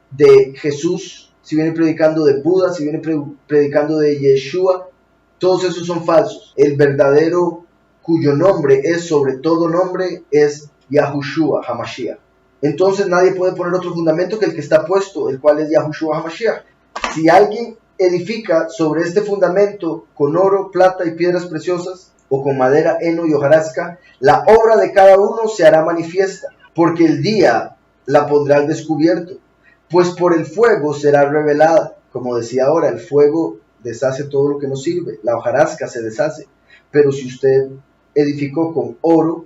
[SPEAKER 1] de Jesús, si viene predicando de Buda, si viene predicando de Yeshua, todos esos son falsos. El verdadero cuyo nombre es sobre todo nombre es Yahushua HaMashiach. Entonces nadie puede poner otro fundamento que el que está puesto, el cual es Yahushua HaMashiach. Si alguien edifica sobre este fundamento con oro, plata y piedras preciosas, o con madera, heno y hojarasca, la obra de cada uno se hará manifiesta, porque el día la pondrá al descubierto. Pues por el fuego será revelada. Como decía ahora, el fuego deshace todo lo que nos sirve. La hojarasca se deshace. Pero si usted edificó con oro,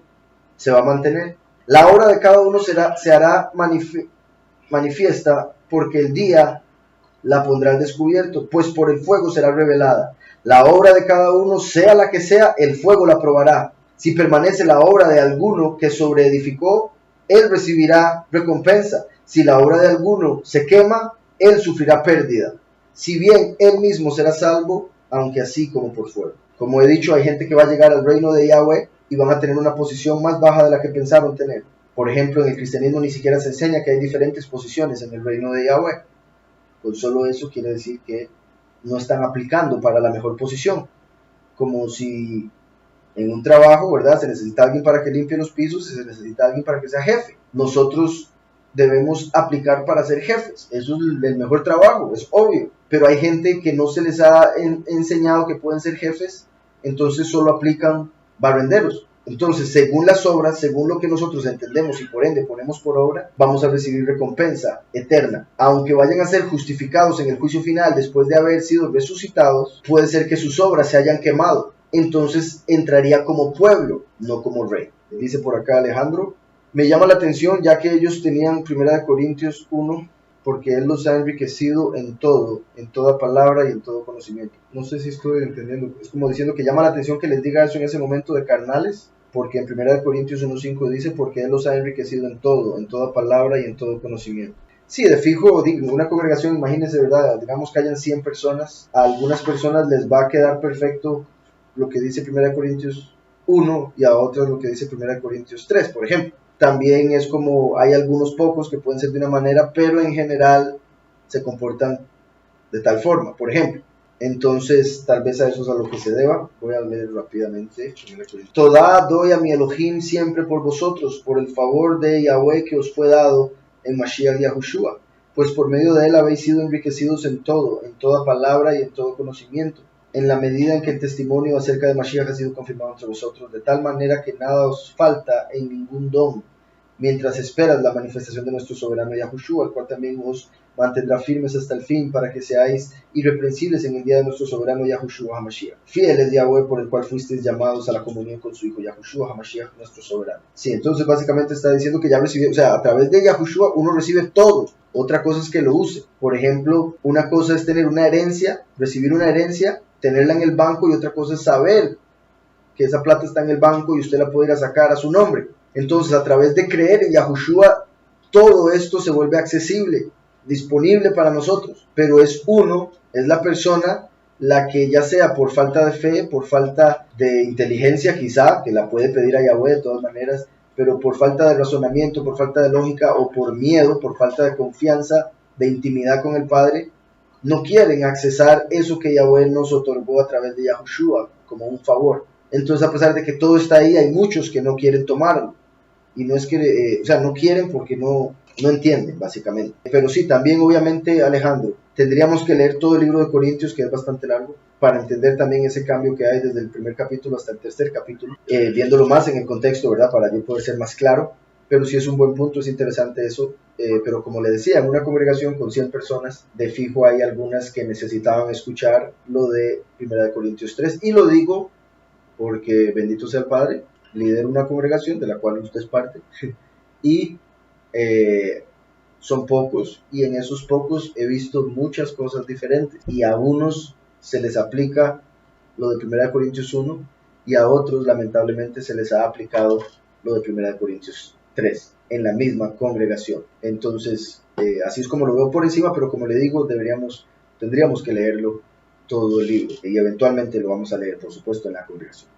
[SPEAKER 1] se va a mantener. La obra de cada uno se hará manifiesta, porque el día la pondrá al descubierto. Pues por el fuego será revelada. La obra de cada uno, sea la que sea, el fuego la probará. Si permanece la obra de alguno que sobreedificó, él recibirá recompensa. Si la obra de alguno se quema, él sufrirá pérdida. Si bien él mismo será salvo, aunque así como por fuego. Como he dicho, hay gente que va a llegar al reino de Yahweh y van a tener una posición más baja de la que pensaron tener. Por ejemplo, en el cristianismo ni siquiera se enseña que hay diferentes posiciones en el reino de Yahweh. Con solo eso quiere decir que no están aplicando para la mejor posición. Como si en un trabajo, ¿verdad? Se necesita alguien para que limpie los pisos y se necesita alguien para que sea jefe. Nosotros debemos aplicar para ser jefes. Eso es el mejor trabajo, es obvio. Pero hay gente que no se les ha enseñado que pueden ser jefes, entonces solo aplican barrenderos. Entonces, según las obras, según lo que nosotros entendemos y por ende ponemos por obra, vamos a recibir recompensa eterna. Aunque vayan a ser justificados en el juicio final después de haber sido resucitados, puede ser que sus obras se hayan quemado. Entonces entraría como pueblo, no como rey. Dice por acá Alejandro, me llama la atención ya que ellos tenían 1 Corintios 1, porque Él los ha enriquecido en todo, en toda palabra y en todo conocimiento. No sé si estoy entendiendo, es como diciendo que llama la atención que les diga eso en ese momento de carnales, porque en 1 Corintios 1.5 dice, porque Él los ha enriquecido en todo, en toda palabra y en todo conocimiento. Sí, de fijo, digo, una congregación, imagínense, ¿verdad? Digamos que hayan 100 personas, a algunas personas les va a quedar perfecto lo que dice 1 Corintios 1 y a otras lo que dice 1 Corintios 3, por ejemplo. También es como hay algunos pocos que pueden ser de una manera, pero en general se comportan de tal forma, por ejemplo. Entonces, tal vez a eso es a lo que se deba. Voy a leer rápidamente. Todá doy a mi Elohim siempre por vosotros, por el favor de Yahweh que os fue dado en Mashiach Yahushua, pues por medio de él habéis sido enriquecidos en todo, en toda palabra y en todo conocimiento, en la medida en que el testimonio acerca de Mashiach ha sido confirmado entre vosotros, de tal manera que nada os falta en ningún don, mientras esperas la manifestación de nuestro soberano Yahushua, el cual también os mantendrá firmes hasta el fin, para que seáis irreprensibles en el día de nuestro soberano Yahushua HaMashiach. Fiel es Yahweh, por el cual fuisteis llamados a la comunión con su Hijo Yahushua HaMashiach, nuestro soberano. Sí, entonces básicamente está diciendo que ya recibió, o sea, a través de Yahushua uno recibe todo. Otra cosa es que lo use. Por ejemplo, una cosa es tener una herencia, recibir una herencia, tenerla en el banco, y otra cosa es saber que esa plata está en el banco y usted la puede ir a sacar a su nombre. Entonces, a través de creer en Yahushua, todo esto se vuelve accesible, disponible para nosotros, pero es uno, es la persona la que, ya sea por falta de fe, por falta de inteligencia quizá, que la puede pedir a Yahweh de todas maneras, pero por falta de razonamiento, por falta de lógica o por miedo, por falta de confianza, de intimidad con el Padre, no quieren accesar eso que Yahweh nos otorgó a través de Yahushua como un favor. Entonces, a pesar de que todo está ahí, hay muchos que no quieren tomarlo. Y no es que, o sea, no quieren porque no entienden, básicamente. Pero sí, también, obviamente, Alejandro, tendríamos que leer todo el libro de Corintios, que es bastante largo, para entender también ese cambio que hay desde el primer capítulo hasta el tercer capítulo, viéndolo más en el contexto, ¿verdad? Para yo poder ser más claro. Pero sí es un buen punto, es interesante eso. Pero como le decía, en una congregación con 100 personas, de fijo hay algunas que necesitaban escuchar lo de 1 Corintios 3. Y lo digo porque bendito sea el Padre, lidero una congregación de la cual usted es parte, y son pocos, y en esos pocos he visto muchas cosas diferentes, y a unos se les aplica lo de 1 Corintios 1, y a otros lamentablemente se les ha aplicado lo de 1 Corintios 3, en la misma congregación. Entonces, así es como lo veo por encima, pero como le digo, tendríamos que leerlo todo el libro, y eventualmente lo vamos a leer, por supuesto, en la congregación.